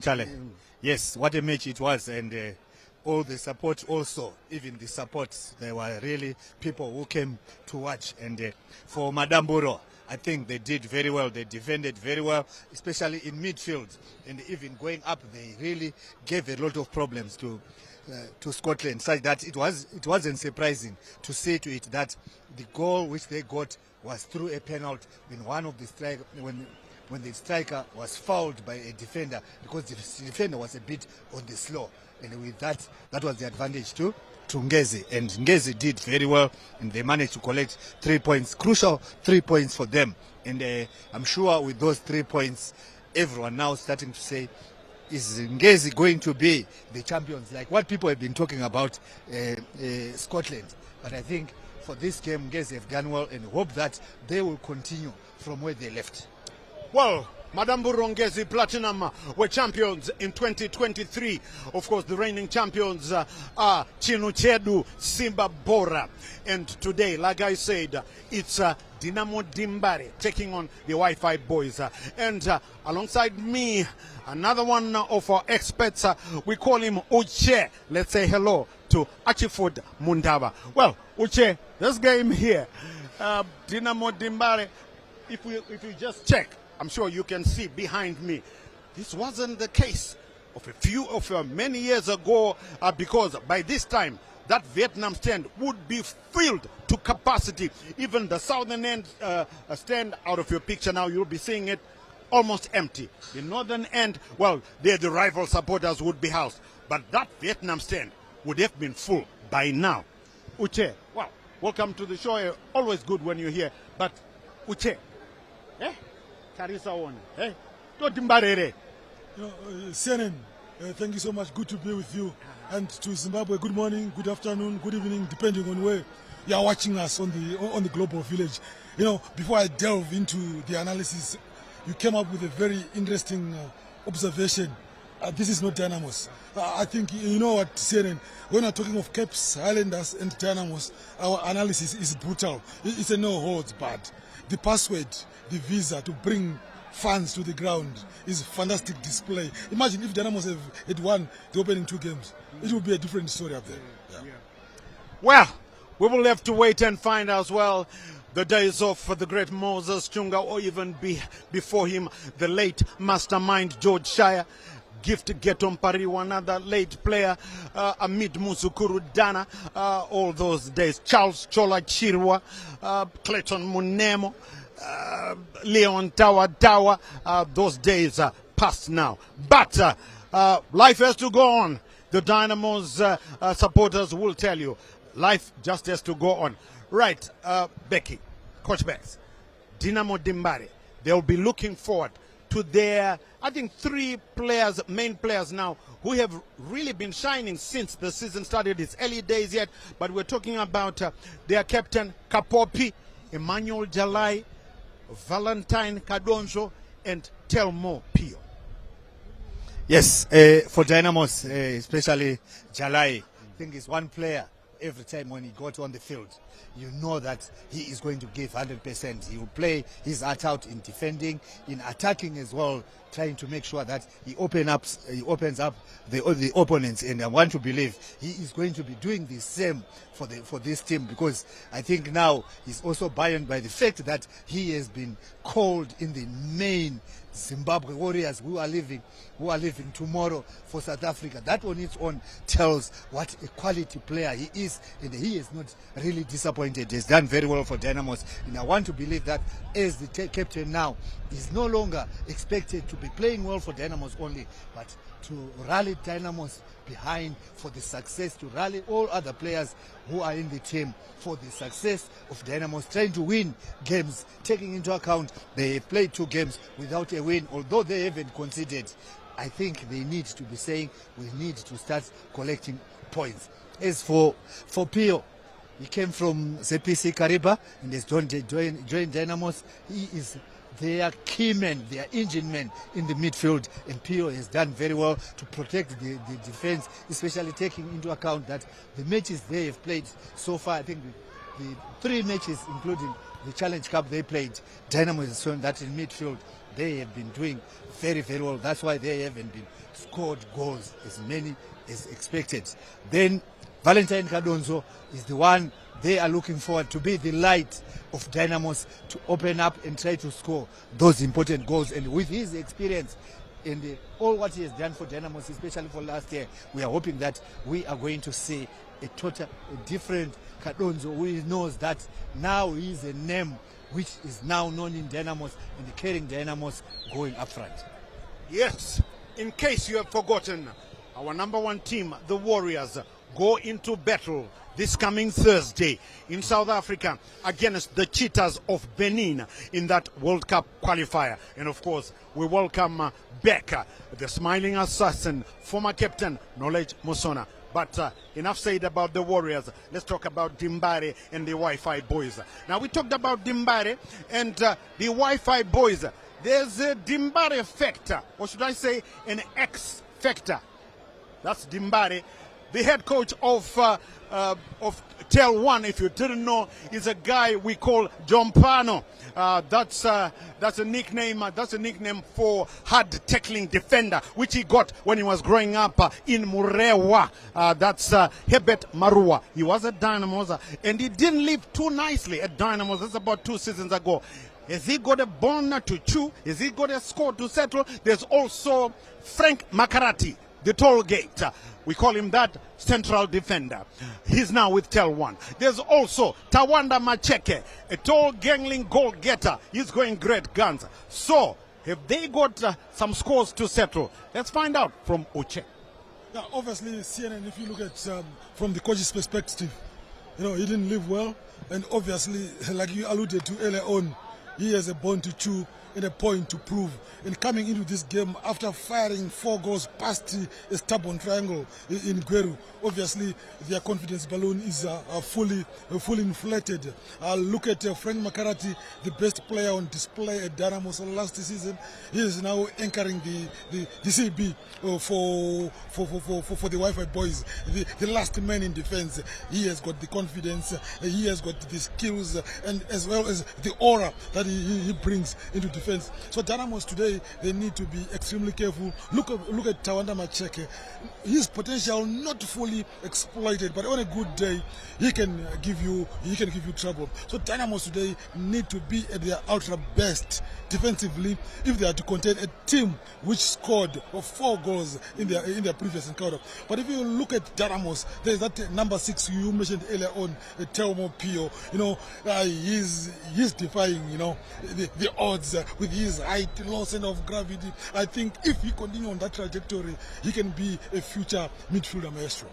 Charlie, yes, what a match it was, and all the support also, even the support, there were really people who came to watch. And for Madame Buro, I think they did very well. They defended very well, especially in midfield, and even going up, they really gave a lot of problems to Scotland, such that it wasn't surprising to see to it that the goal which they got was through a penalty when one of the strikers, when the striker was fouled by a defender, because the defender was a bit on the slow, and with that was the advantage to Ngezi, and Ngezi did very well, and they managed to collect 3 points, crucial 3 points for them. And I'm sure with those 3 points, everyone now starting to say, is Ngezi going to be the champions, like what people have been talking about Scotland? But I think for this game, Ngezi have done well, and hope that they will continue from where they left. Well, Madame Ngezi Platinum were champions in 2023. Of course, the reigning champions are Chinuchedu Simba Bora. And today, like I said, it's Dynamo Dimbare taking on the Wi-Fi boys. And alongside me, another one of our experts, we call him Uche. Let's say hello to Achiford Mundaba. Well, Uche, this game here, Dynamo Dimbare, if you just check, I'm sure you can see behind me, this wasn't the case of many years ago, because by this time that Vietnam stand would be filled to capacity. Even the southern end stand, out of your picture now, you'll be seeing it almost empty. The northern end, well, there the rival supporters would be housed, but that Vietnam stand would have been full by now. Uche, well, welcome to the show. Always good when you're here. But Uche, Senen, thank you so much. Good to be with you. And to Zimbabwe, good morning, good afternoon, good evening, depending on where you are watching us on the global village. You know, before I delve into the analysis, you came up with a very interesting observation. This is not Dynamos. I think you know what, Senen, when we're talking of Caps, Highlanders and Dynamos, our analysis is brutal. It's a no holds barred. The password, the visa to bring fans to the ground is a fantastic display. Imagine if Dynamos had won the opening 2 games. It would be a different story up there. Yeah. Well, we will have to wait and find as well the days of the great Moses Chunga, or even before him, the late mastermind George Shire. Gift Getompariwa, another late player, Amid Musukuru Dana, all those days. Charles Chola Chirwa, Clayton Munemo, Leon Tawa, those days are past now. But life has to go on. The Dynamos supporters will tell you, life just has to go on. Right, Becky, Coach Bex, Dynamo Dimbare, they'll be looking forward to their, I think, 3 players, main players now, who have really been shining since the season started. It's early days yet, but we're talking about their captain, Kapopi, Emmanuel Jalai, Valentine Kadonzo, and Telmo Pio. Yes, for Dynamos, especially Jalai, I think is one player every time when he got on the field, you know that he is going to give 100%. He will play his heart out in defending, in attacking as well, trying to make sure that he opens up the opponents. And I want to believe he is going to be doing the same for this team, because I think now he's also buoyed by the fact that he has been called in the main Zimbabwe Warriors who are leaving tomorrow for South Africa. That on its own tells what a quality player he is, and he is not really disappointed. He's done very well for Dynamos, and I want to believe that as the captain now, is no longer expected to be playing well for Dynamos only, but to rally Dynamos behind for the success, to rally all other players who are in the team for the success of Dynamos, trying to win games, taking into account they played 2 games without a win, although they haven't conceded. I think they need to be saying we need to start collecting points. As for Pio, he came from ZPC Kariba and has joined Dynamos. He is their key man, their engine man in the midfield, and Pio has done very well to protect the defense, especially taking into account that the matches they have played so far, I think the 3 matches, including the Challenge Cup they played, Dynamo has shown that in midfield they have been doing very, very well. That's why they haven't been scored goals as many as expected. Then Valentine Kadonzo is the one they are looking forward to be the light of Dynamos to open up and try to score those important goals. And with his experience and all what he has done for Dynamos, especially for last year, we are hoping that we are going to see a different Kadonzo who knows that now he is a name which is now known in Dynamos and carrying Dynamos going up front. Yes, in case you have forgotten, our number one team, the Warriors, go into battle this coming Thursday in South Africa against the Cheetahs of Benin in that World Cup qualifier. And of course, we welcome back the smiling assassin, former captain Knowledge Musona. But enough said about the Warriors. Let's talk about Dimbare and the Wi-Fi boys. Now, we talked about Dimbare and the Wi-Fi boys. There's a Dimbare factor, or should I say an X factor. That's Dimbare. The head coach of TelOne, if you didn't know, is a guy we call Jompano. That's a nickname. That's a nickname for hard tackling defender, which he got when he was growing up in Murewa. That's Herbert Marua. He was at Dynamos, and he didn't live too nicely at Dynamos. That's about 2 seasons ago. Has he got a bone to chew? Has he got a score to settle? There's also Frank Makarati, the toll gate. We call him that central defender. He's now with TelOne. There's also Tawanda Macheke, a tall gangling goal getter. He's going great guns. So, have they got some scores to settle? Let's find out from Uche. Yeah, obviously, CNN, if you look at from the coach's perspective, he didn't live well. And obviously, like you alluded to earlier on, he has a bone to chew and a point to prove. And coming into this game after firing 4 goals past a stubborn triangle in Gweru, obviously their confidence balloon is fully inflated. Look at Frank Makarati, the best player on display at Dynamos last season. He is now anchoring the CB for the Wi-Fi boys, the last man in defense. He has got the confidence, he has got the skills, and as well as the aura that he brings into defense. So Dynamos today, they need to be extremely careful. Look at Tawanda Macheke. His potential not fully exploited, but on a good day, he can give you trouble. So Dynamos today need to be at their ultra best defensively if they are to contain a team which scored 4 goals in their previous encounter. But if you look at Dynamos, there's that number 6 you mentioned earlier on, Telmo Pio. He's defying the odds with his height, low center of gravity. I think if he continues on that trajectory, he can be a future midfielder maestro.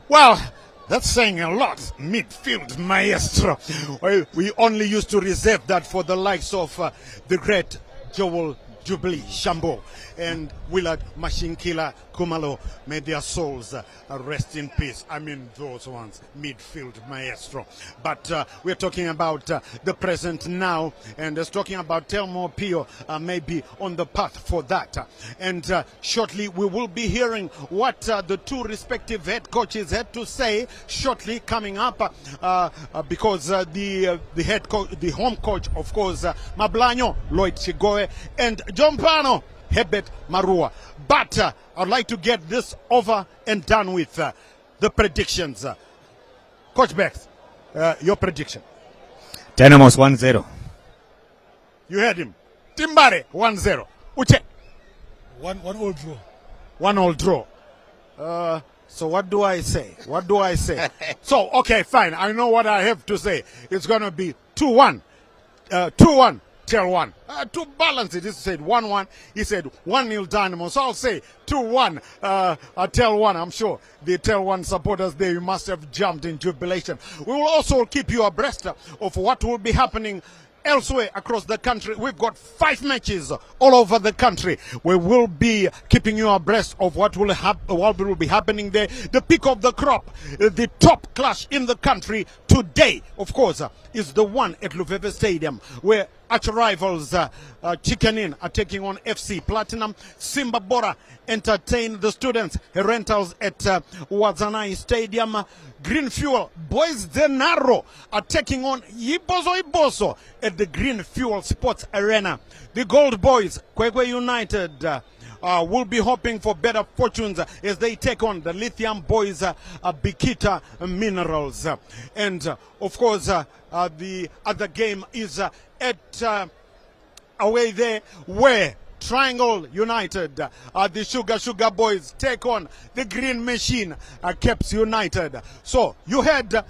Well, that's saying a lot, midfield maestro. Well, we only used to reserve that for the likes of the great Joel Jubilee Shambo and Willard Mashinkila Kumalo. May their souls rest in peace. I mean those ones, midfield maestro. But we're talking about the present now, and just talking about Telmo Pio maybe on the path for that. And shortly we will be hearing what the 2 respective head coaches had to say shortly coming up, because the head coach, the home coach, of course, Mablanyo Lloyd Chigoe, and John Pano Herbert Marua. But I'd like to get this over and done with the predictions. Coach Bex, your prediction. Dynamos 1-0. You heard him. Dimbare 1-0. Uche. 1-1 draw. 1-1 draw. So what do I say? What do I say? So, okay, fine. I know what I have to say. It's going to be 2-1. 2-1. TelOne. To balance it, he said 1-1. He said 1-0 Dynamo. So I'll say 2-1 TelOne. I'm sure the TelOne supporters there, you must have jumped in jubilation. We will also keep you abreast of what will be happening elsewhere across the country. We've got 5 matches all over the country. We will be keeping you abreast of what will be happening there. The pick of the crop, the top clash in the country. today, of course, is the one at LWEZIMBABWE Stadium where arch rivals Chicken Inn are taking on FC Platinum. Simba Bora entertain the students. Rentals at Wazanai Stadium. Green Fuel Boys Denaro are taking on Ibozo at the Green Fuel Sports Arena. The Gold Boys, Kwekwe United, will be hoping for better fortunes as they take on the Lithium Boys Bikita Minerals. And of course, the other game is at away there where Triangle United, the Sugar Boys take on the Green Machine, Caps United. So you had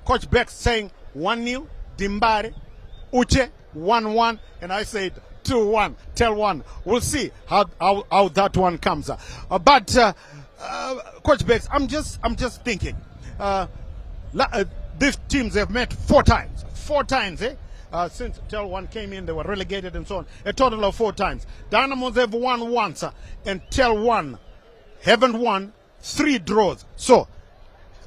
Coach Beck saying 1-0, Dimbare, Uche 1-1, and I said 2-1, TelOne. We'll see how that one comes. But Coach Beck, I'm just thinking, these teams have met 4 times. 4 times, eh? Since TelOne came in, they were relegated and so on. A total of 4 times. Dynamos have won once, and TelOne haven't won, 3 draws. So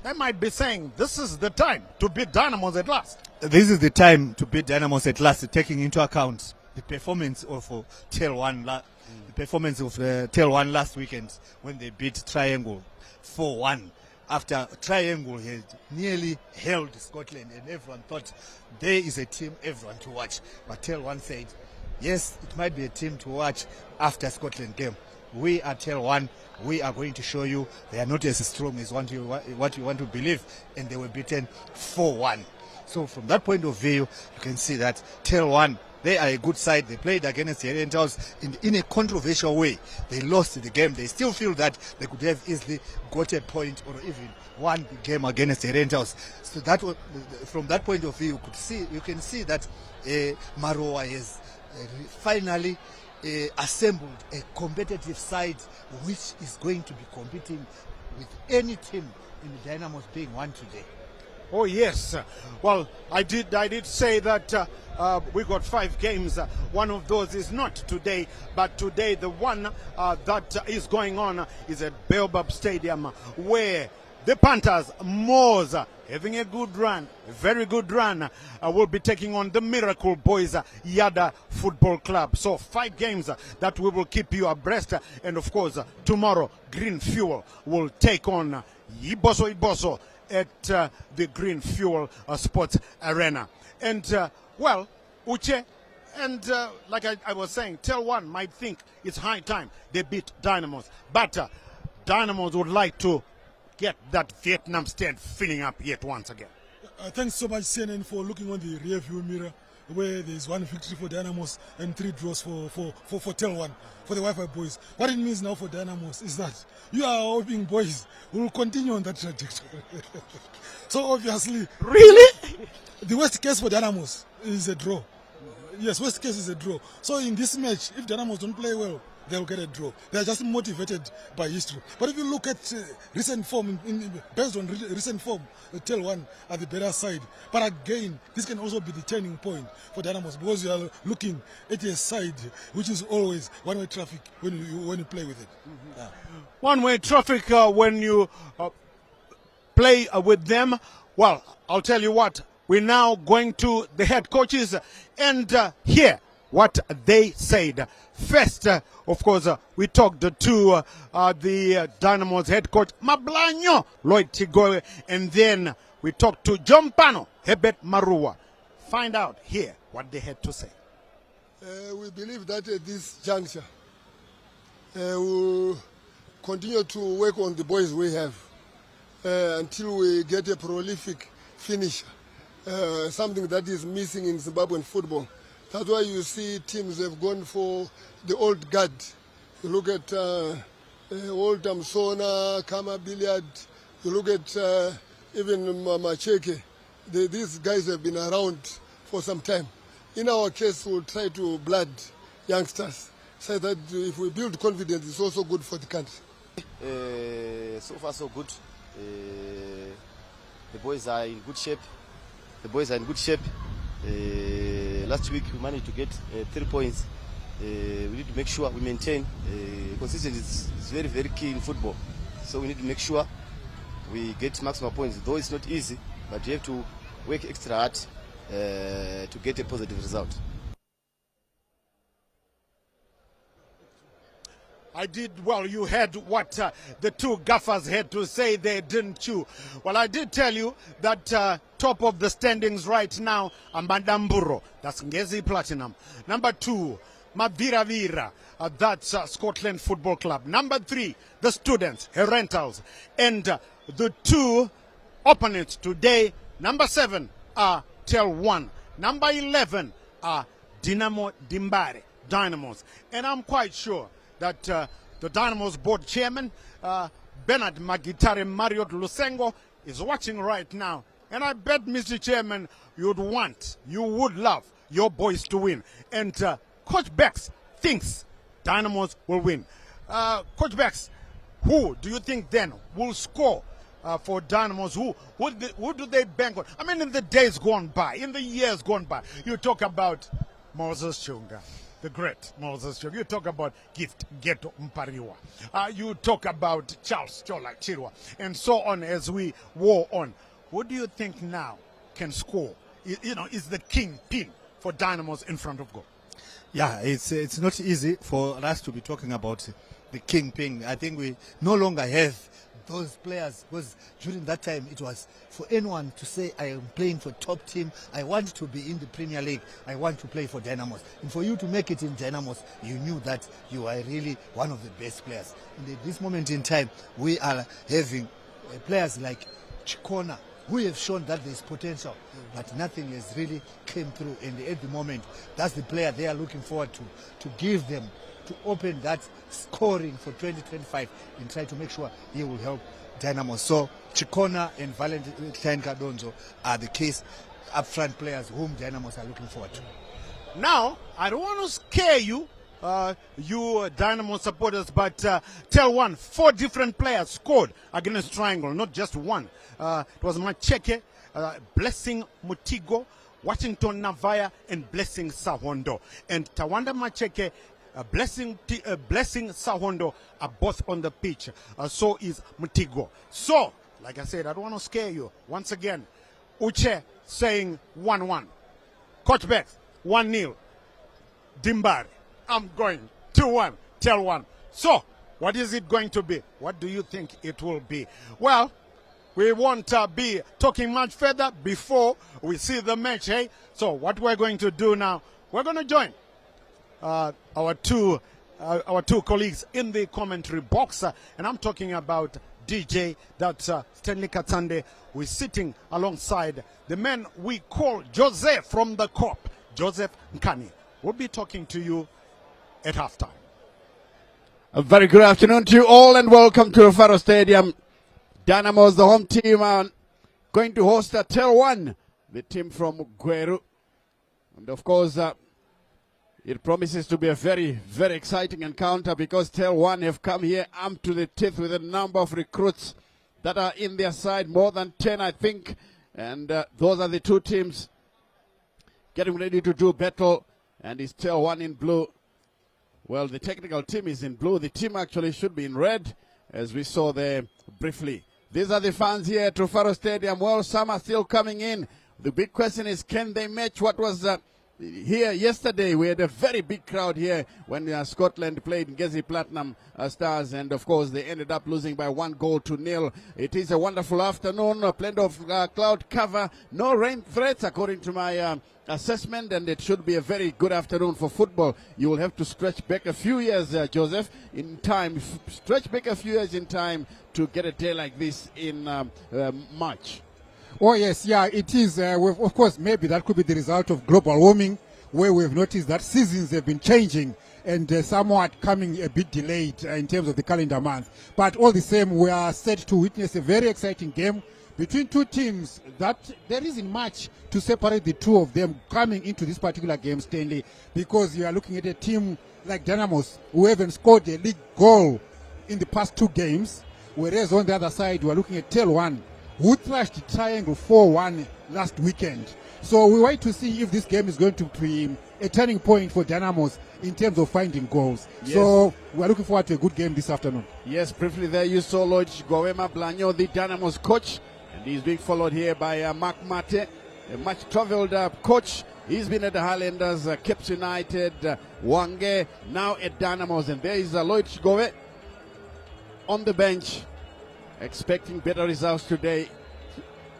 they might be saying this is the time to beat Dynamos at last. This is the time to beat Dynamos at last, taking into account the performance of TelOne, the performance of TelOne last weekend when they beat Triangle 4-1. After Triangle had nearly held Scotland, and everyone thought there is a team everyone to watch. But TelOne said, yes, it might be a team to watch after Scotland game. We are TelOne. We are going to show you they are not as strong as what you want to believe, and they were beaten 4-1. So from that point of view, you can see that TelOne, they are a good side. They played against the Rentals in a controversial way. They lost the game. They still feel that they could have easily got a point or even won the game against the Rentals. So that was, from that point of view, you can see that Maroa has finally assembled a competitive side which is going to be competing with any team in the Dynamos being one today. Oh yes, well I did say that we got 5 games. One of those is not today, but today the one that is going on is at Baobab Stadium, where the Panthers, Moors, having a good run, a very good run, will be taking on the Miracle Boys Yada Football Club. So 5 games that we will keep you abreast, and of course tomorrow Green Fuel will take on Ibozo at the Green Fuel Sports Arena. And well, Uche, and like I was saying, TelOne might think it's high time they beat Dynamos, but Dynamos would like to get that Vietnam stand filling up yet once again. Thanks so much, CNN, for looking on the rear view mirror, where there's 1 victory for Dynamos and 3 draws for TelOne, for the Wi-Fi boys. What it means now for Dynamos is that you are hoping, boys, will continue on that trajectory. So obviously, really, the worst case for Dynamos is a draw. Yes, worst case is a draw. So in this match, if Dynamos don't play well, they'll get a draw. They are just motivated by history. But if you look at recent form, based on recent form, TelOne are the better side. But again, this can also be the turning point for Dynamos, because you are looking at a side which is always one-way traffic when you play with it. Mm-hmm. Yeah. One-way traffic when you play with them. Well, I'll tell you what, we're now going to the head coaches and hear what they said. First, of course, we talked to the Dynamos head coach, Mablanyo Lloyd Tigoe, and then we talked to John Pano, Hebet Marua. Find out here what they had to say. We believe that at this juncture, we'll continue to work on the boys we have until we get a prolific finisher, something that is missing in Zimbabwean football. That's why you see teams have gone for the old guard. You look at Old Amsona, Kama Billiard, you look at even Macheke. These guys have been around for some time. In our case, we'll try to blood youngsters so that if we build confidence, it's also good for the country. So far, so good. The boys are in good shape. Last week we managed to get 3 points. We need to make sure we maintain consistency. Is very, very key in football. So we need to make sure we get maximum points. Though it's not easy, but you have to work extra hard to get a positive result. I did, well, you heard what the two gaffers had to say there, didn't you? Well, I did tell you that top of the standings right now, Mbandamburo, that's Ngezi Platinum. Number 2, Maviravira, that's Scotland Football Club. Number 3, the Students, Herentals. And the two opponents today, number 7, are TelOne. Number 11 are Dynamos. And I'm quite sure that the Dynamos board chairman, Bernard Magitare Mariot Lusengo, is watching right now. And I bet, Mr. Chairman, you would love your boys to win. And Coach Bex thinks Dynamos will win. Coach Bex, who do you think then will score for Dynamos? Who do they bank on? I mean, in the days gone by, in the years gone by, you talk about Moses Chunga, the great Moses Chunga. You talk about Gift Geto Mpariwa. You talk about Charles Chola Chirwa, and so on as we war on. What do you think now can score? You know, is the kingpin for Dynamos in front of goal? Yeah, it's not easy for us to be talking about the kingpin. I think we no longer have those players, because during that time it was for anyone to say, I am playing for top team, I want to be in the Premier League, I want to play for Dynamos. And for you to make it in Dynamos, you knew that you are really one of the best players. And at this moment in time, we are having players like Chikona, who have shown that there is potential, but nothing has really came through. And at the moment, that's the player they are looking forward to give them, to open that scoring for 2025 and try to make sure he will help Dynamo. So Chikona and Valentine Kadonzo are the case upfront players whom Dynamos are looking forward to. Now, I don't want to scare you, you Dynamo supporters, but TelOne, 4 different players scored against Triangle, not just one. It was Macheke, Blessing Mutigo, Washington Navaya, and Blessing Sahondo. And Tawanda Macheke, Blessing Sahondo are both on the pitch. So is Mutigo. So, like I said, I don't want to scare you. Once again, Uche saying 1-1. Coach Bex, 1-0. Dimbari, I'm going 2-1. TelOne. So, what is it going to be? What do you think it will be? Well, we won't be talking much further before we see the match, hey? So what we're going to do now, we're going to join our two colleagues in the commentary box, and I'm talking about DJ, that's Stanley Katsande, who is sitting alongside the man we call Joseph from the COP, Joseph Nkani. We'll be talking to you at halftime. A very good afternoon to you all and welcome to Faro Stadium. Dynamos, the home team, are going to host TelOne, the team from Gweru. And of course, it promises to be a very, very exciting encounter because TelOne have come here armed to the teeth with a number of recruits that are in their side, more than 10, I think. And those are the two teams getting ready to do battle. And it's TelOne in blue. Well, the technical team is in blue. The team actually should be in red, as we saw there briefly. These are the fans here at Faro Stadium. Well, some are still coming in. The big question is, can they match what was here yesterday? We had a very big crowd here when Scotland played Ngezi Platinum Stars, and of course they ended up losing by 1-0. It is a wonderful afternoon, plenty of cloud cover, no rain threats according to my assessment, and it should be a very good afternoon for football. You will have to stretch back a few years, Joseph, in time, stretch back a few years in time to get a day like this in March. Oh yes, yeah, it is. Of course, maybe that could be the result of global warming, where we've noticed that seasons have been changing and somewhat coming a bit delayed in terms of the calendar month. But all the same, we are set to witness a very exciting game between two teams that there isn't much to separate the two of them coming into this particular game, Stanley, because you are looking at a team like Dynamos who haven't scored a league goal in the past 2 games, whereas on the other side we are looking at TelOne, who thrashed Triangle 4-1 last weekend. So we wait to see if this game is going to be a turning point for Dynamos in terms of finding goals. Yes. So we're looking forward to a good game this afternoon. Yes, briefly there you saw Lord Gwema Blanyo, the Dynamos coach, And he's being followed here by Mark Mate, a much traveled coach. He's been at the Highlanders, Caps United, Wange, now at Dynamos. And there is Lloyd Chigove on the bench, expecting better results today.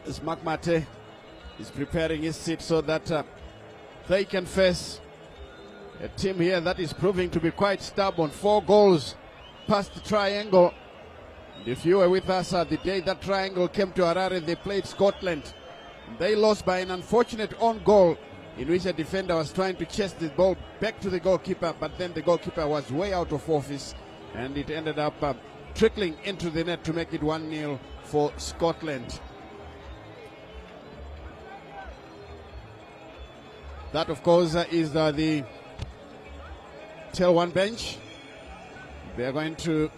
As Mark Mate is preparing his seat so that they can face a team here that is proving to be quite stubborn. 4 goals past the triangle. And if you were with us the day that triangle came to Harare, they played Scotland. They lost by an unfortunate own goal in which a defender was trying to chase the ball back to the goalkeeper, but then the goalkeeper was way out of office, and it ended up trickling into the net to make it 1-0 for Scotland. That, of course, is the TelOne bench. They are going to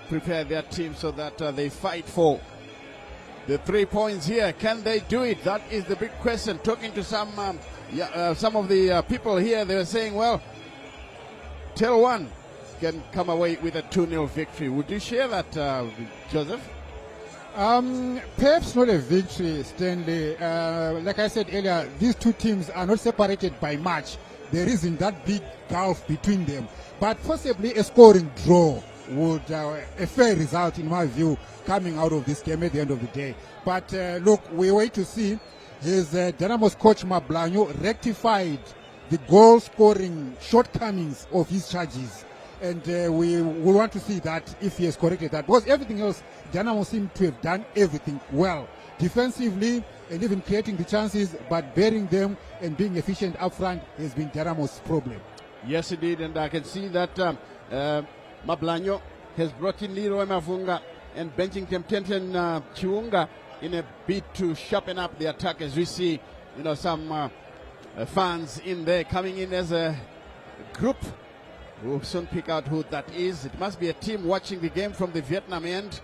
prepare their team so that they fight for the 3 points here. Can they do it? That is the big question. Talking to some of the people here, they were saying, well, TelOne can come away with a 2-0 victory. Would you share that, Joseph? Perhaps not a victory, Stanley. Like I said earlier, these two teams are not separated by much. There isn't that big gulf between them. But possibly a scoring draw would a fair result, in my view, coming out of this game at the end of the day. But look, we wait to see. His Dynamos coach Mablanyo rectified the goal-scoring shortcomings of his charges. And we will want to see that if he has corrected that. Because everything else, Dynamo seem to have done everything well. Defensively and even creating the chances, but bearing them and being efficient up front has been Dynamos' problem. Yes, indeed. And I can see that Mablanyo has brought in Leroy Mavunga and benching Temptation Chiunga in a bid to sharpen up the attack, as we see, some fans in there coming in as a group. We'll soon pick out who that is. It must be a team watching the game from the Vietnam end.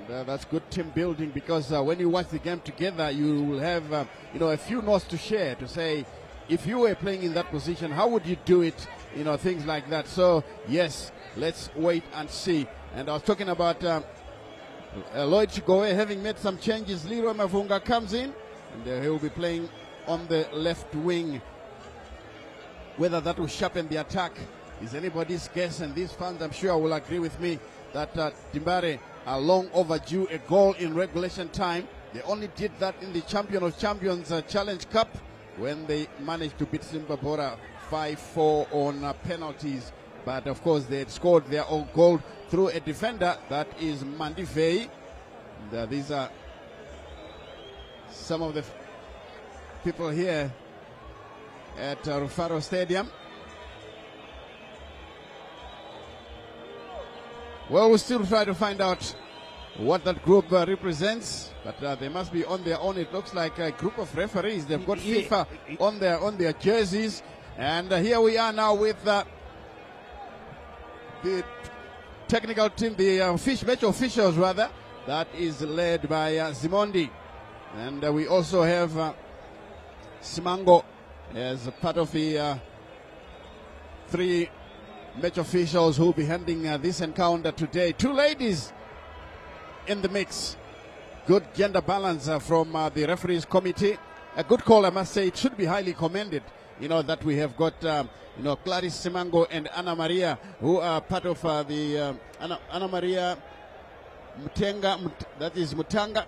And, that's good team building, because when you watch the game together, you will have a few notes to share, to say, if you were playing in that position, how would you do it? Things like that. So yes, let's wait and see. And I was talking about Lloyd Chigove having made some changes. Leroy Mavunga comes in, and he will be playing on the left wing. Whether that will sharpen the attack is anybody's guess, and these fans, I'm sure, will agree with me that Dimbare are long overdue a goal in regulation time. They only did that in the Champion of Champions Challenge Cup when they managed to beat Zimbabwe 5-4 on penalties. But of course, they had scored their own goal through a defender, that is Mandivei. And these are some of the people here at Rufaro Stadium. Well, we'll still try to find out what that group represents, but they must be on their own. It looks like a group of referees. They've got FIFA on their jerseys. And here we are now with the technical team, the match officials rather, that is led by Zimondi. And we also have Simango as a part of the 3 match officials who will be handling this encounter today. 2 ladies in the mix. Good gender balance from the referees committee. A good call, I must say. It should be highly commended, that we have got Clarice Simango and Anna Maria, who are part of the Anna Maria Mutenga, that is Mutanga.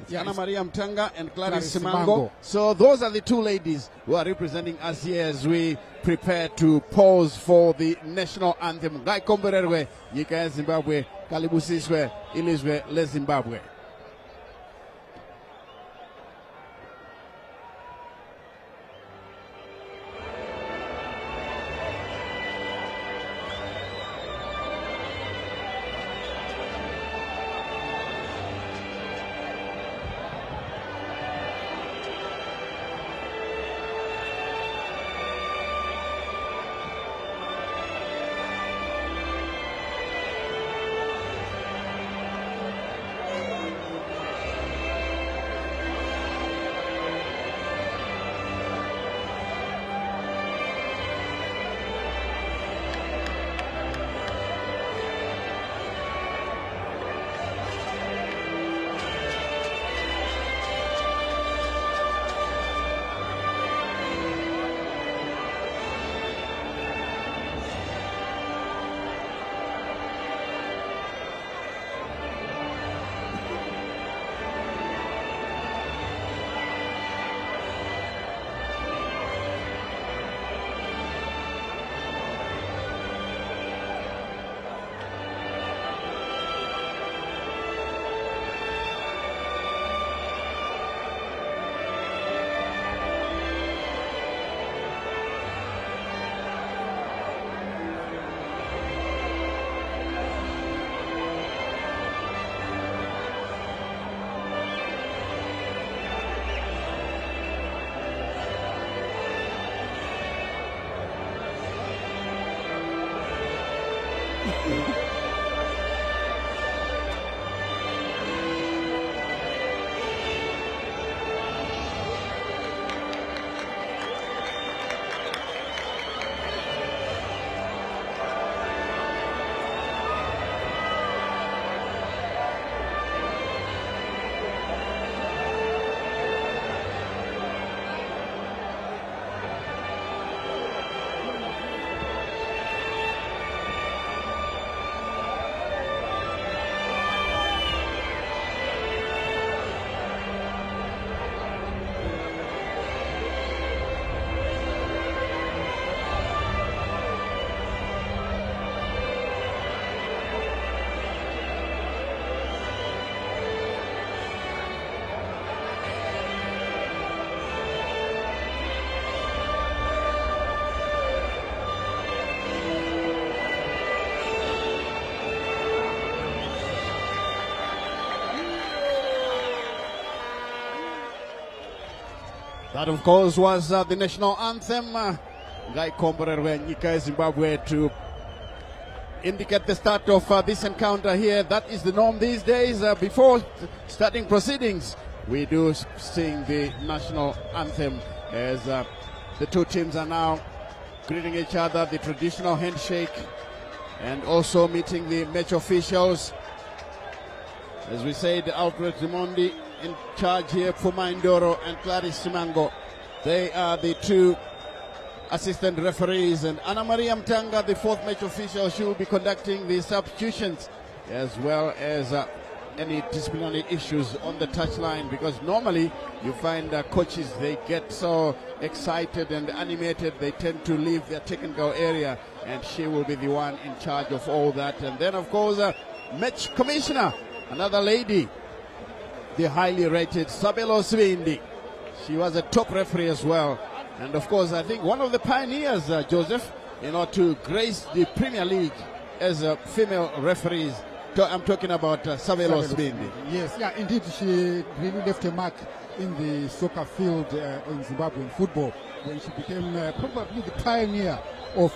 Yes. Anna Maria Mtanga and Clarice Simango. So those are the 2 ladies who are representing us here as we prepare to pause for the national anthem. Guy Kombererwe, Yika Zimbabwe, Kalibusiswe, Ilizwe, LWEZIMBABWE. That, of course, was the national anthem. Guy Komborerwe Nyika Zimbabwe to indicate the start of this encounter here. That is the norm these days. Before starting proceedings, we do sing the national anthem as the two teams are now greeting each other, the traditional handshake, and also meeting the match officials. As we said, Alfred Zimondi in charge here, Puma Indoro and Clarice Simango. They are the two assistant referees, and Anna Maria Mtanga, the fourth match official, she will be conducting the substitutions as well as any disciplinary issues on the touchline, because normally you find coaches, they get so excited and animated, they tend to leave their technical area, and she will be the one in charge of all that. And then, of course, match commissioner, another lady, the highly rated Sabelo Svindi. She was a top referee as well. And of course, I think one of the pioneers, Joseph, to grace the Premier League as female referees. I'm talking about Sabelo Svindi. Yes, yeah, indeed, she really left a mark in the soccer field in Zimbabwean football when she became probably the pioneer of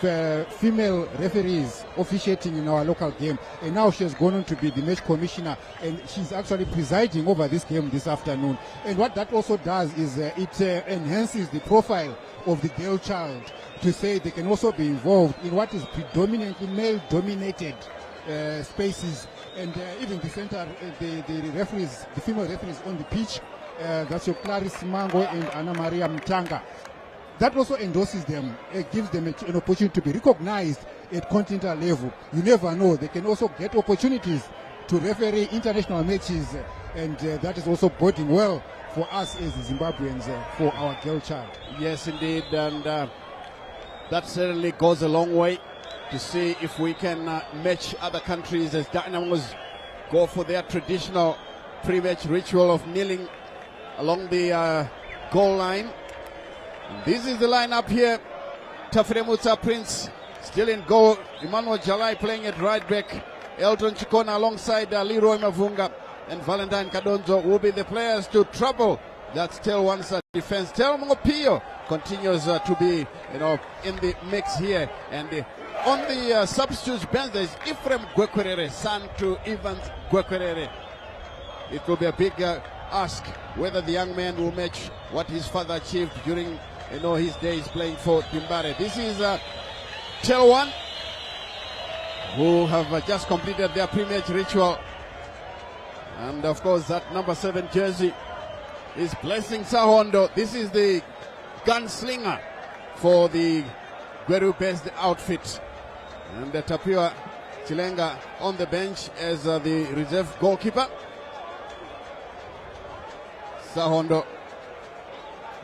female referees officiating in our local game, and now she has gone on to be the match commissioner, and she's actually presiding over this game this afternoon. And what that also does is it enhances the profile of the girl child, to say they can also be involved in what is predominantly male-dominated spaces, and even the center, the referees, the female referees on the pitch, that's your Clarice Mango and Anna Maria Mtanga. That also endorses them, gives them an opportunity to be recognized at continental level. You never know, they can also get opportunities to referee international matches, and that is also boding well for us as Zimbabweans, for our girl child. Yes, indeed, and that certainly goes a long way to see if we can match other countries as Dynamos go for their traditional pre-match ritual of kneeling along the goal line. This is the lineup here. Tafremutsa Prince still in goal. Emmanuel Jalai playing at right back. Elton Chikona alongside Leroy Mavunga and Valentine Kadonzo will be the players to trouble that TelOne's defense. Telmongopio continues to be, in the mix here. And on the substitutes bench, there is Ephraim Gwekwerere, son to Evans Gwekwerere. It will be a big ask whether the young man will match what his father achieved during his days playing for Timbare. This is TelOne, who have just completed their pre-match ritual. And of course, that number 7 jersey is Blessing Sahondo. This is the gunslinger for the Gweru-based outfit. And Tapia Chilenga on the bench as the reserve goalkeeper. Sahondo,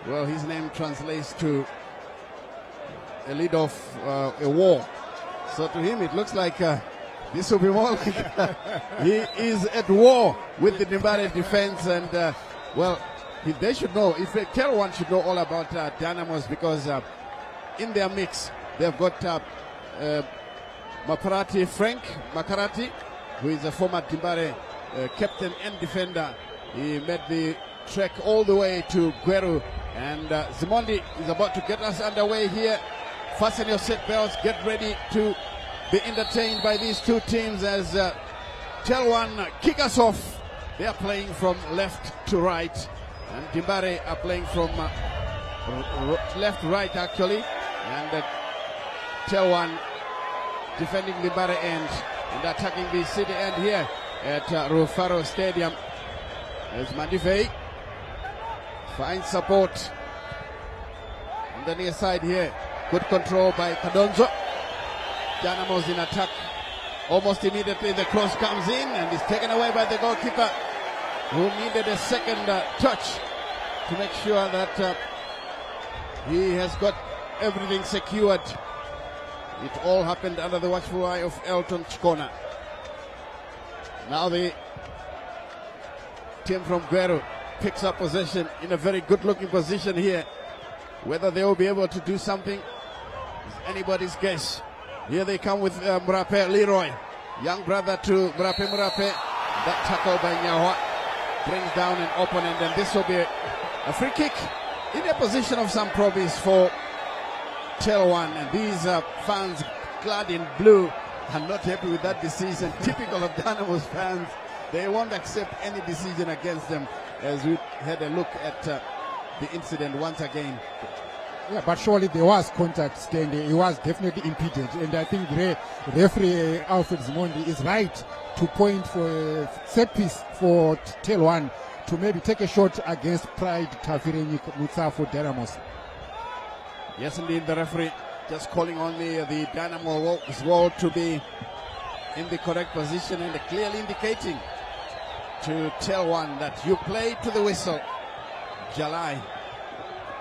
well, his name translates to a lead of a war. So to him, it looks like this will be more like he is at war with the Nimbare defense. And, well, they should know, if TelOne should know all about Dynamos, because in their mix, they've got Frank Makarati, who is a former Timbare captain and defender. He made the trek all the way to Gweru, and Zimondi is about to get us underway here. Fasten your seat belts, get ready to be entertained by these two teams as TelOne kick us off. They are playing from left to right, and Dimbare are playing from left right actually, and TelOne defending Dimbare end and attacking the city end here at Rufaro Stadium. As Mandivei finds support on the near side here. Good control by Kadonzo. Dynamos in attack. Almost immediately the cross comes in and is taken away by the goalkeeper, who needed a second touch to make sure that he has got everything secured. It all happened under the watchful eye of Elton Chikona. Now the team from Gweru picks up possession in a very good looking position here. Whether they will be able to do something is anybody's guess. Here they come with Murape Leroy, young brother to Murape. That tackle by Nyawa brings down an opponent, and this will be a free kick in a position of some promise for TelOne. And these fans clad in blue are not happy with that decision. Typical of Dynamos fans. They won't accept any decision against them, as we had a look at the incident once again. Yeah, but surely there was contact, Stanley. He was definitely impeded, and I think referee Alfred Zimondi is right to point for a set piece for TelOne to maybe take a shot against Pride Tafirenyik Mutsa for Dynamos. Yes, indeed, the referee just calling on the Dynamo wall to be in the correct position and clearly indicating to TelOne that you play to the whistle. Jalai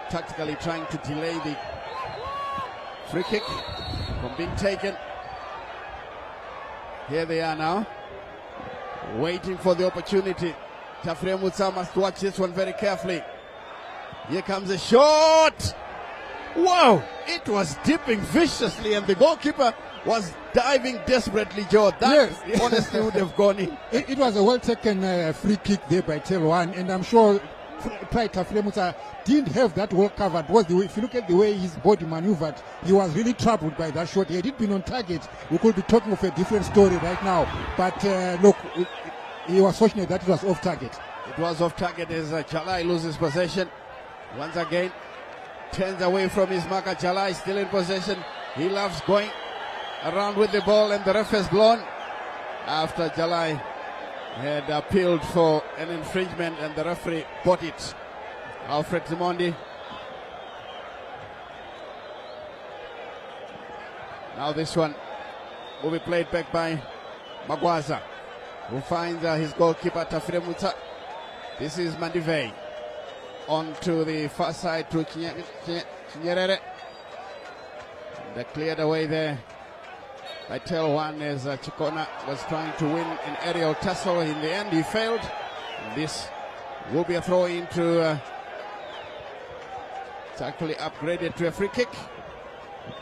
tactically trying to delay the free kick from being taken. Here they are now, waiting for the opportunity. Tafire Mutsa must watch this one very carefully. Here comes a shot. Wow, it was dipping viciously, and the goalkeeper was diving desperately, Joe. That yes. honestly would have gone in. It was a well-taken free kick there by TelOne, and I'm sure Pride Tafire Mutsa didn't have that well covered. If you look at the way his body maneuvered, he was really troubled by that shot. Had it been on target, we could be talking of a different story right now. But look, he was fortunate that it was off target. It was off target as Jalai loses possession. Once again, turns away from his marker. Jalai still in possession. He loves going around with the ball, and the ref has blown after Jalai had appealed for an infringement, and the referee bought it. Alfred Zimondi. Now this one will be played back by Magwaza, who finds his goalkeeper Tafire Mutsa. This is Mandivei. On to the far side to Chinyerere. They cleared away there by TelOne as Chikona was trying to win an aerial tussle. In the end, he failed. And this will be a throw into. It's actually upgraded to a free kick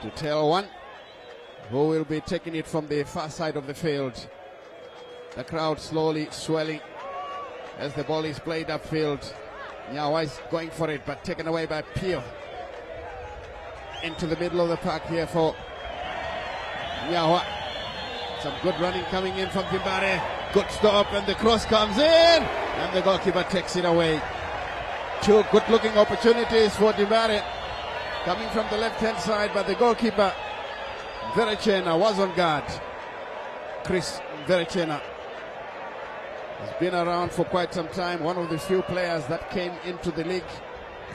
to TelOne, who will be taking it from the far side of the field. The crowd slowly swelling as the ball is played upfield. Nyawa is going for it, but taken away by Pio. Into the middle of the park here for Nyawa. Some good running coming in from Dimbare. Good stop, and the cross comes in, and the goalkeeper takes it away. Two good-looking opportunities for Dimbare coming from the left-hand side, but the goalkeeper Verechena was on guard. Chris Verechena has been around for quite some time, one of the few players that came into the league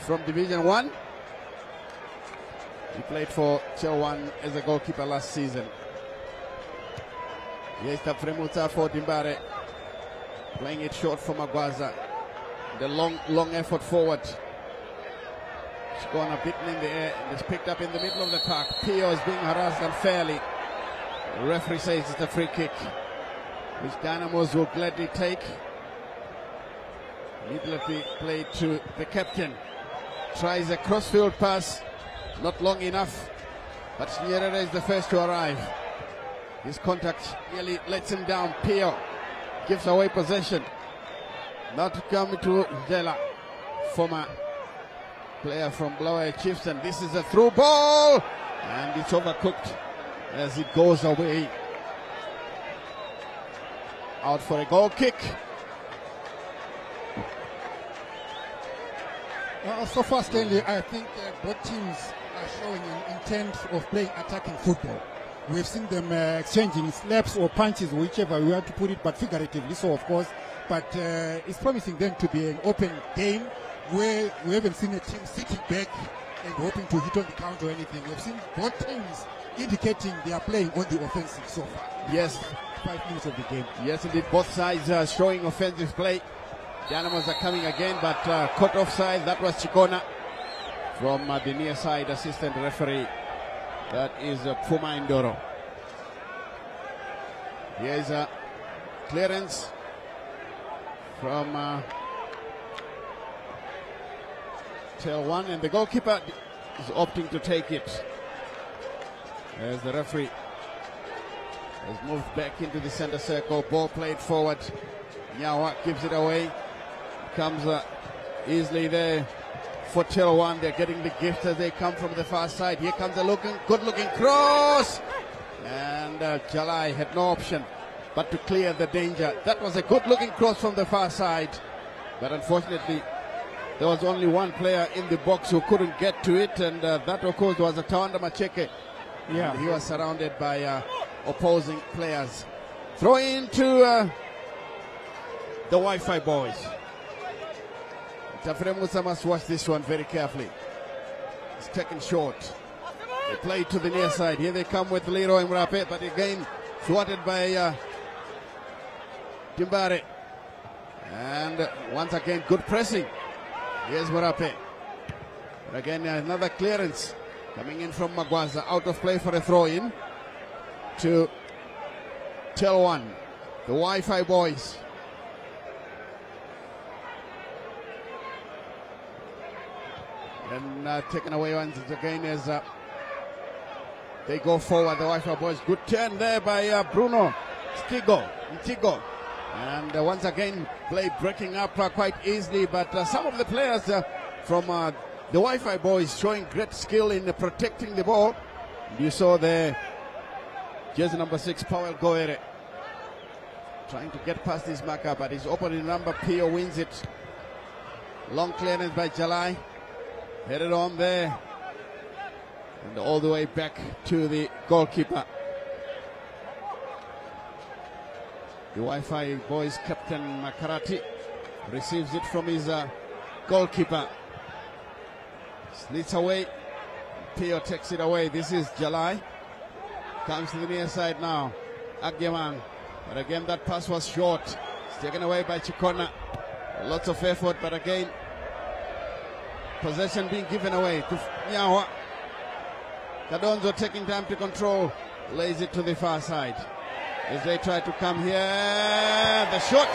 from Division 1. He played for TelOne as a goalkeeper last season. Here's Tafire Mutsa for Dimbare, playing it short for Magwaza. The long effort forward. It's gone a bit in the air and it's picked up in the middle of the park. Pio is being harassed unfairly. The referee says it's a free kick, which Dynamos will gladly take. Immediately played to the captain. Tries a crossfield pass, not long enough, but Nyerere is the first to arrive. His contact nearly lets him down. Pio gives away possession. Now to come to Jela, former player from Blaue Chiefs, and this is a through ball, and it's overcooked as it goes away. Out for a goal kick. So far, Stanley, I think both teams are showing an intent of playing attacking football. We've seen them exchanging slaps or punches, whichever we want to put it, but figuratively so, of course. But it's promising them to be an open game where we haven't seen a team sitting back and hoping to hit on the counter or anything. We've seen both teams indicating they are playing on the offensive so far. Yes. 5 minutes of the game. Yes, indeed. Both sides are showing offensive play. Dynamos are coming again, but caught offside. That was Chikona from the near side assistant referee. That is Puma Indoro. Here's a clearance from TelOne, and the goalkeeper is opting to take it. As the referee has moved back into the center circle, ball played forward. Nyawa gives it away. Comes easily there for TelOne. They're getting the gift as they come from the far side. Here comes a good-looking cross. And Jalai had no option but to clear the danger. That was a good-looking cross from the far side. But unfortunately, there was only one player in the box who couldn't get to it. And that, of course, was a Tawanda Macheke. Yeah. And he was surrounded by opposing players. Throw into the Wi-Fi boys. Tafre Musa must watch this one very carefully. It's taken short. They play to the near side. Here they come with Leroy Mrape, but again thwarted by Timbare. And once again, good pressing. Here's Mrape. But again, another clearance coming in from Magwaza. Out of play for a throw-in to TelOne. The Wi-Fi boys. And taken away once again as they go forward. The Wi-Fi boys. Good turn there by Bruno Ntigo. And once again, play breaking up quite easily. But some of the players from the Wi-Fi boys showing great skill in protecting the ball. You saw there, jersey number 6, Powell Goere, trying to get past his marker, but his opening number, Pio, wins it. Long clearance by Jalai. Headed on there. And all the way back to the goalkeeper. The Wi-Fi boys captain Makarati receives it from his goalkeeper. Slits away. Pio takes it away. This is Jalai. Comes to the near side now. Agyeman. But again, that pass was short. It's taken away by Chikona. Lots of effort, but again, possession being given away to Nyawa. Kadonzo taking time to control. Lays it to the far side. As they try to come here. The shot.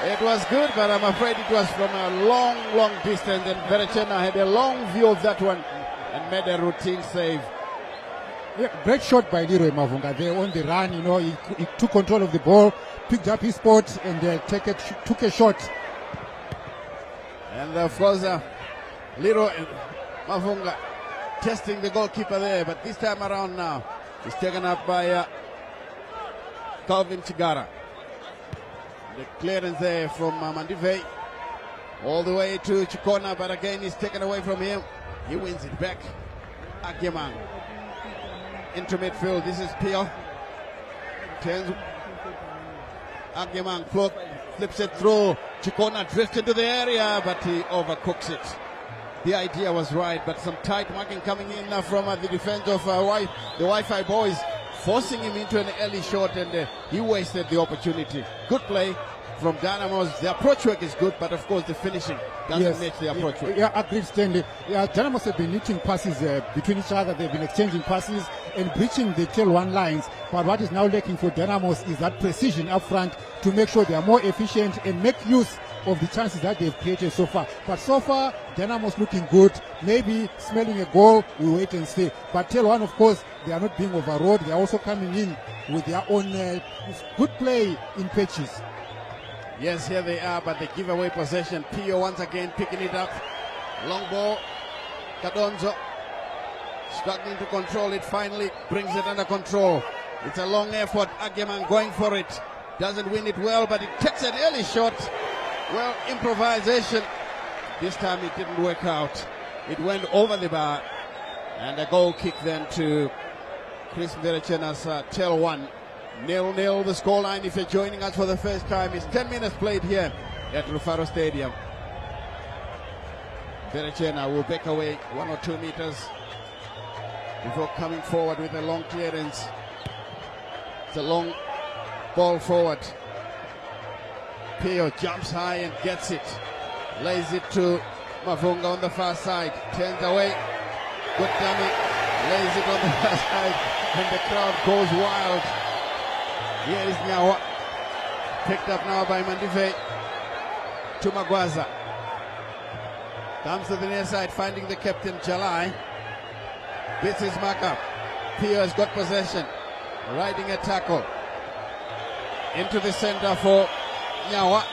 It was good, but I'm afraid it was from a long distance. And Verechena had a long view of that one and made a routine save. Yeah, great shot by Leroy Mavunga there on the run. You know, he took control of the ball, picked up his spot, and took a shot. And of course, Leroy Mavunga testing the goalkeeper there, but this time around now, it's taken up by Calvin Chigara. The clearance there from Mandive all the way to Chikona, but again it's taken away from him. He wins it back. Agyeman into midfield. This is Pio. Turns. Agyeman flips it through. Chikona drifts into the area, but he overcooks it. The idea was right, but some tight marking coming in from the defense of the Wi-Fi boys, forcing him into an early shot, and he wasted the opportunity. Good play from Dynamos. The approach work is good, but of course the finishing doesn't match the approach work. Yeah, agreed, Stanley. Yeah, Dynamos have been hitting passes between each other. They've been exchanging passes and breaching the TelOne lines. But what is now lacking for Dynamos is that precision up front to make sure they are more efficient and make use of the chances that they've created so far. But so far, Dynamos looking good. Maybe smelling a goal, we wait and see. But TelOne, of course, they are not being overrode. They are also coming in with their own good play in pitches. Yes, here they are, but they give away possession. Pio once again picking it up. Long ball. Kadonzo struggling to control it, finally brings it under control. It's a long effort. Ageman going for it. Doesn't win it well, but it takes an early shot. Well, improvisation. This time it didn't work out. It went over the bar. And a goal kick then to Chris Mverechena's TelOne. 0-0 the scoreline. If you're joining us for the first time, it's 10 minutes played here at Rufaro Stadium. Mverechena will back away 1 or 2 meters before coming forward with a long clearance. It's a long ball forward. Pio jumps high and gets it. Lays it to Mavunga on the far side. Turns away. Good dummy. Lays it on the far side. And the crowd goes wild. Here is Nyawa. Picked up now by Mandive. To Magwaza. Comes to the near side, finding the captain, Jalai. Beats his mark up. Pio has got possession. Riding a tackle. Into the center for Nyawa.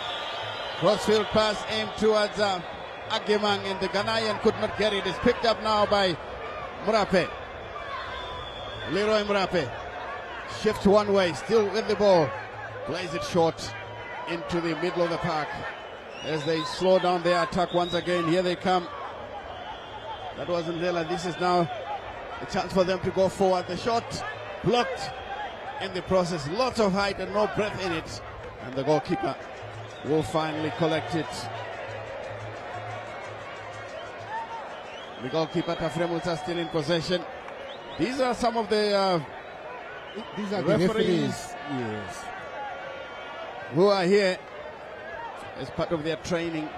Crossfield pass aimed towards Agemang, and the Ghanaian could not get it. It's picked up now by Murape. Leroy Murape. Shifts one way, still with the ball. Plays it short into the middle of the park. As they slow down their attack once again. Here they come. That wasn't Lela. This is now a chance for them to go forward. The shot blocked in the process. Lots of height and no breath in it. And the goalkeeper will finally collect it. The goalkeeper Tafremuts are still in possession. These are some of the These are referees, the referees. Yes. who are here as part of their training.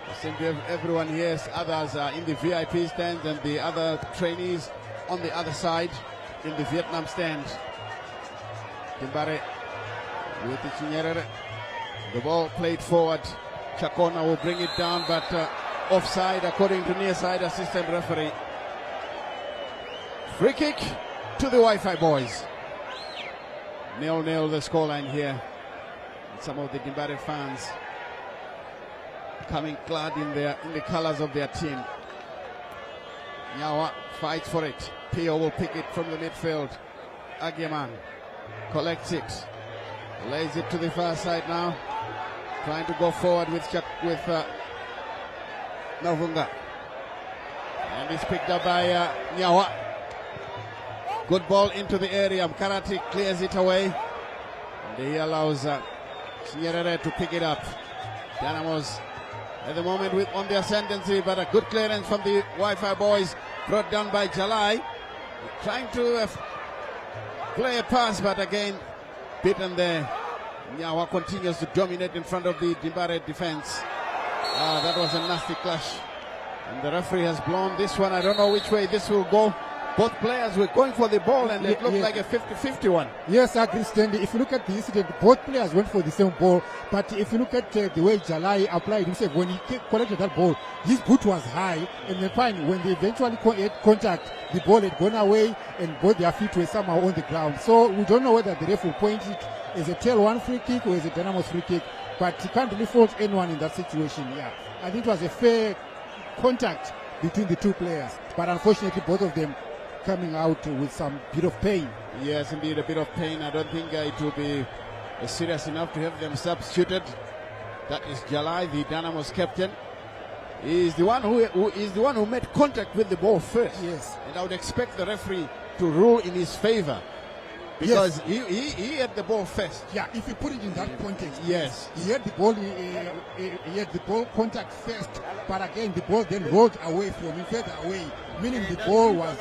I seem to have everyone here. Others are in the VIP stands and the other trainees on the other side in the Vietnam stand. Timbare with the Chinyerere. The ball played forward. Chakona will bring it down, but offside according to near side assistant referee. Free kick to the Wi-Fi boys. 0-0 the scoreline here. And some of the Dimbare fans coming clad in the colors of their team. Nyawa fights for it. Pio will pick it from the midfield. Ageman collects it. Lays it to the far side now. Trying to go forward with Navunga. And it's picked up by Nyawa. Good ball into the area. Karate clears it away. And he allows Chinyerere to pick it up. Dynamos at the moment on the ascendancy, but a good clearance from the Wi-Fi boys. Brought down by Jalai. Trying to play a pass, but again beaten there. Nyawa continues to dominate in front of the Dimbare defense. That was a nasty clash. And the referee has blown this one. I don't know which way this will go. Both players were going for the ball, and it looked like a 50-50 one. Yes, I agree, Stanley. If you look at the incident, both players went for the same ball. But if you look at the way Jalai applied himself, when he collected that ball, his boot was high. And then fine, when they eventually had contact, the ball had gone away, and both their feet were somehow on the ground. So we don't know whether the ref will point it as a TelOne free kick or as a Dynamos free kick. But he can't really fault anyone in that situation. Yeah, I think it was a fair contact between the two players. But unfortunately, both of them coming out with some bit of pain. Yes, indeed, a bit of pain. I don't think it will be serious enough to have them substituted. That is Jalai, the Dynamos captain. He is the one who made contact with the ball first. Yes. And I would expect the referee to rule in his favor, because he had the ball first. Yeah, if you put it in that context. Yes. He had the ball. He had the ball contact first, but again the ball then rolled away from him, further away, meaning the ball was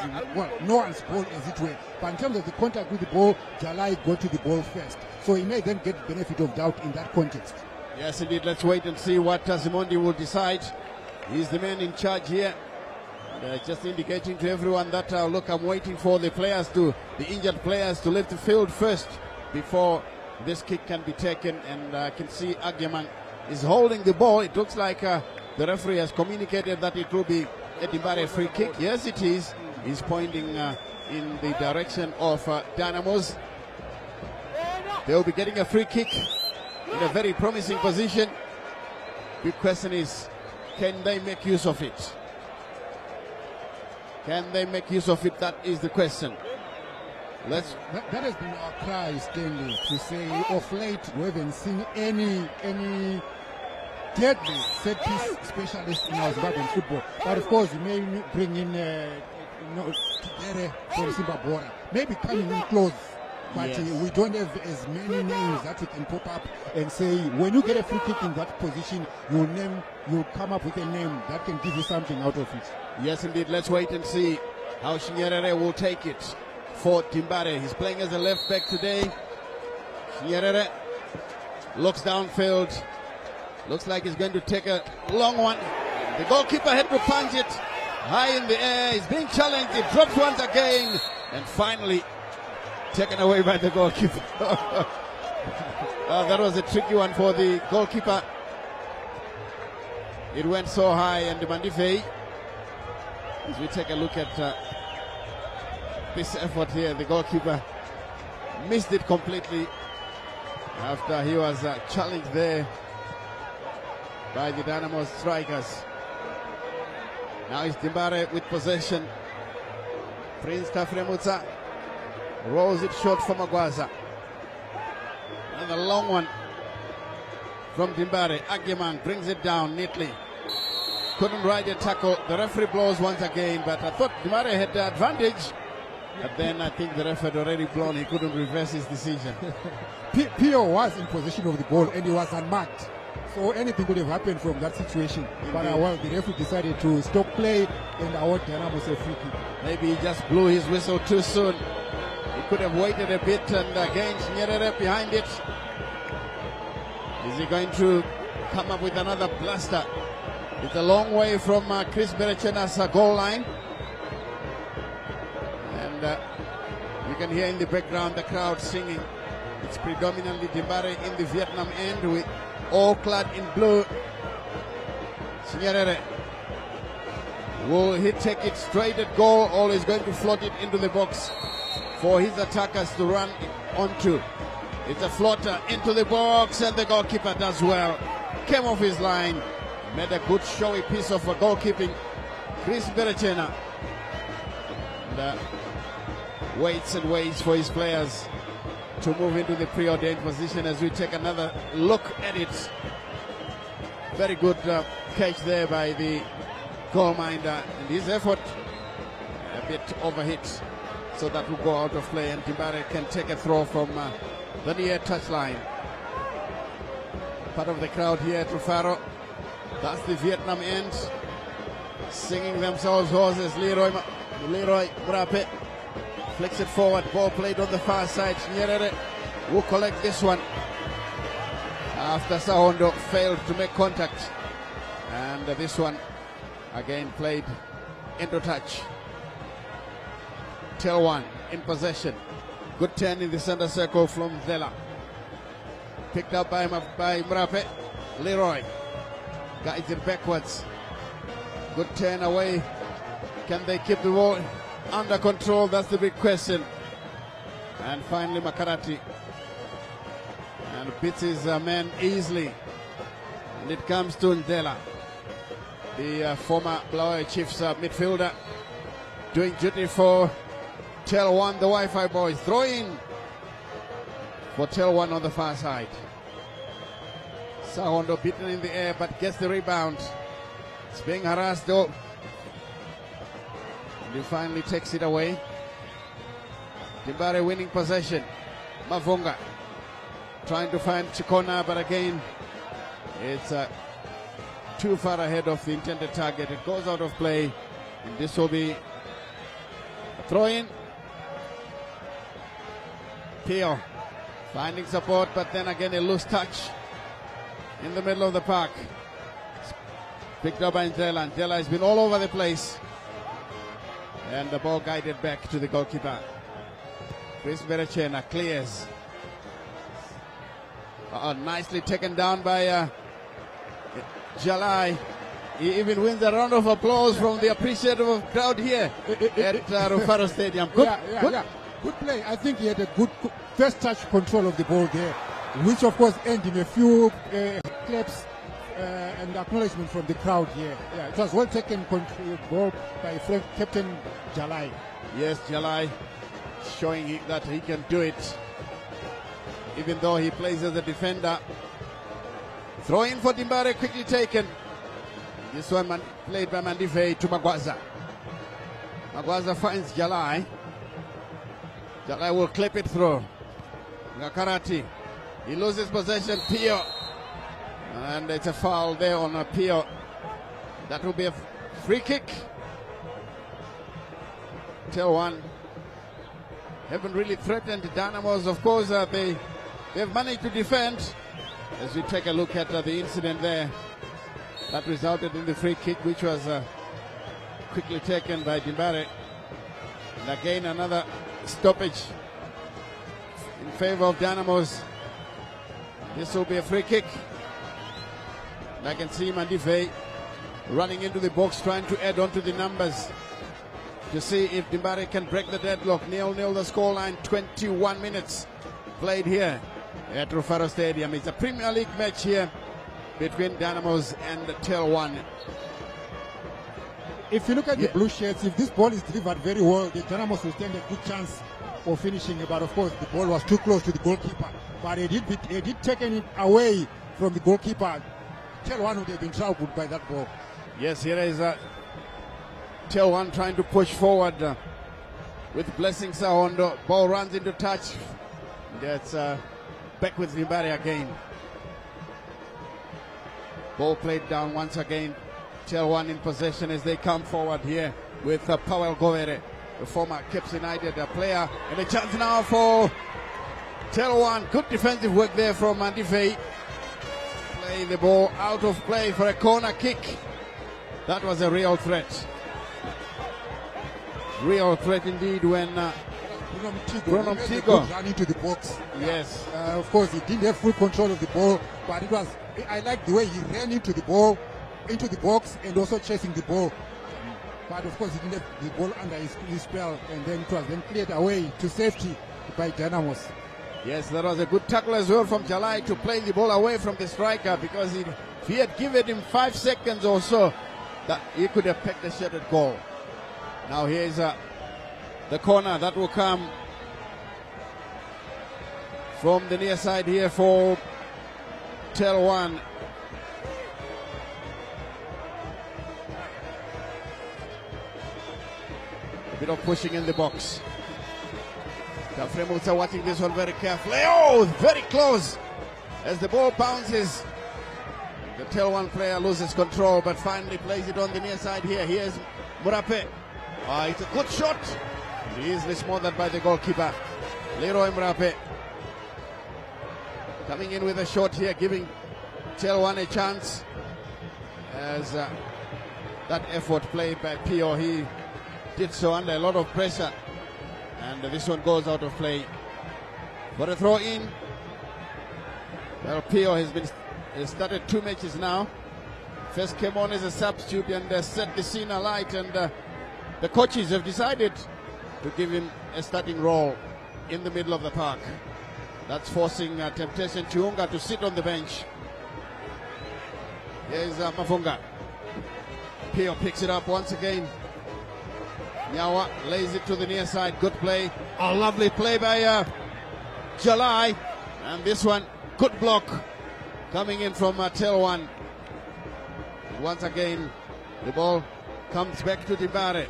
no one's ball as it were. But in terms of the contact with the ball, Jalai got to the ball first, so he may then get the benefit of doubt in that context. Yes, indeed. Let's wait and see what Simondi will decide. He's the man in charge here. Just indicating to everyone that look, I'm waiting for the injured players to leave the field first before this kick can be taken. And I can see Ageman is holding the ball. It looks like the referee has communicated that it will be a Dimbare free kick. Yes, it is. He's pointing in the direction of Dynamos. They'll be getting a free kick in a very promising position. Big question is, can they make use of it? Can they make use of it? That is the question. That has been our cry, Stanley, to say of late we haven't seen any deadly set piece specialist in our Zimbabwean football. But of course, you may bring in Kigere from Zimbabwe, maybe coming in close. But Yes. we don't have as many names that we can pop up and say, when you get a free kick in that position, you'll come up with a name that can give you something out of it. Yes, indeed. Let's wait and see how Shinyerere will take it for Dimbare. He's playing as a left back today. Shinyerere looks downfield. Looks like he's going to take a long one. The goalkeeper had to punch it high in the air. He's being challenged. He drops once again. And finally taken away by the goalkeeper. That was a tricky one for the goalkeeper. It went so high, and Mandifei, as we take a look at this effort here, the goalkeeper missed it completely after he was challenged there by the Dynamos strikers. Now it's Dimbare with possession. Prince Tafremutsa rolls it short for Magwaza. And a long one from Dimbare. Agyeman brings it down neatly. Couldn't ride a tackle. The referee blows once again, but I thought Dimbare had the advantage. But then I think the referee had already blown. He couldn't reverse his decision. Pio was in possession of the ball and he was unmarked. So anything could have happened from that situation. But well, the referee decided to stop play and award Dynamos a free kick. Maybe he just blew his whistle too soon. He could have waited a bit, and again Nyerere behind it. Is he going to come up with another blaster? It's a long way from Chris Berechena's goal line. And you can hear in the background the crowd singing. It's predominantly Dimbare in the Vietnam end, with all clad in blue. Nyerere, will he take it straight at goal, or is going to float it into the box for his attackers to run onto? It's a floater into the box, and the goalkeeper does well. Came off his line, made a good showy piece of goalkeeping. Chris Berechena waits and waits for his players to move into the preordained position as we take another look at it. Very good catch there by the goalminder, and his effort a bit overhit, so that will go out of play, and Dimbare can take a throw from the near touchline. Part of the crowd here at Rufaro, that's the Vietnam end, singing themselves horses. Leroy Murape flicks it forward, ball played on the far side. Nyerere will collect this one after Sahondo failed to make contact, and this one again played into touch. TelOne in possession. Good turn in the center circle from Zela. Picked up by Murape. Leroy guides it backwards. Good turn away. Can they keep the ball under control? That's the big question. And finally Makarati, and beats his man easily. And it comes to Ndela, the former Blaoy Chiefs midfielder, doing duty for TelOne, the Wi-Fi boys. Throw in for TelOne on the far side. Sahondo beaten in the air, but gets the rebound. It's being harassed though. And he finally takes it away. Dimbare winning possession. Mavunga trying to find Chikona, but again it's too far ahead of the intended target. It goes out of play, and this will be a throw-in. Pio finding support, but then again a loose touch in the middle of the park. Picked up by Ndela. Ndela has been all over the place, and the ball guided back to the goalkeeper. Chris Berechena clears. Nicely taken down by Jalai. He even wins a round of applause from the appreciative crowd here at Rufaro Stadium. Good play. I think he had a good first touch control of the ball there, which of course ended in a few claps and acknowledgement from the crowd here. Yeah, it was well taken ball by Captain Jalai. Yes, Jalai showing that he can do it, even though he plays as a defender. Throw in for Dimbare, quickly taken. This one played by Mandive to Magwaza. Magwaza finds Jalai. Jalai will clip it through. Ngakarati. He loses possession. Pio. And it's a foul there on Pio. That will be a free kick. TelOne haven't really threatened Dynamos. Of course, they've managed to defend. As we take a look at the incident there, that resulted in the free kick, which was quickly taken by Dimbare. And again, another stoppage in favor of Dynamos. This will be a free kick. And I can see Mandive running into the box, trying to add on to the numbers to see if Dimbare can break the deadlock. 0-0 the scoreline, 21 minutes played here at Rufaro Stadium. It's a Premier League match here between Dynamos and TelOne. If you look at the blue shirts, if this ball is delivered very well, the Dynamos will stand a good chance of finishing. But of course, the ball was too close to the goalkeeper. But he did taken it away from the goalkeeper. TelOne would have been troubled by that ball. Yes, here is TelOne trying to push forward with Blessing Sahondo. Ball runs into touch. That's back with Dimbare again. Ball played down once again. TelOne in possession as they come forward here with Powell Govere, the former Caps United player. And a chance now for TelOne. Good defensive work there from Mandive. Play the ball out of play for a corner kick. That was a real threat. Real threat indeed when Bruno Mtigo ran into the box. Yes. Of course, he didn't have full control of the ball, but I like the way he ran into the ball, into the box, and also chasing the ball. But of course, he didn't have the ball under his spell, and then it was then cleared away to safety by Dynamos. Yes, that was a good tackle as well from Jalai to play the ball away from the striker, because if he had given him 5 seconds or so, that he could have pecked a shot at goal. Now here's the corner that will come from the near side here for TelOne. A bit of pushing in the box. Kafremutsa watching this one very carefully. Oh, very close as the ball bounces. The TelOne player loses control, but finally plays it on the near side here. Here's Murape. It's a good shot. Easily smothered by the goalkeeper, Leroy Murape. Coming in with a shot here, giving TelOne a chance. As that effort played by Pio, he did so under a lot of pressure. And this one goes out of play. For a throw in. Well, Pio has started 2 matches now. First came on as a substitute and set the scene alight, and the coaches have decided to give him a starting role in the middle of the park. That's forcing Temptation Chiunga to sit on the bench. Here's Mafunga. Pio picks it up once again. Nyawa lays it to the near side. Good play. A lovely play by Jalai. And this one, good block coming in from TelOne. Once again, the ball comes back to Dimbare.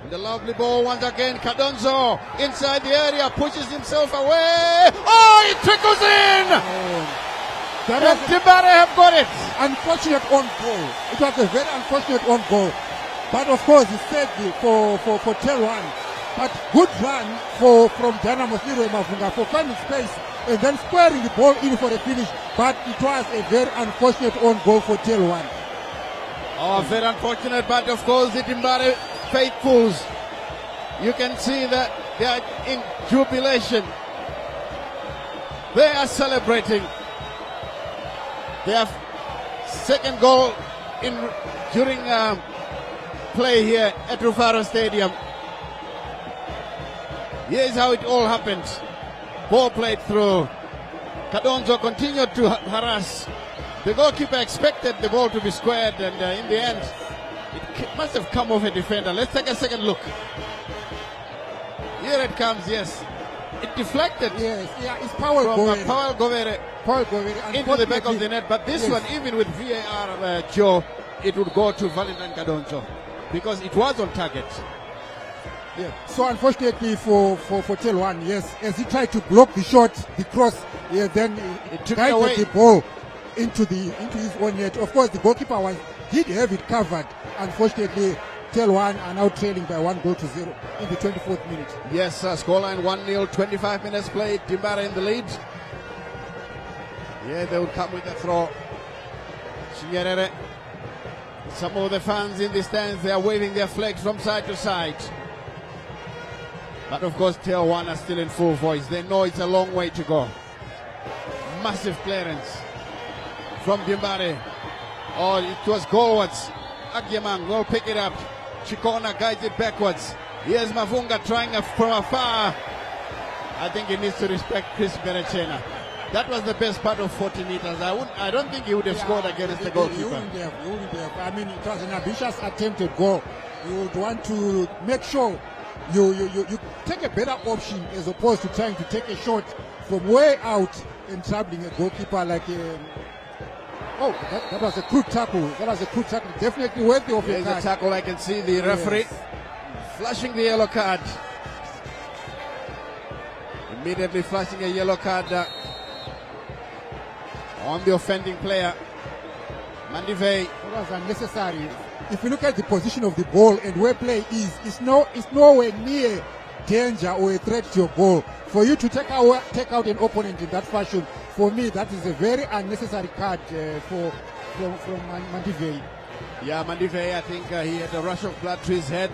And the lovely ball once again. Kadonzo inside the area, pushes himself away. Oh, it trickles in! And Dimbare have got it. Unfortunate on goal. It was a very unfortunate on goal. But of course, it's safety for TelOne. But good run from Dynamos Leroy Mafunga for finding space and then squaring the ball in for the finish. But it was a very unfortunate on goal for TelOne. Oh, very unfortunate, but of course the Dimbare faithfuls, you can see that they are in jubilation. They are celebrating their second goal during play here at Rufaro Stadium. Here's how it all happened. Ball played through. Kadonzo continued to harass The goalkeeper expected the ball to be squared, and in the end, it must have come off a defender. Let's take a second look. Here it comes, yes. It deflected. Yes, yeah, it's Powell from Powell Govere into the back of the net. But this yes. one, even with VAR, Joe, it would go to Valentine Kadonzo because it was on target. Yeah. So unfortunately for TelOne, yes, as he tried to block the shot, the cross, yeah, then it took away the ball into his own net. Of course, the goalkeeper did have it covered. Unfortunately, TelOne are now trailing by 1-0 in the 24th minute. Yes, scoreline 1-0, 25 minutes played. Dimbara in the lead. Yeah, they will come with a throw. Chinyerere. Some of the fans in the stands, they are waving their flags from side to side. But of course, TelOne are still in full voice. They know it's a long way to go. Massive clearance from Dimbare. Oh, it was goalwards. Agyemang will pick it up. Chikona guides it backwards. Here's Mavunga trying from afar. I think he needs to respect Chris Berechena. That was the best part of 40 meters. I don't think he would have scored against the goalkeeper. You wouldn't have. I mean, it was an ambitious attempted goal. You would want to make sure you take a better option as opposed to trying to take a shot from way out and troubling a goalkeeper like that was a good tackle. That was a good tackle. Definitely worthy of a card. A tackle. I can see the referee flashing the yellow card. Immediately flashing a yellow card on the offending player. Mandivei. It was unnecessary. If you look at the position of the ball and where play is, it's nowhere near danger or a threat to your goal. For you to take out an opponent in that fashion, for me, that is a very unnecessary card from Mandivei. Yeah, Mandivei, I think he had a rush of blood to his head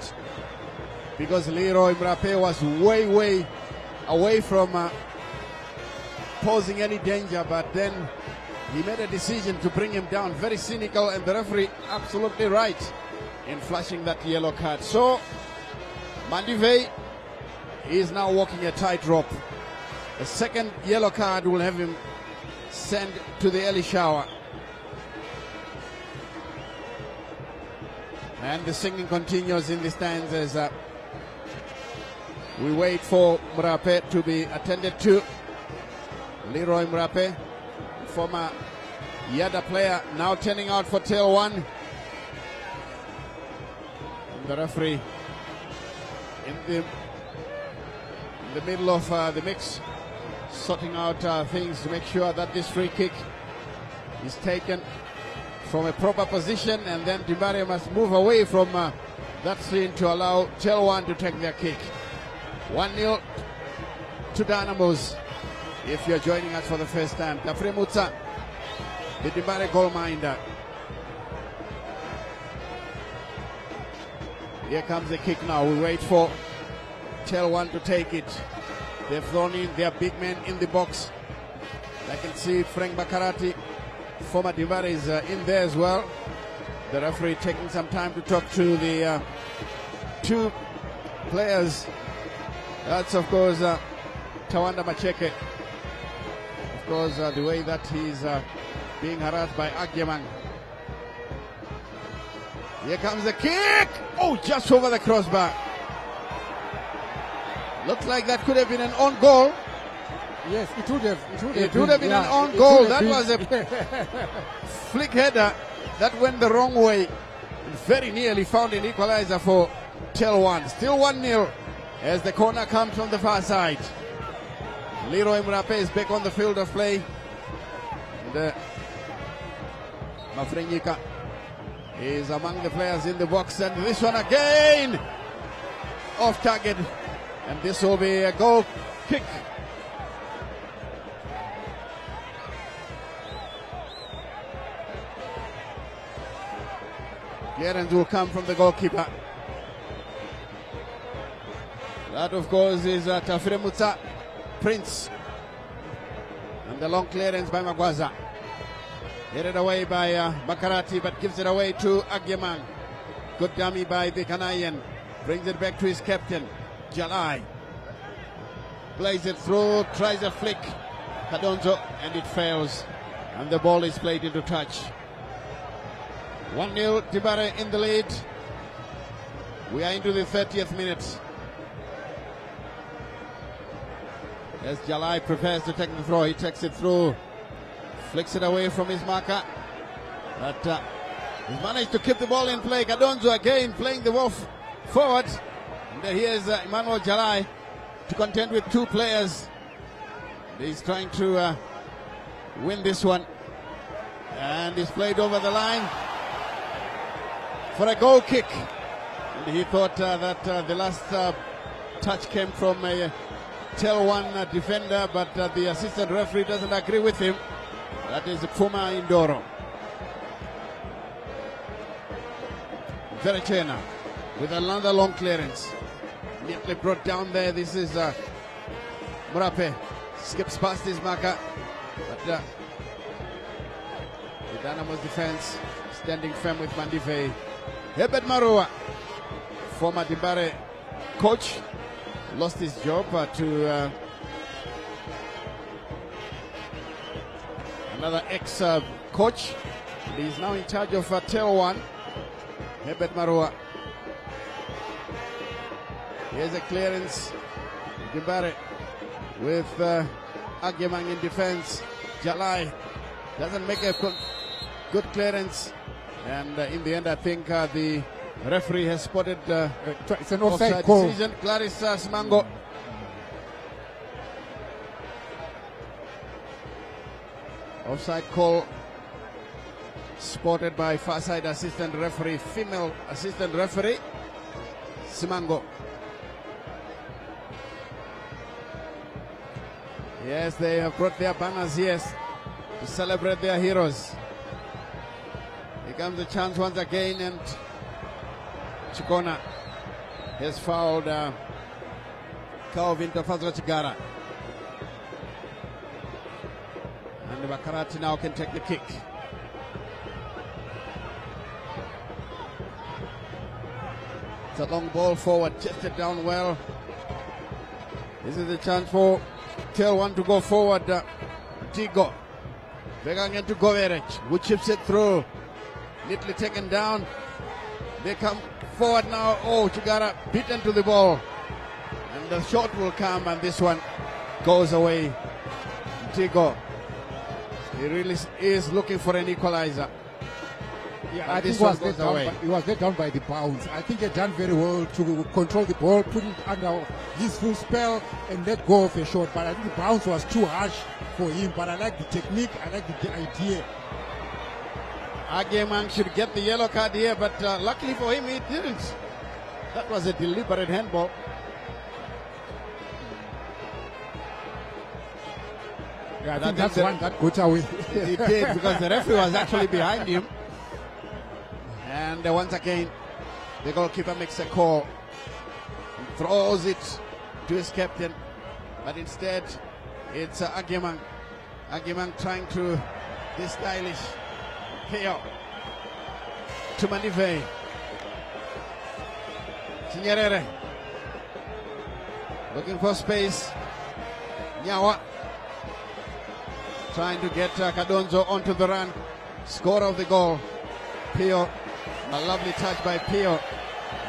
because Leroy Mrape was way away from posing any danger, but then he made a decision to bring him down. Very cynical, and the referee absolutely right in flashing that yellow card. So, Mandivei is now walking a tightrope. A second yellow card will have him sent to the early shower. And the singing continues in the stands as we wait for Mrape to be attended to. Leroy Mrape, former Yada player, now turning out for TelOne. And the referee in the middle of the mix, sorting out things to make sure that this free kick is taken from a proper position, and then Dimbare must move away from that scene to allow TelOne to take their kick. 1-0 to Dynamos. If you're joining us for the first time, Tafre Mutsa, the Dimbare goalminder. Here comes the kick now. We wait for TelOne to take it. They've thrown in their big man in the box. I can see Frank Bakarati, former Dimbare, is in there as well. The referee taking some time to talk to the two players. That's of course Tawanda Macheke. Of course the way that he's being harassed by Agyemang. Here comes the kick! Oh, just over the crossbar. Looks like that could have been an own goal. Yes, it would have. It would have been an own goal. That was a flick header that went the wrong way. Very nearly found an equalizer for TelOne. Still 1-0 as the corner comes from the far side. Leroy Mrape is back on the field of play. And Mafrenyika is among the players in the box, and this one again off target, and this will be a goal kick. Clearance will come from the goalkeeper. That of course is Tafire Mutsa Prince, and the long clearance by Magwaza. Headed away by Bakarati, but gives it away to Agyemang. Good dummy by the Ghanaian. Brings it back to his captain, Jalai. Plays it through, tries a flick. Kadonzo, and it fails. And the ball is played into touch. 1-0, Dibare in the lead. We are into the 30th minute. As Jalai prepares to take the throw, he takes it through, flicks it away from his marker. But he's managed to keep the ball in play. Kadonzo again playing the ball forward. And here's Emmanuel Jalai to contend with two players. He's trying to win this one. And he's played over the line for a goal kick. And he thought that the last touch came from a TelOne defender, but the assistant referee doesn't agree with him. That is Puma Indoro. Verechena with another long clearance. Neatly brought down there. This is Murape. Skips past his marker. But the Dynamos defense standing firm with Mandive. Herbert Marua, former Dibare coach, lost his job to another ex-coach. He's now in charge of TelOne. Herbert Marua. Here's a clearance. Dibare with Agemang in defense. Jalai doesn't make a good clearance. And in the end, I think the referee has spotted it's an offside call. Decision. Clarissa Smango. Offside call spotted by far side assistant referee, female assistant referee, Simango. Yes, they have brought their banners here to celebrate their heroes. Here comes the chance once again, and Chikona has fouled Calvin Tafazwa Chigara. And Bakarati now can take the kick. It's a long ball forward, chested down well. This is the chance for TelOne to go forward. Tigo. Begangen to Goverech, who chips it through. Neatly taken down. They come forward now. Oh, Chigara beaten to the ball. And the shot will come, and this one goes away. Tigo. He really is looking for an equalizer. Yeah, I think he was let down by the bounce. I think he had done very well to control the ball, put it under his full spell, and let go of a shot. But I think the bounce was too harsh for him. But I like the technique, I like the idea. Agemang should get the yellow card here, but luckily for him, he didn't. That was a deliberate handball. Yeah, I think that's one that got away. He did, because the referee was actually behind him. And once again, the goalkeeper makes a call, throws it to his captain, but instead it's Agemang. Agemang trying to be stylish. Peo to Manive. Chinyerere looking for space. Nyawa trying to get Kadonzo onto the run. Score of the goal. Peo, a lovely touch by Peo.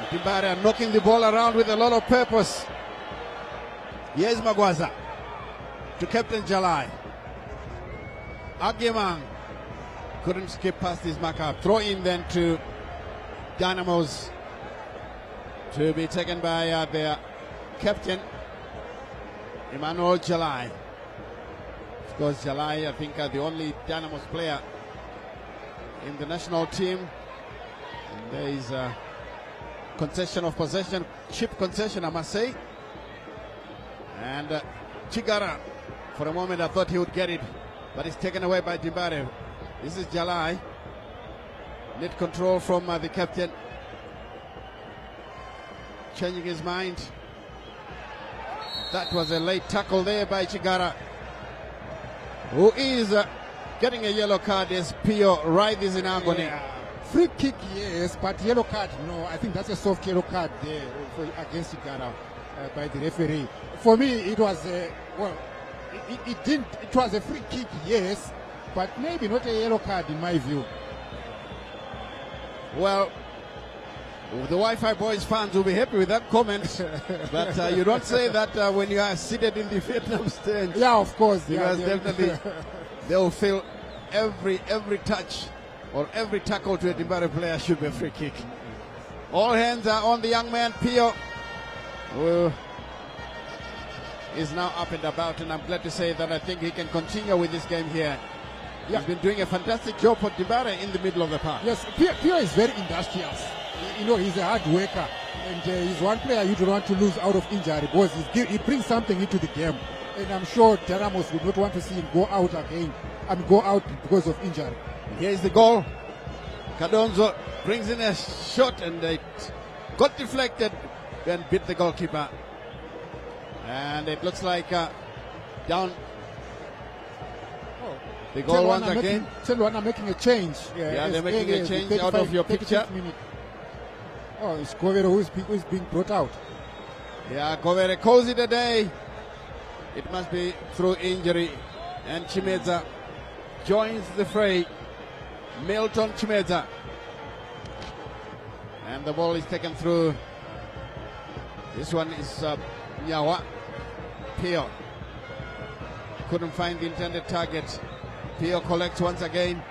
Dibare knocking the ball around with a lot of purpose. Here's Magwaza to Captain Jalai. Agemang couldn't skip past his marker. Throw in then to Dynamos to be taken by their captain, Emmanuel Jalai. Of course, Jalai, I think, the only Dynamos player in the national team. And there is a concession of possession, cheap concession, I must say. And Chigara, for a moment I thought he would get it, but it's taken away by Dibare. This is Jalai. Net control from the captain. Changing his mind. That was a late tackle there by Chigara, who is getting a yellow card as Pio writhes in agony. Yeah. Free kick, yes, but yellow card, no. I think that's a soft yellow card there against Chigara by the referee. For me, it was well, it didn't. It was a free kick, yes, but maybe not a yellow card in my view. Well, the Wi-Fi boys fans will be happy with that comment, but you don't say that when you are seated in the Vietnam stand. Yeah, of course. Because yeah. definitely they will feel every touch or every tackle to a Dimbare player should be a free kick. All hands are on the young man, Pio, who is now up and about, and I'm glad to say that I think he can continue with this game here. Yeah. He's been doing a fantastic job for Dimbare in the middle of the park. Yes, Pio is very industrious. You know, he's a hard worker, and he's one player you don't want to lose out of injury because he brings something into the game. And I'm sure Dynamos would not want to see him go out again and go out because of injury. Here's the goal. Kadonzo brings in a shot and it got deflected and beat the goalkeeper. And it looks like down the goal once again. TelOne making a change. Yeah, they're making a change out of your picture. Oh, it's Govere who is being brought out. Yeah, Govere calls it a day. It must be through injury. And Chimeza joins the fray. Milton Chimeza. And the ball is taken through. This one is Nyawa. Pio. Couldn't find the intended target. Pio collects once again.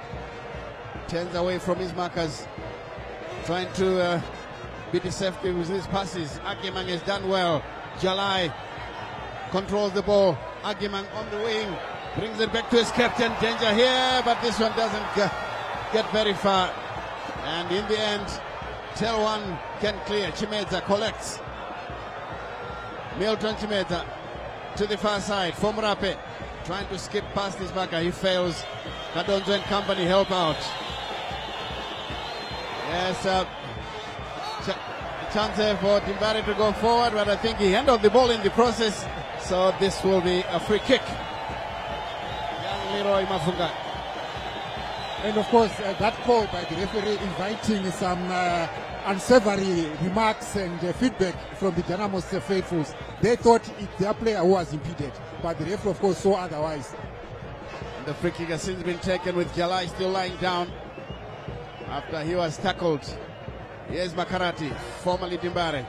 Turns away from his markers. Trying to be deceptive with his passes. Agyemang has done well. Jalai controls the ball. Agyemang on the wing. Brings it back to his captain. Danger here, but this one doesn't get very far. And in the end, TelOne can clear. Chimeza collects. Milton Chimeza to the far side. Fomrape trying to skip past his backer. He fails. Kadonzo and company help out. Yes, chance for Dimbare to go forward, but I think he handled the ball in the process. So this will be a free kick. Young Leroy Mafunga. And of course, that call by the referee inviting some unsavory remarks and feedback from the Dynamos faithfuls. They thought it's their player who was impeded, but the referee, of course, saw otherwise. And the free kick has since been taken with Jalai still lying down after he was tackled. Here's Makarati, formerly Dimbare.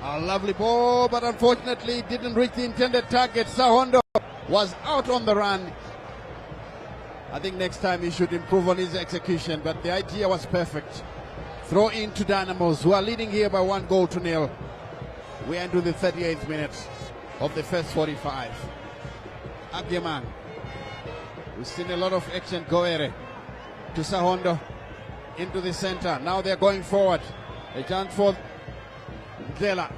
A lovely ball, but unfortunately didn't reach the intended target. Sahondo was out on the run. I think next time he should improve on his execution, but the idea was perfect. Throw in to Dynamos, who are leading here by 1-0. We are into the 38th minute of the first 45. Agyemang. We've seen a lot of action. Goere to Sahondo. Into the center. Now they're going forward. A chance for Zela.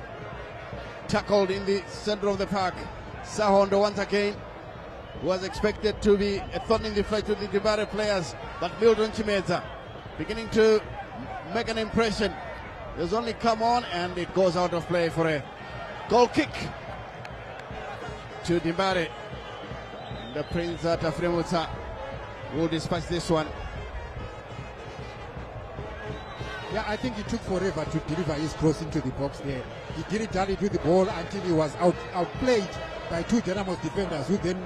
Tackled in the center of the park. Sahondo once again was expected to be a thorn in the flesh to the Dimbare players, but Milton Chimeza beginning to make an impression. There's only come on and it goes out of play for a goal kick to Dimbare. The Prince Tafremutsa will dispatch this one. Yeah, I think it took forever to deliver his cross into the box there. He didn't rally to the ball until he was outplayed by two Dynamos defenders who then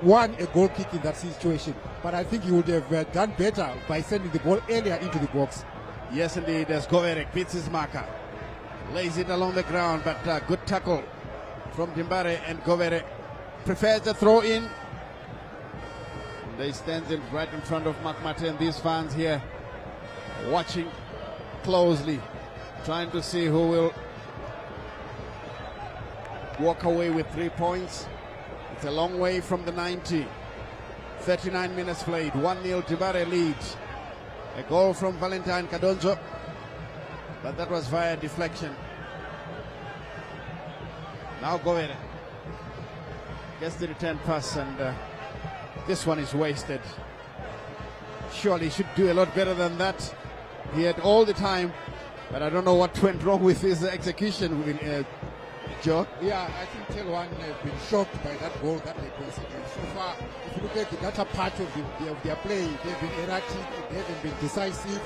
won a goal kick in that situation. But I think he would have done better by sending the ball earlier into the box. Yes, indeed, as Goverek beats his marker. Lays it along the ground, but good tackle from Dimbare, and Goverek prefers the throw in. They stand right in front of Mark Martin. These fans here watching closely, trying to see who will walk away with 3 points. It's a long way from the 90. 39 minutes played, 1-0 Dimbare leads. A goal from Valentine Kadonzo, but that was via deflection. Now Govere gets the return pass, and this one is wasted. Surely he should do a lot better than that. He had all the time, but I don't know what went wrong with his execution. Joe? Yeah, I think TelOne have been shocked by that goal that they considered. So far, if you look at the latter part of their play, they've been erratic, they haven't been decisive,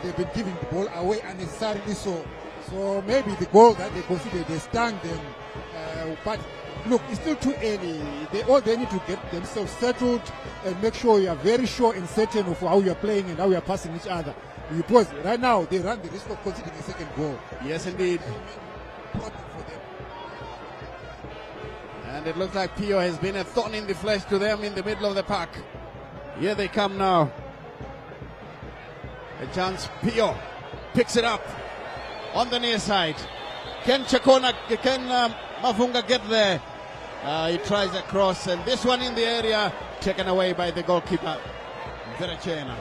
they've been giving the ball away unnecessarily so. So maybe the goal that they considered, they stung them. But look, it's still too early. They need to get themselves settled and make sure you are very sure and certain of how you are playing and how you are passing each other. Because right now they run the risk of conceding a second goal. Yes, indeed. And it looks like Pio has been a thorn in the flesh to them in the middle of the park. Here they come now. A chance. Pio picks it up on the near side. Can Mavunga get there? He tries a cross, and this one in the area taken away by the goalkeeper, Verechena.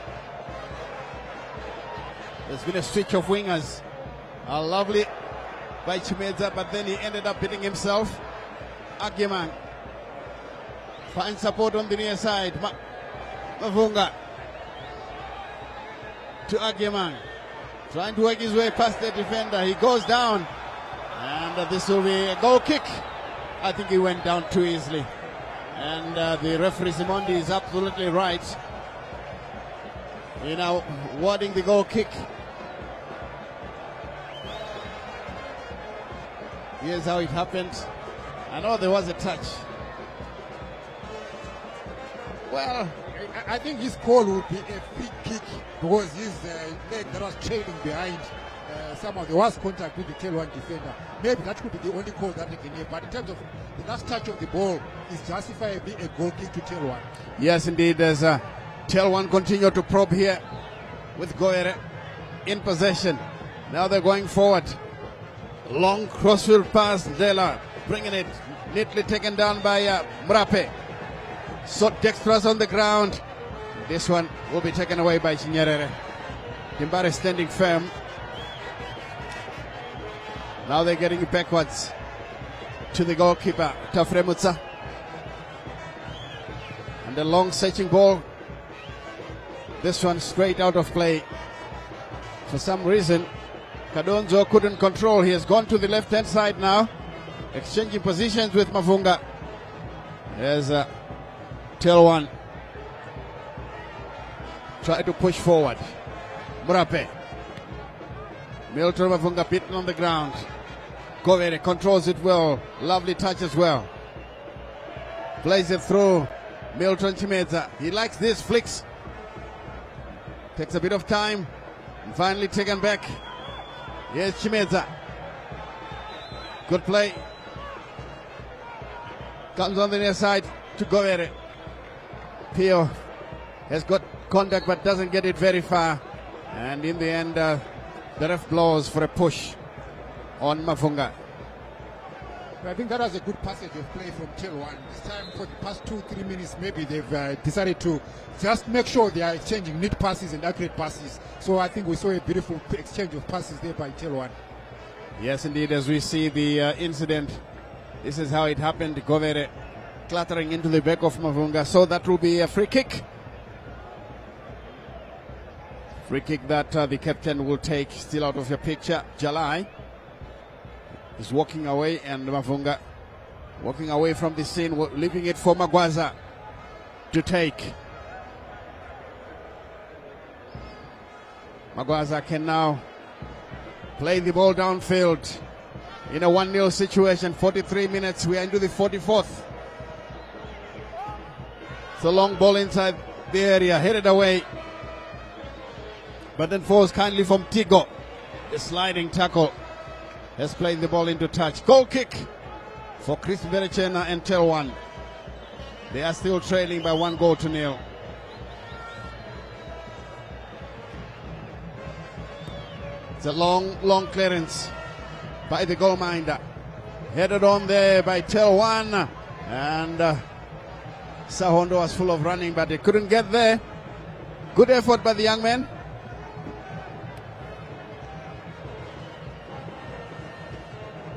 There's been a switch of wingers. Lovely by Chimedza, but then he ended up hitting himself. Agyemang finds support on the near side. Mavunga to Agyemang, trying to work his way past the defender. He goes down, and this will be a goal kick. I think he went down too easily, and the referee Simondi is absolutely right. You know, awarding the goal kick. Here's how it happened. I know there was a touch. Well, I think his call would be a free kick because his leg that was trailing behind some of the worst contact with the TelOne defender. Maybe that could be the only call that they can hear. But in terms of the last touch of the ball, is justifiably a goal kick to TelOne. Yes, indeed. As TelOne continue to probe here with Goere in possession. Now they're going forward. Long crossfield pass, Dela bringing it, neatly taken down by Mrape. So dexterous on the ground. This one will be taken away by Chinyerere. Timbare standing firm. Now they're getting it backwards to the goalkeeper, Tafremutsa. And a long searching ball. This one straight out of play. For some reason, Kadonzo couldn't control. He has gone to the left-hand side now, exchanging positions with Mavunga. There's TelOne. Try to push forward. Mrape. Milton Mavunga beaten on the ground. Govere controls it well. Lovely touch as well. Plays it through. Milton Chimedza. He likes this, flicks. Takes a bit of time. And finally taken back. Here's Chimedza. Good play. Comes on the near side to Govere. Pio has got contact but doesn't get it very far. And in the end, the ref blows for a push on Mavunga. I think that was a good passage of play from TelOne. This time for the past 2-3 minutes, maybe they've decided to just make sure they are exchanging neat passes and accurate passes. So I think we saw a beautiful exchange of passes there by TelOne. Yes, indeed, as we see the incident, this is how it happened. Govere clattering into the back of Mavunga. So that will be a free kick. Free kick that the captain will take, still out of your picture. Jalai is walking away, and Mavunga walking away from the scene, leaving it for Magwaza to take. Magwaza can now play the ball downfield in a 1-0 situation. 43 minutes, we are into the 44th. It's a long ball inside the area, headed away, but then falls kindly from Tigo. The sliding tackle has played the ball into touch. Goal kick for Chris Verechena and TelOne. They are still trailing by 1-0. It's a long clearance by the goalminder. Headed on there by TelOne. And Sahondo was full of running, but he couldn't get there. Good effort by the young man.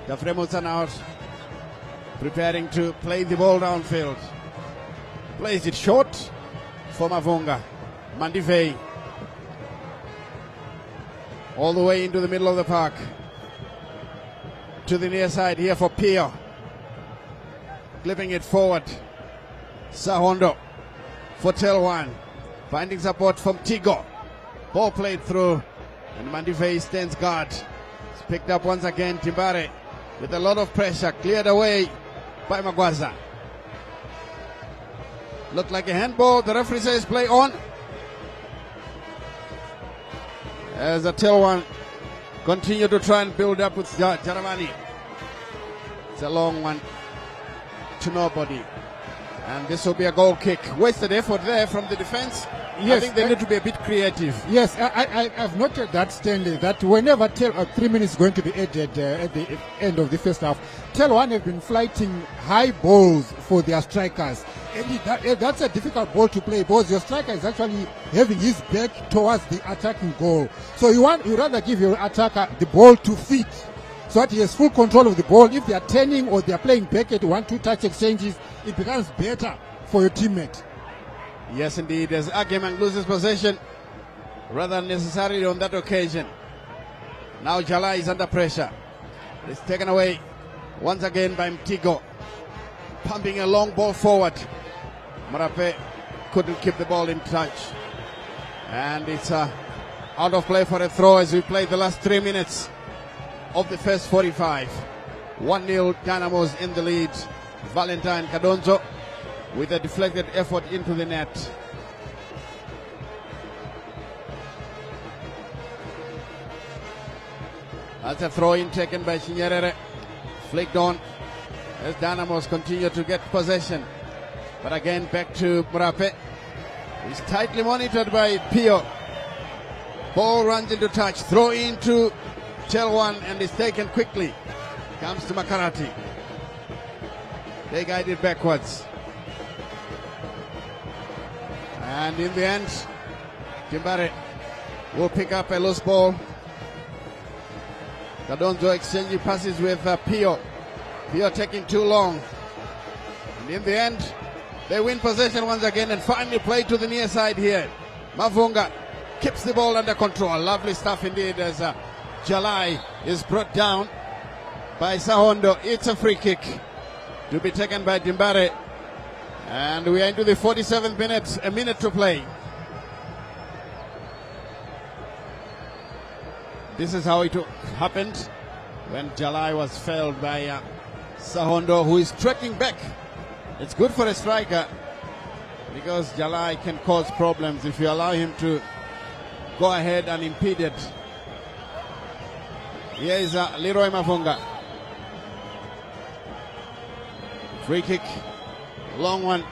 Tafremutsa now preparing to play the ball downfield. Plays it short for Mavunga. Mandivei all the way into the middle of the park. To the near side here for Pio. Clipping it forward. Sahondo for TelOne. Finding support from Tigo. Ball played through. And Mandivei stands guard. It's picked up once again. Timbare with a lot of pressure. Cleared away by Magwaza. Looked like a handball. The referee says play on. As the TelOne continue to try and build up with Jaramani. It's a long one to nobody. And this will be a goal kick. Wasted effort there from the defense. Yes, I think they need to be a bit creative. Yes, I've noted that, Stanley, that whenever 3 minutes is going to be added at the end of the first half, TelOne have been fighting high balls for their strikers. And that's a difficult ball to play because your striker is actually having his back towards the attacking goal. So you rather give your attacker the ball to feet so that he has full control of the ball. If they are turning or they are playing back at 1-2 touch exchanges, it becomes better for your teammate. Yes, indeed, as Agemang loses possession rather unnecessarily on that occasion. Now Jalai is under pressure. It's taken away once again by Mtigo. Pumping a long ball forward. Marape couldn't keep the ball in touch. And it's out of play for a throw as we play the last 3 minutes of the first 45. 1-0 Dynamos in the lead. Valentine Kadonzo with a deflected effort into the net. That's a throw-in taken by Chinyerere. Flicked on as Dynamos continue to get possession. But again, back to Murape. He's tightly monitored by Pio. Ball runs into touch. Throw into TelOne and is taken quickly. Comes to Makarati. They guide it backwards. And in the end, Kimbare will pick up a loose ball. Kadonzo exchanging passes with Pio. Pio taking too long. And in the end, they win possession once again and finally play to the near side here. Mavunga keeps the ball under control. Lovely stuff indeed as Jalai is brought down by Sahondo. It's a free kick to be taken by Dimbare. And we are into the 47th minute, a minute to play. This is how it happened when Jalai was felled by Sahondo, who is tracking back. It's good for a striker because Jalai can cause problems if you allow him to go ahead unimpeded. Here is Leroy Mavunga. Free kick. Long one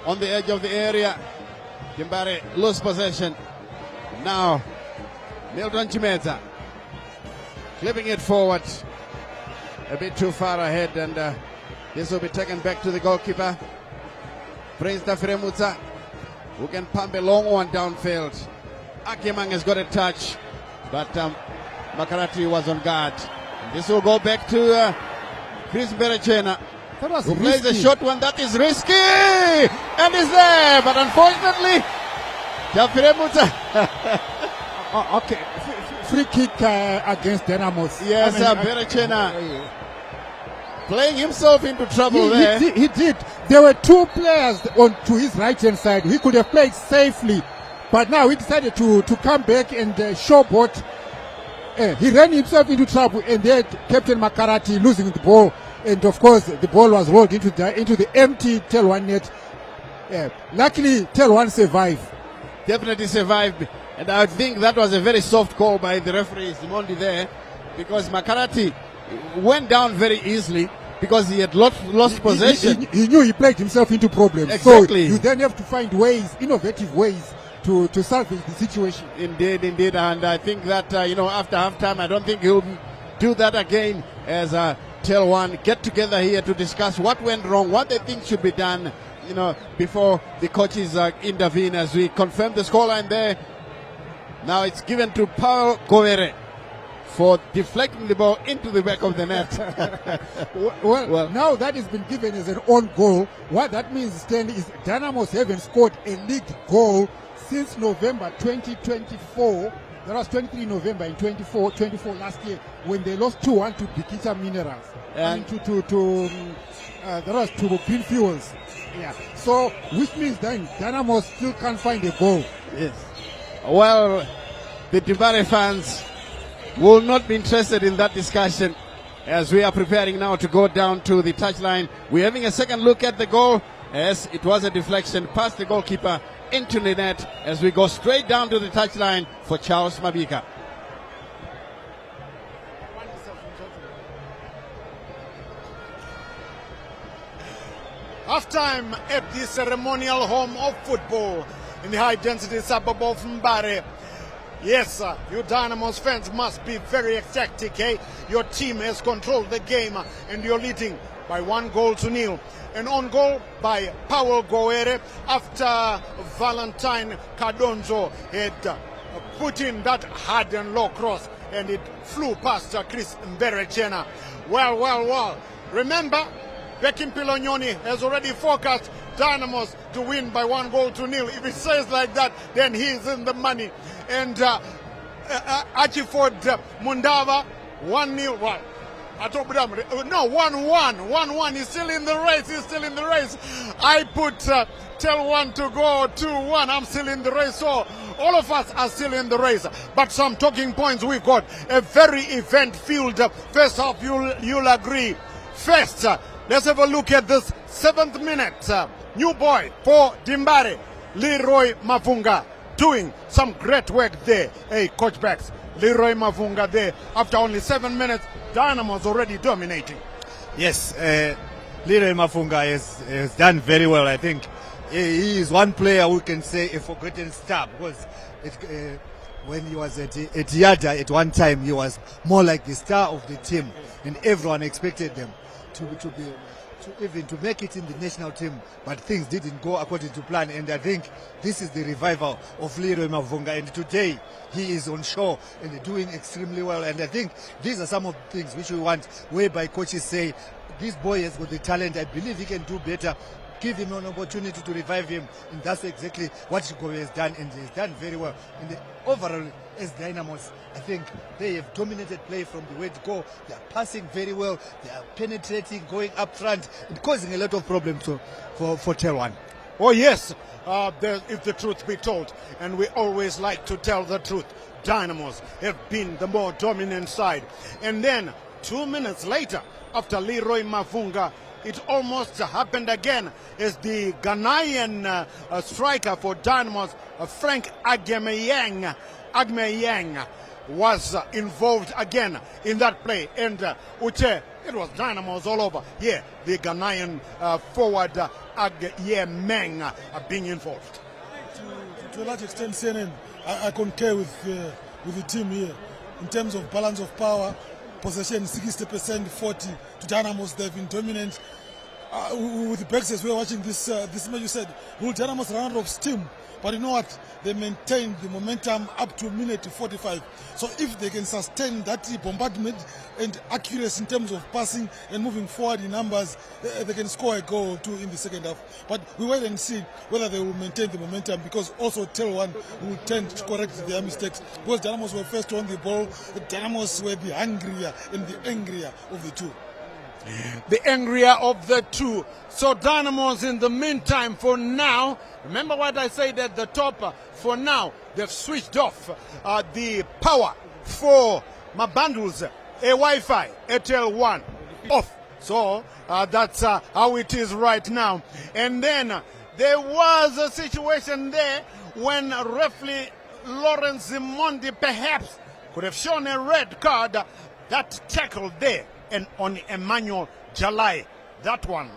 on the edge of the area. Kimbare lose possession. Now Milton Chimeza clipping it forward a bit too far ahead, and this will be taken back to the goalkeeper Prince Tafiremutsa, who can pump a long one downfield. Akimang has got a touch, but Makarati was on guard. This will go back to Chris Berechena, who plays a short one that is risky and is there, but unfortunately Tafiremutsa Okay, free kick against Dynamos. Yes, Berechena playing himself into trouble there. He did. There were two players to his right-hand side. He could have played safely, but now he decided to come back and showboat. He ran himself into trouble, and then Captain Makarati losing the ball. And of course, the ball was rolled into the empty TelOne net. Luckily, TelOne survived. Definitely survived. And I think that was a very soft call by the referee Simondi there, because Makarati went down very easily because he had lost possession. He knew he played himself into problems. Exactly. So you then have to find ways, innovative ways to salvage the situation. Indeed. And I think that, after halftime, I don't think he'll do that again as TelOne get together here to discuss what went wrong, what they think should be done, before the coaches intervene as we confirm the scoreline there. Now it's given to Paul Govere for deflecting the ball into the back of the net. well, now that has been given as an own goal. What that means, Stanley, is Dynamos haven't scored a league goal since November 2024. That was 23 November in 24 last year when they lost 2-1 to Bikita Minerals. And that was to Green Fuels. Yeah. So, which means then Dynamos still can't find a goal. Yes. Well, the Dibare fans will not be interested in that discussion as we are preparing now to go down to the touchline. We're having a second look at the goal, as it was a deflection past the goalkeeper into the net, as we go straight down to the touchline for Charles Mabika. Half-time at the ceremonial home of football in the high-density suburb of Mumhari. Yes, you Dynamos fans must be very ecstatic. Eh? Your team has controlled the game and you're leading by 1-0. An on goal by Powell Goere after Valentine Kadonzo had put in that hard and low cross and it flew past Chris Mberechena. Well. Remember, Bekim Pilonyoni has already forecast Dynamos to win by 1-0. If he says like that, then he is in the money. And Achiford Mundava, 1-0. Well, no, 1-1. 1-1. He's still in the race. I put TelOne to go 2-1. I'm still in the race. So all of us are still in the race. But some talking points we've got. A very event-filled first half, you'll agree. First, let's have a look at this 7th minute. New boy for Dimbare, Leroy Mavunga, doing some great work there. Hey, Coach Bax, Leroy Mavunga there. After only 7 minutes, Dynamos already dominating. Yes, Leroy Mavunga has done very well. I think he is one player who can say a forgotten star, because when he was at Yada at one time, he was more like the star of the team, and everyone expected them to make it in the national team, but things didn't go according to plan. And I think this is the revival of Leroy Mavunga, and today he is on shore and doing extremely well. And I think these are some of the things which we want, whereby coaches say this boy has got the talent, I believe he can do better. Give him an opportunity to revive him, and that's exactly what Chigobe has done, and he's done very well. And overall, as Dynamos, I think they have dominated play from the word go. They are passing very well, they are penetrating, going up front, and causing a lot of problems for TelOne. Oh yes, if the truth be told, and we always like to tell the truth, Dynamos have been the more dominant side. And then 2 minutes later, after Leroy Mavunga, it almost happened again as the Ghanaian striker for Dynamos, Frank Agmeyang, was involved again in that play. And Uche, it was Dynamos all over. Yeah, the Ghanaian forward Agmeyang being involved. To a large extent, CNN, I concur with the team here in terms of balance of power. Possession 60%, 40 to Dynamos. They've been dominant. With the backs as we're watching this match, you said, will Dynamos run out of steam? But you know what? They maintained the momentum up to minute 45. So if they can sustain that bombardment and accuracy in terms of passing and moving forward in numbers, they can score a goal or two in the second half. But we wait and see whether they will maintain the momentum, because also TelOne will tend to correct their mistakes. Because Dynamos were first on the ball, the Dynamos were the hungrier and the angrier of the two. The angrier of the two. So Dynamos in the meantime, for now, remember what I said at the top, for now they've switched off the power for my bundles, a Wi-Fi, TelOne off. So that's how it is right now. And then there was a situation there when referee Lawrence Mondi perhaps could have shown a red card. That tackle there and on Emmanuel Jalai, that one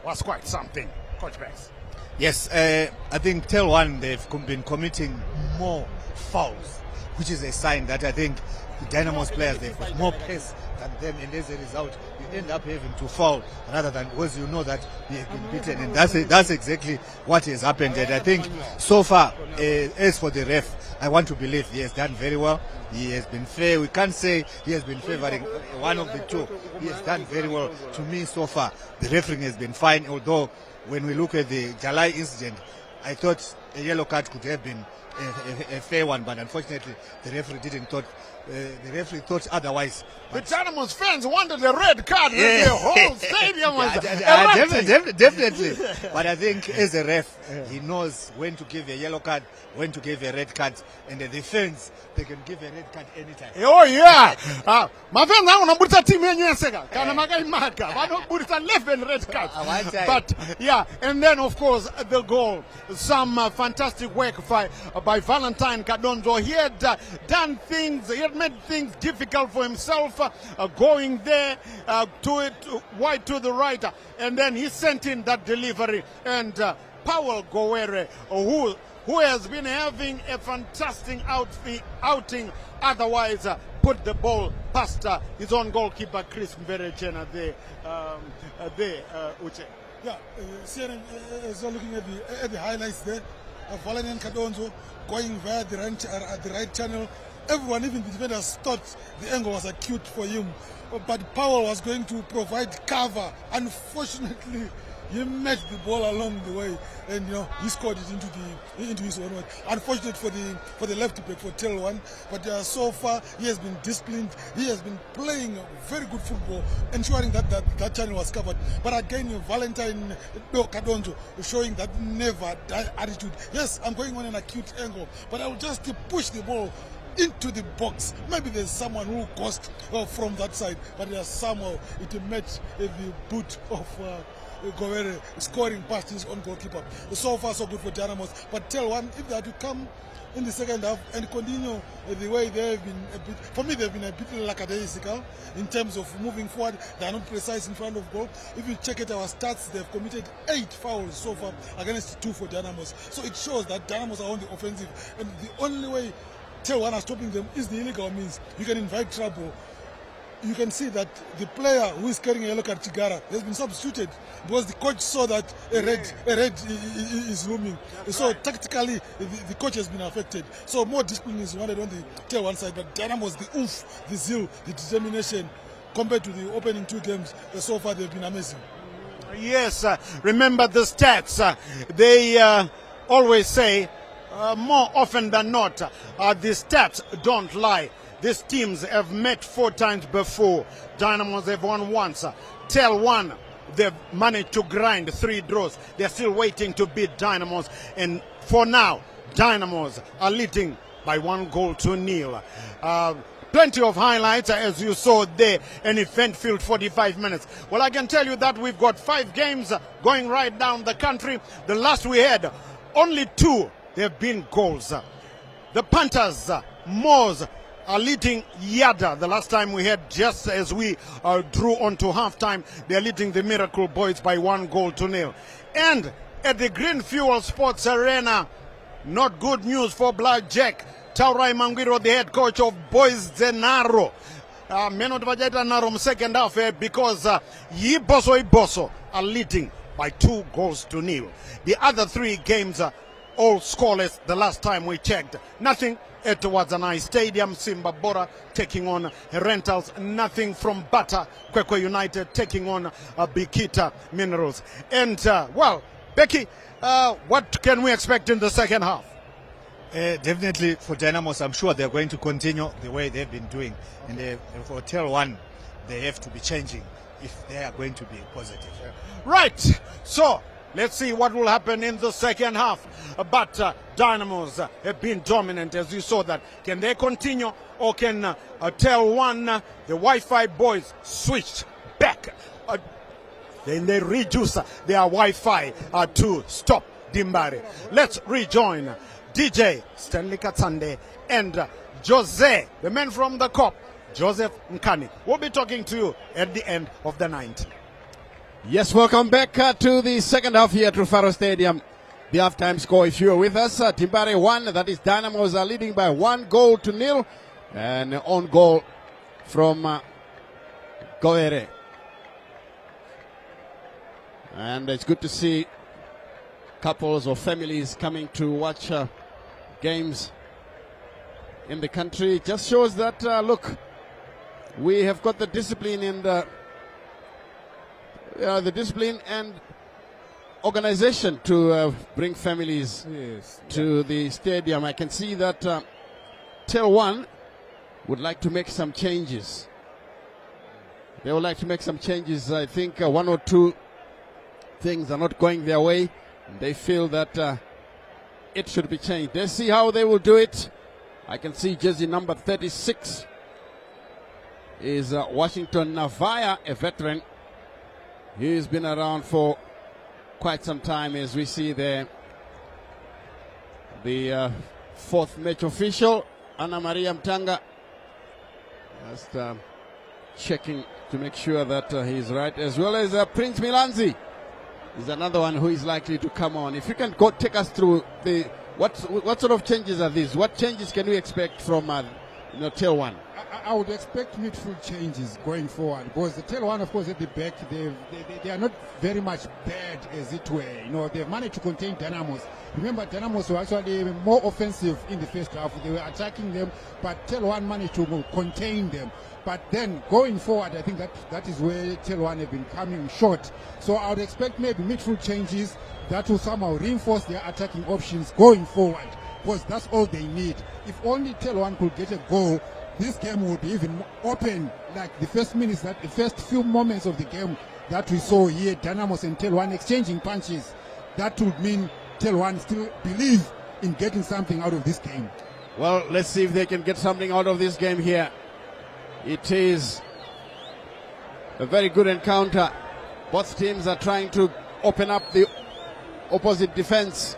was quite something, Coach Bass. Yes, I think TelOne, they've been committing more fouls, which is a sign that I think the Dynamos players, they've got more pace than them, and as a result, you end up having to foul rather than, because you know that you have been beaten, and that's exactly what has happened. And I think so far, as for the ref, I want to believe he has done very well. He has been fair. We can't say he has been favoring one of the two. He has done very well. To me, so far, the refereeing has been fine, although when we look at the Jalai incident, I thought a yellow card could have been a fair one, but unfortunately the referee didn't thought. The referee thought otherwise. The Dynamos fans wanted a red card. Yeah. The whole stadium was Definitely. But I think as a ref, he knows when to give a yellow card, when to give a red card, and the defense, they can give a red card anytime. Oh yeah. My friends, I want to put a team in Yesega. I don't put a left and red card. But yeah, and then of course the goal. Some fantastic work by Valentine Kadonzo. He had done things. He had made things difficult for himself, going there to it wide to the right, and then he sent in that delivery. And Powell Gowere, who has been having a fantastic outing, otherwise put the ball past his own goalkeeper Chris Mverechena there. Uche. Yeah, as you're looking at the highlights there, Valentine Kadonzo going via the right channel. Everyone, even the defenders, thought the angle was acute for him, but Powell was going to provide cover. Unfortunately, he met the ball along the way, and he scored it into his own way. Unfortunate for the left back for TelOne, but so far he has been disciplined. He has been playing very good football, ensuring that channel was covered. But again, Valentine Kadonzo showing that never die attitude. Yes, I'm going on an acute angle, but I will just push the ball into the box. Maybe there's someone who goes from that side, but somehow it met the boot of Gowere scoring past his own goalkeeper. So far so good for Dynamos, but TelOne, if they had to come in the second half and continue the way they have been for me they've been a bit lackadaisical in terms of moving forward. They are not precise in front of goal. If you check at our stats, they've committed 8 fouls so far against 2 for Dynamos. So it shows that Dynamos are on the offensive, and the only way TelOne are stopping them is the illegal means. You can invite trouble. You can see that the player who is carrying a yellow card, Tigara, has been substituted because the coach saw that a red is looming. So tactically, the coach has been affected. So more discipline is wanted on the TelOne side, but Dynamos, the oomph, the zeal, the determination, compared to the opening 2 games, so far they've been amazing. Yes, remember the stats. They always say, more often than not, the stats don't lie. These teams have met 4 times before. Dynamos have won once. TelOne, they've managed to grind 3 draws. They're still waiting to beat Dynamos. And for now, Dynamos are leading by 1-0. Plenty of highlights, as you saw there, an event-filled 45 minutes. Well, I can tell you that we've got 5 games going right down the country. The last we had, only 2. There have been goals. The Panthers, Moors, are leading Yada. The last time we had, just as we drew on to halftime, they're leading the Miracle Boys by 1-0. And at the Green Fuel Sports Arena, not good news for Blackjack. Taurai Mangwiro, the head coach of Boys Zenaro, Menot Vajeta Narum second half because Iboso are leading by 2-0. The other 3 games all scoreless the last time we checked. Nothing at Wazanai Stadium. Simba Bora taking on Rentals. Nothing from Bata. Kwekwe United taking on Bikita Minerals. And, well, Becky, what can we expect in the second half? Definitely for Dynamos, I'm sure they're going to continue the way they've been doing. And for TelOne, they have to be changing if they are going to be positive. Right. So, let's see what will happen in the second half. But Dynamos have been dominant, as you saw that. Can they continue, or can TelOne, the Wi-Fi boys, switch back? Then they reduce their Wi-Fi to stop Dimbari. Let's rejoin DJ Stanley Katsande and Jose, the man from the COP, Joseph Nkani. We'll be talking to you at the end of the 90. Yes, welcome back to the second half here at Rufaro Stadium. The halftime score, if you're with us, Timbare 1, that is Dynamos are leading by 1-0. And on goal from Gowere. And it's good to see couples or families coming to watch games in the country. It just shows that, look, we have got the discipline and organization to bring families Yes. to the stadium. I can see that TelOne would like to make some changes. They would like to make some changes. I think one or two things are not going their way. They feel that it should be changed. Let's see how they will do it. I can see jersey number 36 is Washington Navaya, a veteran. He's been around for quite some time, as we see there. The fourth match official, Anna Maria Mtanga, just checking to make sure that he's right, as well as Prince Milanzi is another one who is likely to come on. If you can go take us through the what sort of changes are these? What changes can we expect from TelOne? I would expect midfield changes going forward, because the TelOne, of course, at the back, they are not very much bad, as it were. They've managed to contain Dynamos. Remember, Dynamos were actually more offensive in the first half. They were attacking them, but TelOne managed to contain them. But then going forward, I think that is where TelOne have been coming short. So I would expect maybe midfield changes that will somehow reinforce their attacking options going forward, because that's all they need. If only TelOne could get a goal, this game would be even more open, like the first minutes, the first few moments of the game that we saw here, Dynamos and TelOne exchanging punches. That would mean TelOne still believe in getting something out of this game. Well, let's see if they can get something out of this game here. It is a very good encounter. Both teams are trying to open up the opposite defense.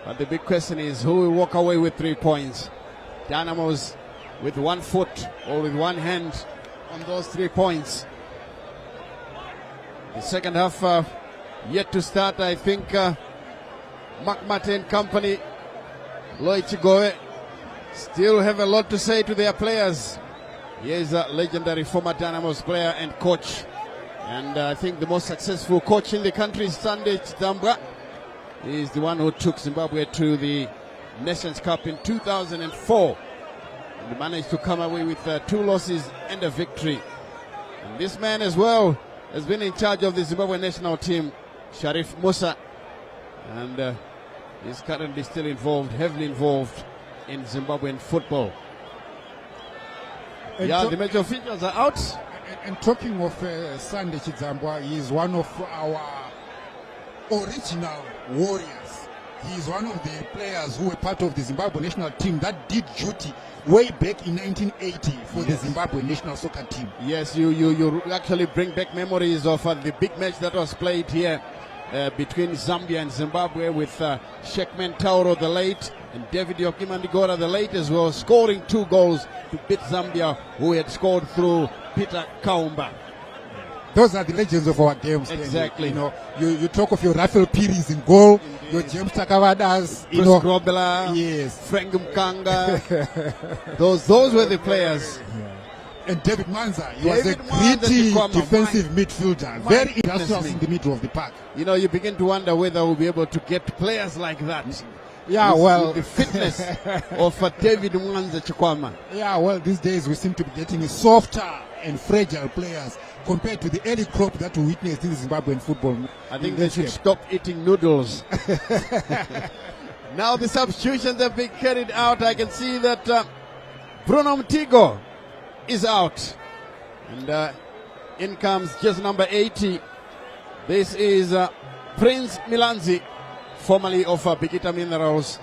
But the big question is who will walk away with 3 points. Dynamos with 1 foot or with 1 hand on those 3 points. The second half yet to start. I think McMate and company, Lloyd Chigoe, still have a lot to say to their players. He is a legendary former Dynamos player and coach. And I think the most successful coach in the country, Sunday Chitambwa. He is the one who took Zimbabwe to the Nations Cup in 2004. And managed to come away with 2 losses and a victory. And this man as well has been in charge of the Zimbabwe national team, Sharif Musa. And is currently still involved, heavily involved in Zimbabwean football. And The major officials are out. And talking of Sunday Chidzambwa, he is one of our original warriors. He is one of the players who were part of the Zimbabwe national team that did duty way back in 1980 for the Zimbabwe national soccer team. Yes, you actually bring back memories of the big match that was played here between Zambia and Zimbabwe with Sheikman Tauro the late and David Yokimandigora the late as well, scoring 2 goals to beat Zambia, who had scored through Peter Kaumba. Those are the legends of our games. Exactly. You talk of your Rafael Pires in goal, your James Takavadas, Bruce Grobela, yes, Frank Mkanga. those were the players. And David Manza, he was a gritty defensive midfielder, very industrious in the middle of the park. You begin to wonder whether we'll be able to get players like that. Yeah, with the fitness of David Mwanza Chikwama. Yeah, well, these days we seem to be getting softer and fragile players compared to the early crop that we witnessed in Zimbabwean football. I think they should stop eating noodles. Now the substitutions have been carried out. I can see that Bruno Mtigo is out. And in comes just number 80. This is Prince Milanzi, formerly of Bikita Minerals.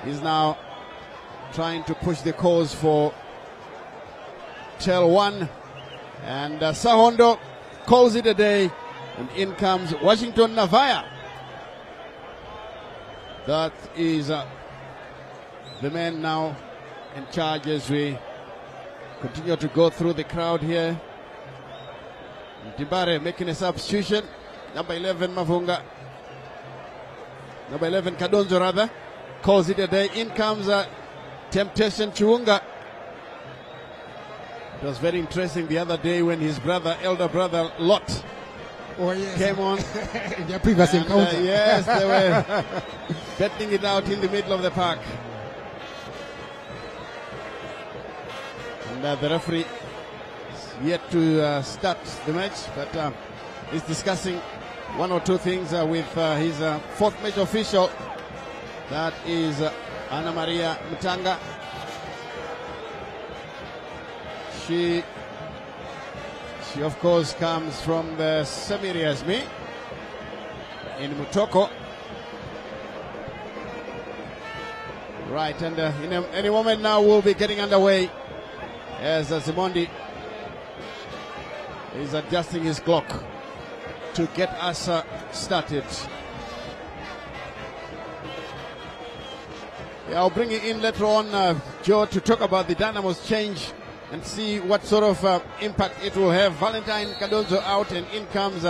He's now trying to push the cause for TelOne. And Sahondo calls it a day. And in comes Washington Navaya. That is the man now in charge as we continue to go through the crowd here. Dibare making a substitution. Number 11 Mavunga. Number 11 Kadonzo rather. Calls it a day. In comes Temptation Chiunga. It was very interesting the other day when his elder brother Lot came on. In their previous encounter. Yes, they were betting it out in the middle of the park. And the referee is yet to start the match, but is discussing one or two things with his fourth match official. That is Anna Maria Mutanga. She of course comes from the same area as me in Mutoko. Right, and in any moment now we'll be getting underway as Simondi is adjusting his clock to get us started. Yeah, I'll bring you in later on, Joe, to talk about the Dynamos change and see what sort of impact it will have. Valentine Kadonzo out, and in comes,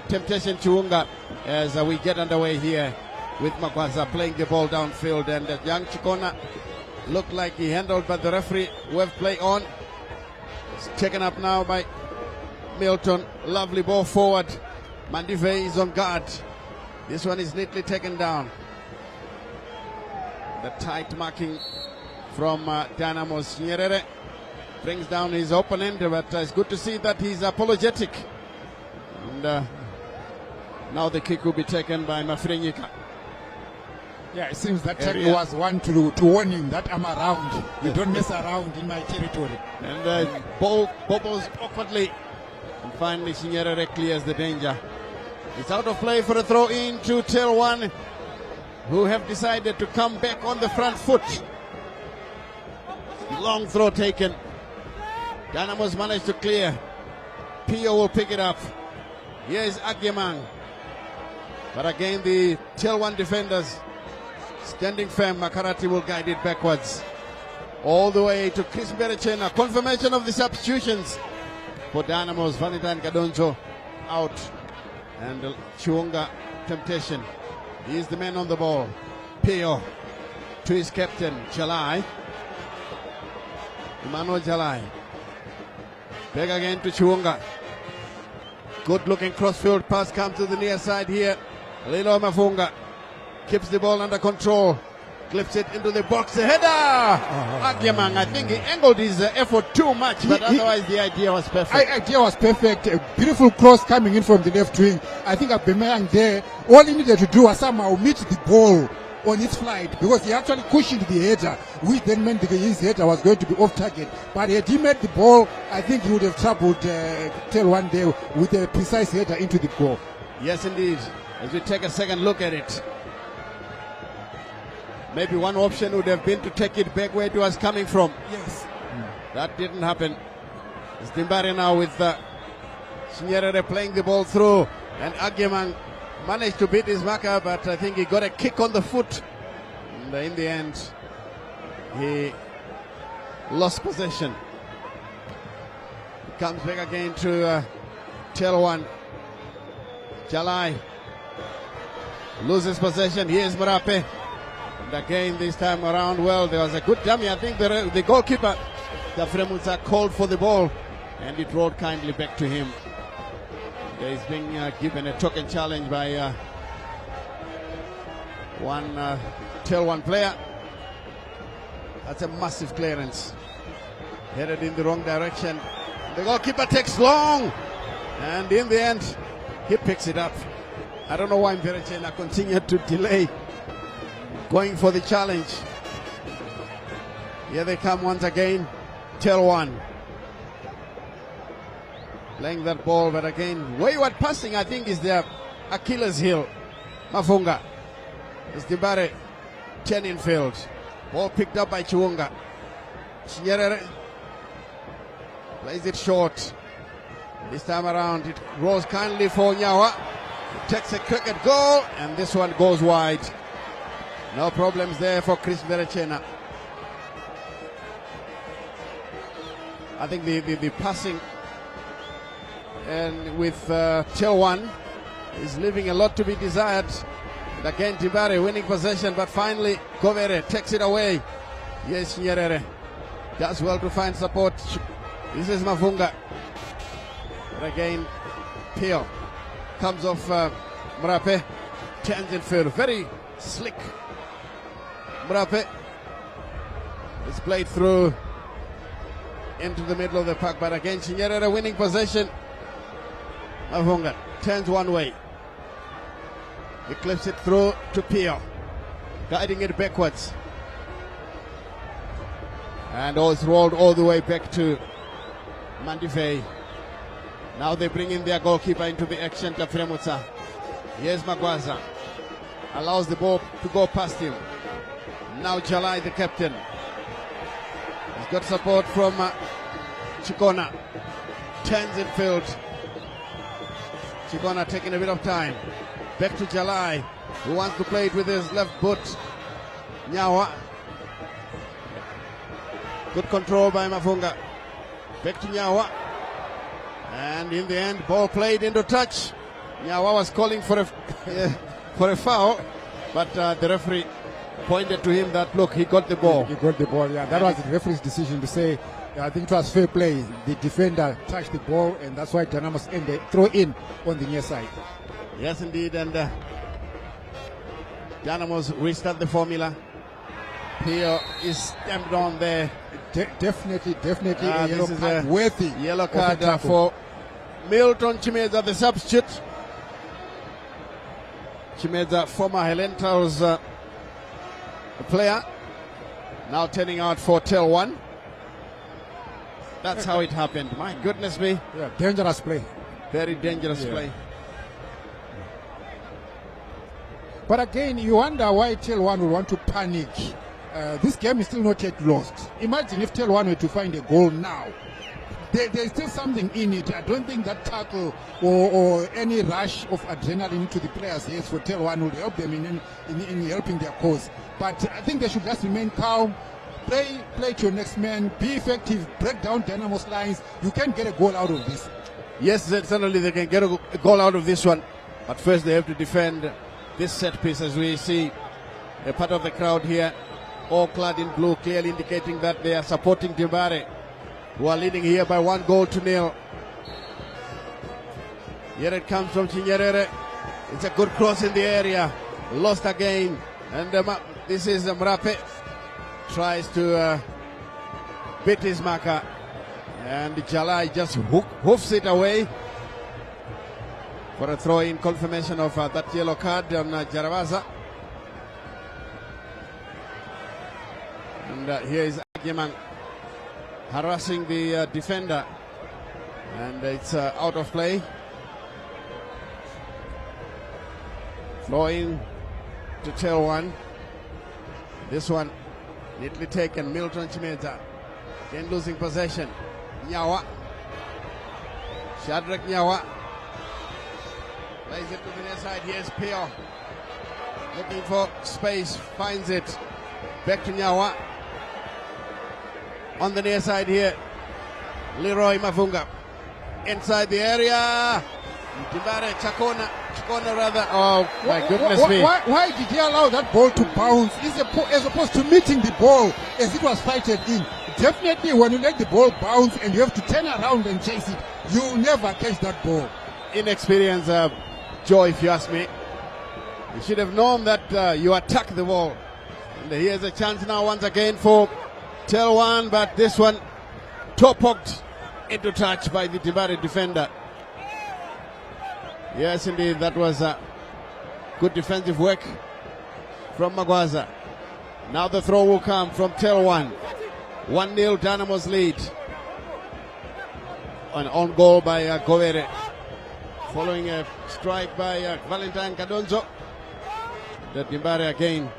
Temptation Chiunga as we get underway here with Magwaza playing the ball downfield. And young Chikona looked like he handled, but the referee will play on. It's taken up now by Milton. Lovely ball forward. Mandive is on guard. This one is neatly taken down. The tight marking from Dynamos. Nyerere brings down his opponent, but it's good to see that he's apologetic. And now the kick will be taken by Mafrenyika. Yeah, it seems that tackle was one to warn him that I'm around. You don't mess around in my territory. And ball bobbles awkwardly. And finally, Nyerere clears the danger. It's out of play for a throw in to TelOne, who have decided to come back on the front foot. Long throw taken. Dynamos managed to clear. Pio will pick it up. Here is Agyemang. But again, the TelOne defenders standing firm. Makarati will guide it backwards. All the way to Chris Berechena. Confirmation of the substitutions for Dynamos. Valentine Kadonzo out. And Chiunga Temptation. He is the man on the ball. Pio to his captain, Jalai. Emmanuel Jalai. Back again to Chiunga. Good looking crossfield pass comes to the near side here. Lilo Mafunga keeps the ball under control. Clips it into the box. A header! Agyemang, I think he angled his effort too much, but otherwise the idea was perfect. Idea was perfect. A beautiful cross coming in from the left wing. I think Agyemang there, all he needed to do was somehow meet the ball on its flight, because he actually cushioned the header, which then meant that his header was going to be off target. But had he made the ball, I think he would have troubled TelOne there with a precise header into the goal. Yes, indeed. As we take a second look at it, maybe one option would have been to take it back where it was coming from. Yes. That didn't happen. It's Dimbari now with Nyerere playing the ball through, and Agyemang managed to beat his marker, but I think he got a kick on the foot. And in the end, he lost possession. He comes back again to TelOne. Jalai loses possession. Here's Marape. And again, this time around, well, there was a good dummy. I think the goalkeeper, Dafremusa, called for the ball, and it rolled kindly back to him. He's being given a token challenge by one TelOne player. That's a massive clearance. Headed in the wrong direction. The goalkeeper takes long, and in the end, he picks it up. I don't know why Mverechena continued to delay going for the challenge. Here they come once again. TelOne playing that ball, but again, wayward passing, I think, is their Achilles heel. Mafunga. It's Dibare. 10 in field. Ball picked up by Chiunga. Nyerere plays it short. This time around, it rolls kindly for Nyawa. Takes a cricket goal, and this one goes wide. No problems there for Chris Berechena. I think the passing and with TelOne is leaving a lot to be desired. And again, Tibare winning possession, but finally Govere takes it away. Yes, Nyerere does well to find support. This is Mafunga. But again, Pio comes off Mrape, turns in field. Very slick. Mrape is played through into the middle of the park, but again, Nyerere winning possession. Mafunga turns one way. He clips it through to Pio, guiding it backwards. And it's rolled all the way back to Mandivei. Now they bring in their goalkeeper into the action, Tafremutsa. Here's Magwaza. Allows the ball to go past him. Now Jalai, the captain. He's got support from Chikona. Turns in field. Chikona taking a bit of time. Back to Jalai, who wants to play it with his left foot. Nyawa. Good control by Mafunga. Back to Nyawa. And in the end, ball played into touch. Nyawa was calling for a for a foul, but the referee pointed to him that, look, he got the ball. He got the ball, yeah. That was the referee's decision to say, I think it was fair play. The defender touched the ball, and that's why Dynamos ended throw in on the near side. Yes, indeed, and Dynamos restart the formula. Pio is stamped on there. Definitely This a yellow is card a worthy. Yellow of a card tackle. for Milton Chimeza, the substitute. Chimeza, former Helentals player, now turning out for TelOne. That's how it happened. My goodness me. Yeah, dangerous play. Very dangerous play. But again, you wonder why TelOne would want to panic. This game is still not yet lost. Imagine if TelOne were to find a goal now. There's still something in it. I don't think that tackle or any rush of adrenaline to the players' heads for TelOne will help them in helping their cause. But I think they should just remain calm, play to your next man, be effective, break down Dynamos lines. You can get a goal out of this. Yes, certainly they can get a goal out of this one. But first they have to defend this set piece, as we see a part of the crowd here, all clad in blue, clearly indicating that they are supporting Dimbare, who are leading here by 1-0. Here it comes from Chinyerere. It's a good cross in the area. Lost again. And this is Mrape. Tries to beat his marker. And Jalai just hoofs it away for a throw-in confirmation of that yellow card on Jaravaza. And here is Agyemang harassing the defender, and it's out of play. Flowing to TelOne. This one neatly taken. Milton Chimeza then losing possession. Nyawa. Shadrach Nyawa plays it to the near side. Here's Pio looking for space, finds it. Back to Nyawa. On the near side here, Leroy Mafunga inside the area. Dimbare Chikona rather. Oh my goodness me! Why did he allow that ball to bounce as opposed to meeting the ball as it was fighted in? Definitely, when you let the ball bounce and you have to turn around and chase it, you will never catch that ball. Inexperience, Joe, if you ask me. You should have known that you attack the ball. And here's a chance now once again for TelOne, but this one toe-poked into touch by the Dimbare defender. Yes, indeed, that was good defensive work from Magwaza. Now the throw will come from TelOne. 1-0 Dynamos lead. An on goal by Govere. Following a strike by Valentine Cadonzo. The Dimbare again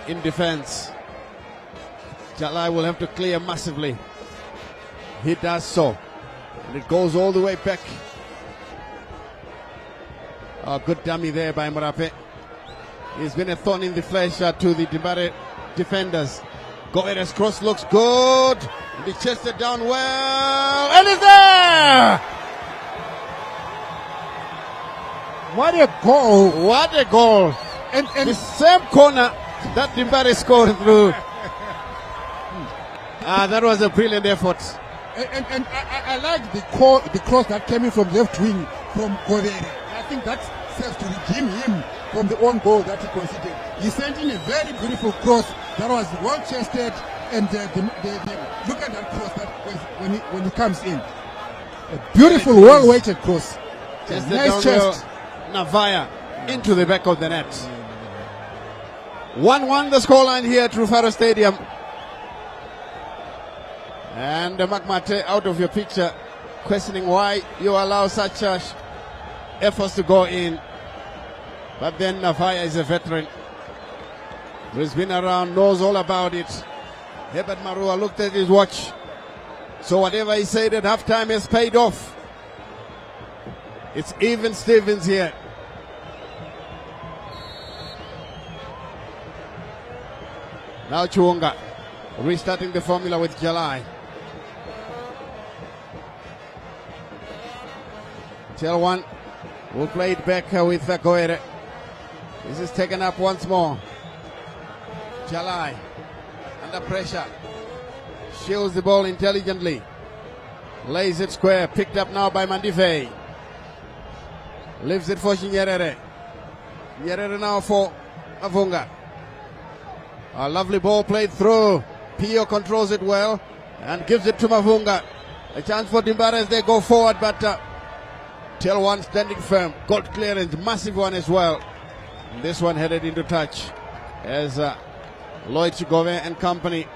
in defense. Jalai will have to clear massively. He does so. And it goes all the way back. Oh, good dummy there by Mrape. He's been a thorn in the flesh to the Dimbare defenders. Govere's cross looks good. And he chested down well. And it's there! What a goal! What a goal! And the same corner that Dimbare scored through. That was a brilliant effort. And I like the cross that came in from left wing from Govere. I think that serves to redeem him from the own goal that he conceded. He sent in a very beautiful cross that was well chested, and look at that cross that was when he comes in. A beautiful, well weighted cross. Just nice the chest. Navaya into the back of the net. 1-1 the scoreline here at Rufaro Stadium. And Magmate out of your picture, questioning why you allow such efforts to go in. But then Navaya is a veteran who's been around, knows all about it. Herbert Marua looked at his watch. So whatever he said at halftime has paid off. It's even Stevens here. Now Chuonga restarting the formula with Jalai. TelOne will play it back with Goere. This is taken up once more. Jalai under pressure. Shields the ball intelligently. Lays it square. Picked up now by Mandifei. Leaves it for Nyerere. Nyerere now for Avunga. A lovely ball played through. Pio controls it well and gives it to Mavunga. A chance for Dimbara as they go forward, but TelOne standing firm. Good clearance, massive one as well. And this one headed into touch as Lloyd Chigove and company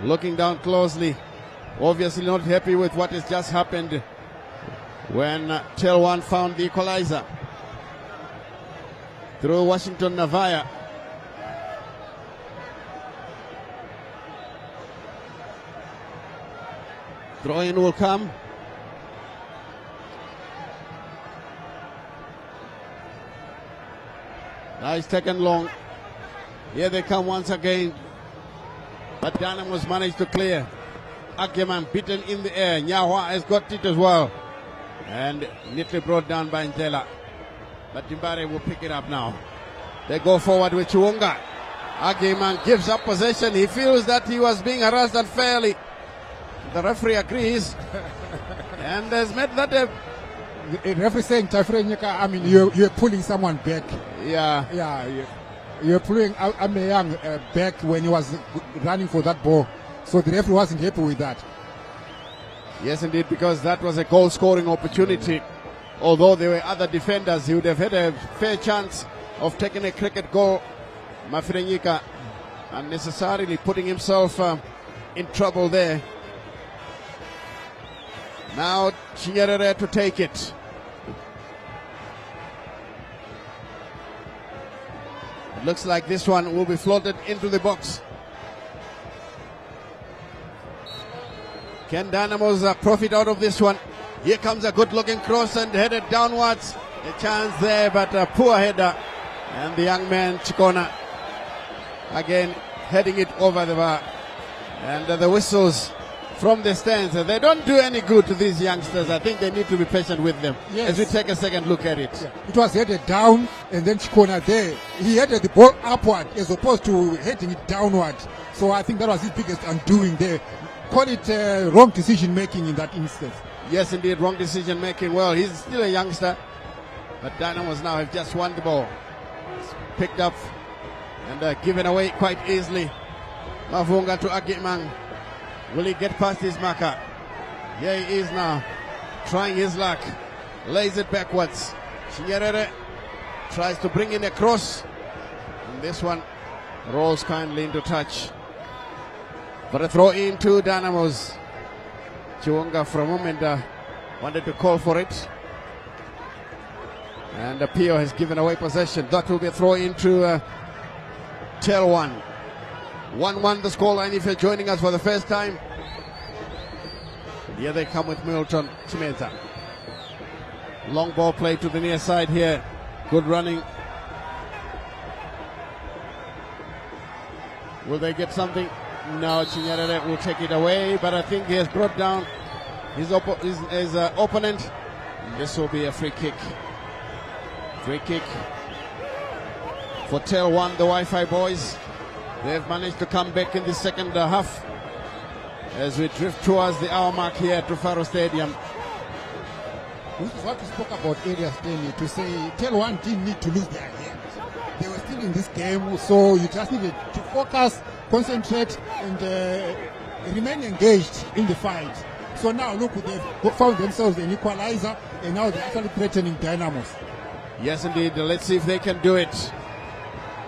looking down closely. Obviously not happy with what has just happened when TelOne found the equalizer through Washington Navaya. Throw-in will come. Now it's taken long. Here they come once again. But Dynamos managed to clear. Akeman beaten in the air. Nyahwa has got it as well. And neatly brought down by Njela. But Dimbare will pick it up now. They go forward with Chuonga. Akeman gives up possession. He feels that he was being harassed unfairly. The referee agrees and has made that a referee saying, I mean, you're pulling someone back. Yeah. You're pulling Ameyang back when he was running for that ball. So the referee wasn't happy with that. Yes, indeed, because that was a goal-scoring opportunity. Although there were other defenders, he would have had a fair chance of taking a cricket goal. Mafirenyika unnecessarily putting himself in trouble there. Now Chinyerere to take it. It looks like this one will be floated into the box. Can Dynamos profit out of this one? Here comes a good-looking cross and headed downwards. A chance there, but a poor header. And the young man Chikona again heading it over the bar. And the whistles from the stands, they don't do any good to these youngsters. I think they need to be patient with them. Yes. As we take a second look at it. Yeah. It was headed down, and then Chikona there, he headed the ball upward as opposed to heading it downward. So I think that was his biggest undoing there. Call it wrong decision making in that instance. Yes, indeed, wrong decision making. Well, he's still a youngster, but Dynamos now have just won the ball. It's picked up and given away quite easily. Mavunga to Agimang. Will he get past his marker? Here he is now, trying his luck. Lays it backwards. Chinyerere tries to bring in a cross. And this one rolls kindly into touch. But a throw in to Dynamos. Chuonga for a moment wanted to call for it. And Pio has given away possession. That will be a throw into TelOne. 1-1 the scoreline if you're joining us for the first time. Here they come with Milton Chimeza. Long ball play to the near side here. Good running. Will they get something? No, Chinyerere will take it away, but I think he has brought down his opponent. This will be a free kick. Free kick for TelOne, the Wi-Fi boys. They've managed to come back in the second half as we drift towards the hour mark here at Rufaro Stadium. This is what we spoke about earlier, Stanley, to say TelOne didn't need to lose their game. They were still in this game, so you just needed to focus, concentrate, and remain engaged in the fight. So now, look, they've found themselves an equalizer, and now they're actually threatening Dynamos. Yes, indeed. Let's see if they can do it.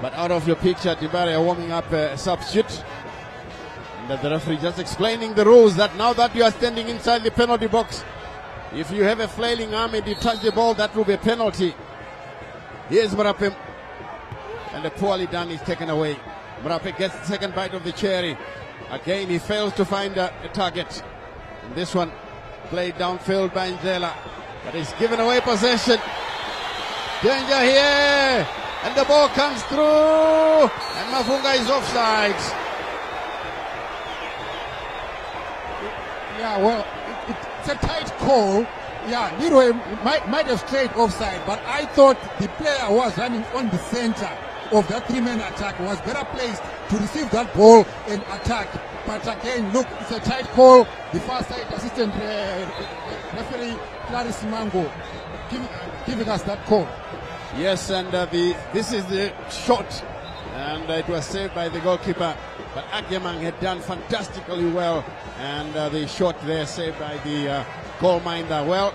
But out of your picture, Dimbare warming up a substitute. And the referee just explaining the rules that now that you are standing inside the penalty box, if you have a flailing arm and you touch the ball, that will be a penalty. Here's Murape. And the poorly done is taken away. Murape gets the second bite of the cherry. Again, he fails to find a target. And this one played downfield by Njela. But he's given away possession. Danger here. And the ball comes through. And Mafunga is offside. Yeah, well, it's a tight call. Yeah, Leroy might have strayed offside, but I thought the player was running on the center of that three-man attack, was better placed to receive that ball and attack. But again, look, it's a tight call. The far side assistant referee, Clarice Mango, giving us that call. Yes, and this is the shot, and it was saved by the goalkeeper. But Agyemang had done fantastically well, and the shot there saved by the goal minder. Well,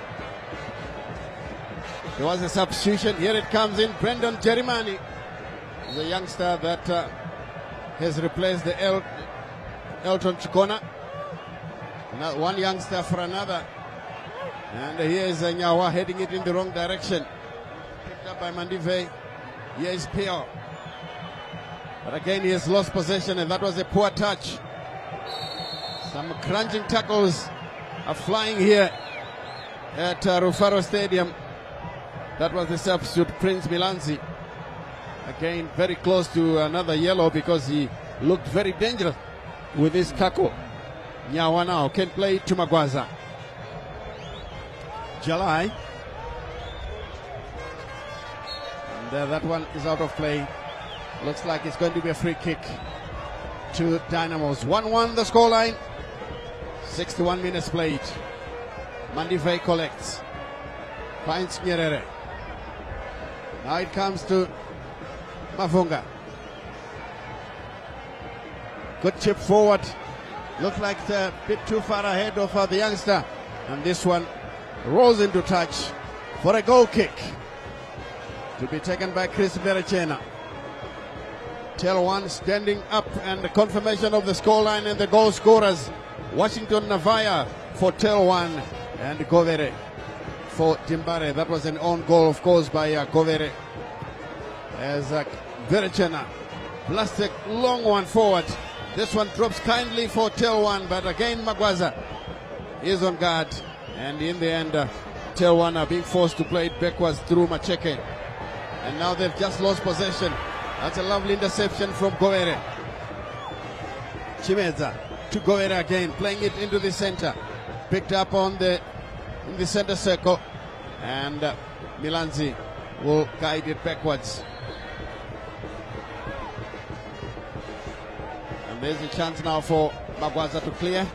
there was a substitution. Here it comes in. Brendan Jerimani, the youngster that has replaced the Elton Chikona. Now one youngster for another. And here is Nyawa heading it in the wrong direction. Picked up by Mandive. Here is Pio. But again, he has lost possession, and that was a poor touch. Some crunching tackles are flying here at Rufaro Stadium. That was the substitute, Prince Milanzi. Again, very close to another yellow because he looked very dangerous with his tackle. Nyawa now can play to Magwaza. Jalai. And that one is out of play. Looks like it's going to be a free kick to Dynamos. 1-1 the scoreline. 61 minutes played. Mandive collects. Finds Nyerere. Now it comes to Mafunga. Good chip forward. Looks like it's a bit too far ahead of the youngster. And this one rolls into touch for a goal kick. To be taken by Chris Berechena. TelOne standing up, and the confirmation of the scoreline and the goal scorers. Washington Navaya for TelOne and Govere for Timbare. That was an own goal, of course, by Govere. As Berechena blasts a long one forward. This one drops kindly for TelOne, but again Magwaza is on guard. And in the end, TelOne are being forced to play it backwards through Macheke. And now they've just lost possession. That's a lovely interception from Govere. Chimeza to Govere again, playing it into the center. Picked up in the center circle. And Milanzi will guide it backwards. And there's a chance now for Magwaza to clear.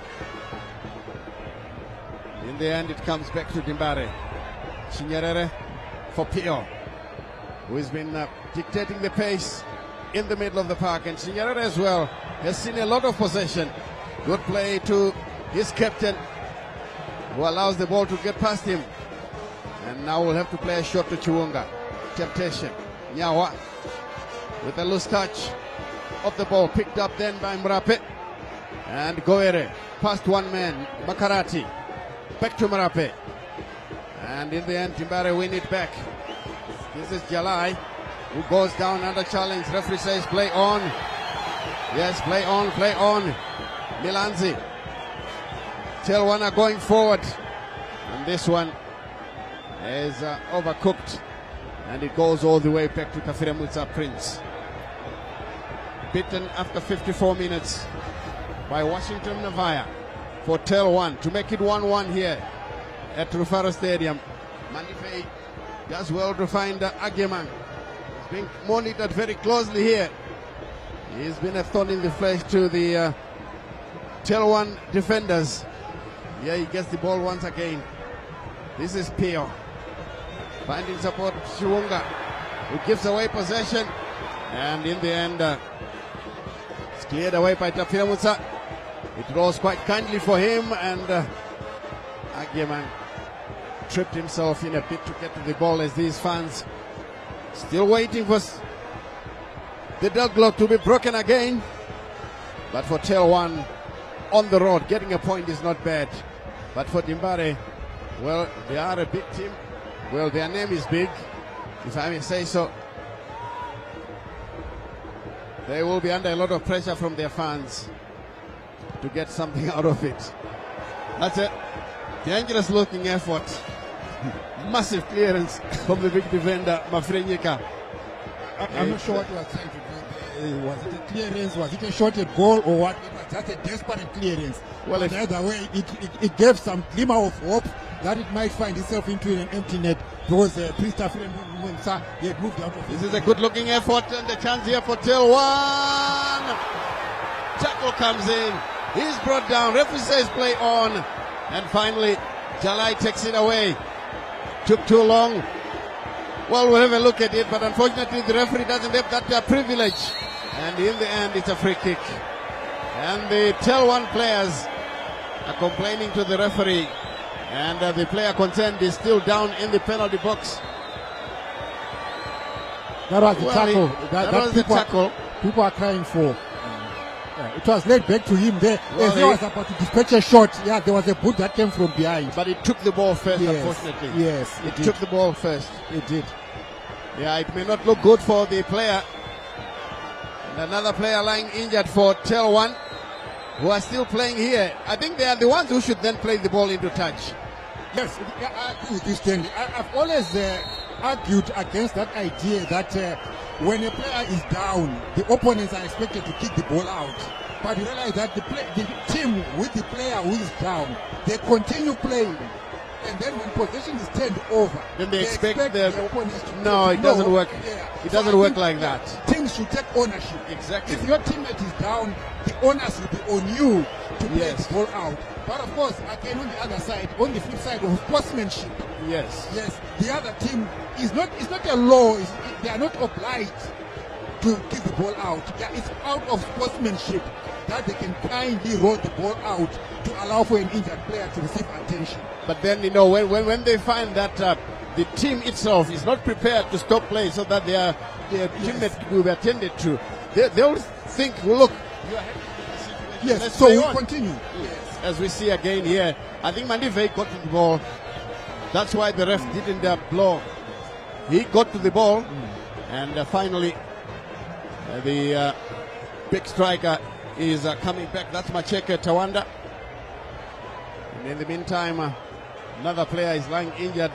In the end, it comes back to Dimbare. Chinyerere for Pio, who has been dictating the pace in the middle of the park. And Chinyerere as well has seen a lot of possession. Good play to his captain, who allows the ball to get past him. And now we'll have to play a shot to Chiwunga. Temptation. Nyawa with a loose touch of the ball, picked up then by Murape. And Goere past one man, Makarati. Back to Murape. And in the end, Timbare win it back. This is Jalai, who goes down under challenge. Referee says play on. Yes, play on, play on. Milanzi. TelOne are going forward. And this one is overcooked. And it goes all the way back to Kafiremutsa Prince. Beaten after 54 minutes by Washington Navaya for TelOne to make it 1-1 here at Rufaro Stadium. Mandive does well to find Agyemang. He's being monitored very closely here. He's been a thorn in the flesh to the TelOne defenders. Yeah, he gets the ball once again. This is Pio finding support. Chiwunga, who gives away possession, and in the end it's cleared away by Tafiramutsa. It rolls quite kindly for him, and Agyemang tripped himself in a bit to get to the ball as these fans Still waiting for the deadlock to be broken again. But for TelOne on the road, getting a point is not bad. But for Dimbare, well, they are a big team. Well, their name is big, if I may say so. They will be under a lot of pressure from their fans to get something out of it. That's a dangerous looking effort. Massive clearance from the big defender, Mafrenyika. I'm not sure what he was trying to do. Was it a clearance? Was it a shorted goal or what? It was just a desperate clearance. Well, either way, it gave some glimmer of hope that it might find itself into an empty net because Christopher Mumhari had moved out of it. This is a good looking effort and the chance here for TelOne. Tackle comes in. He's brought down. Referee says play on. And finally, Jalai takes it away. Took too long. Well, we'll have a look at it, but unfortunately the referee doesn't have that privilege. And in the end, it's a free kick. And the TelOne players are complaining to the referee. And the player concerned is still down in the penalty box. That was the tackle. That was the tackle. People are crying for. It was laid back to him there. As he was about to dispatch a shot, yeah, there was a boot that came from behind. But it took the ball first, unfortunately. Yes, it took the ball first. It did. Yeah, it may not look good for the player. And another player lying injured for TelOne, who are still playing here. I think they are the ones who should then play the ball into touch. Yes, I agree with this, Stanley. I've always argued against that idea that when a player is down, the opponents are expected to kick the ball out. But you realize that the team with the player who is down, they continue playing. And then when possession is turned over, then they expect the opponents to No, it doesn't work. Yeah. It doesn't work like that. Teams should take ownership. Exactly. If your teammate is down, the onus will be on you to play the ball out. But of course, again on the other side, on the flip side of sportsmanship, yes, the other team is not. It's not a law. They are not obliged to kick the ball out. It's out of sportsmanship that they can kindly roll the ball out to allow for an injured player to receive attention. But then, you know, when they find that the team itself is not prepared to stop play so that their teammates will be attended to, they'll think, well, look, you are happy with the situation. Yes, let's so play we on. continue. Yes. As we see again here, I think Mandive got to the ball. That's why the ref didn't blow. He got to the ball, and finally the big striker is coming back. That's Macheke Tawanda. And in the meantime, another player is lying injured.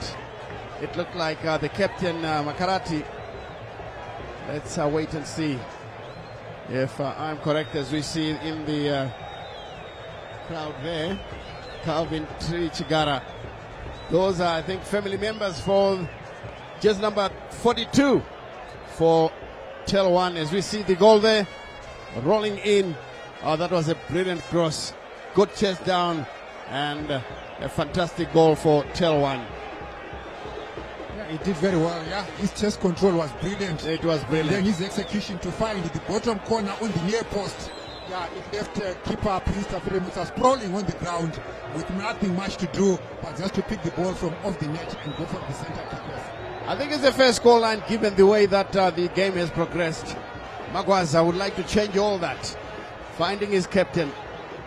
It looked like the captain, Makarati. Let's wait and see if I'm correct, as we see in the crowd there. Calvin Trichigara. Those are, I think, family members for just number 42 for TelOne. As we see the goal there, rolling in. Oh, that was a brilliant cross. Good chest down, and a fantastic goal for TelOne. Yeah, he did very well. Yeah, his chest control was brilliant. It was brilliant. And then his execution to find the bottom corner on the near post. Yeah, it left keeper Christopher Mumhari sprawling on the ground with nothing much to do but just to pick the ball from off the net and go for the center kickoff. I think it's the first score line given the way that the game has progressed. Magwaza would like to change all that. Finding his captain,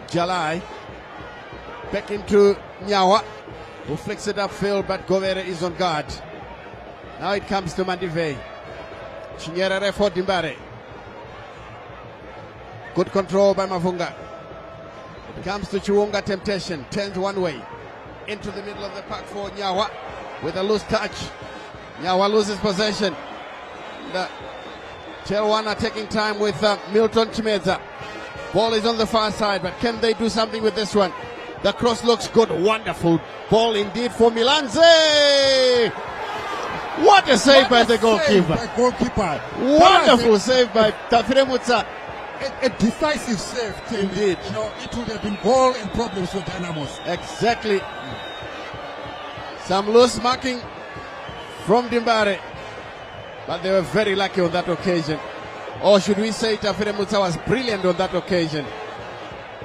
Jalai. Back into Nyawa, who flicks it upfield, but Govere is on guard. Now it comes to Mandive. Chinyerere for Dimbare. Good control by Mavunga. It comes to Chiwunga, temptation. Turns one way. Into the middle of the park for Nyawa with a loose touch. Nyawa loses possession. TelOne are taking time with Milton Chimeza. Ball is on the far side, but can they do something with this one? The cross looks good. Wonderful ball indeed for Milanze. What a save by the goalkeeper. Wonderful save by Tafiremutsa. A decisive save. Indeed. You know, it would have been goal and problems for Dynamos. Exactly. Some loose marking from Dimbare, but they were very lucky on that occasion. Or should we say Tafiremutsa was brilliant on that occasion.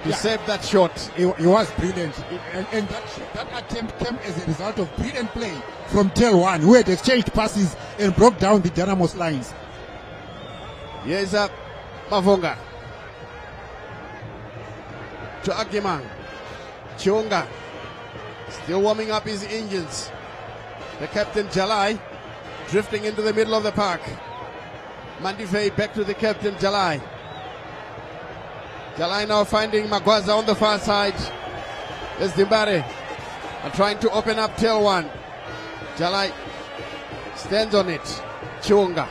to save that shot. He was brilliant. And that attempt came as a result of brilliant play from TelOne, who had exchanged passes and broke down the Dynamos lines. Here's Mavonga. To Agyemang. Chunga. Still warming up his engines. The captain Jalai drifting into the middle of the park. Mandifei back to the captain Jalai. Jalai now finding Magwaza on the far side. There's Dimbare and trying to open up TelOne. Jalai stands on it. Chunga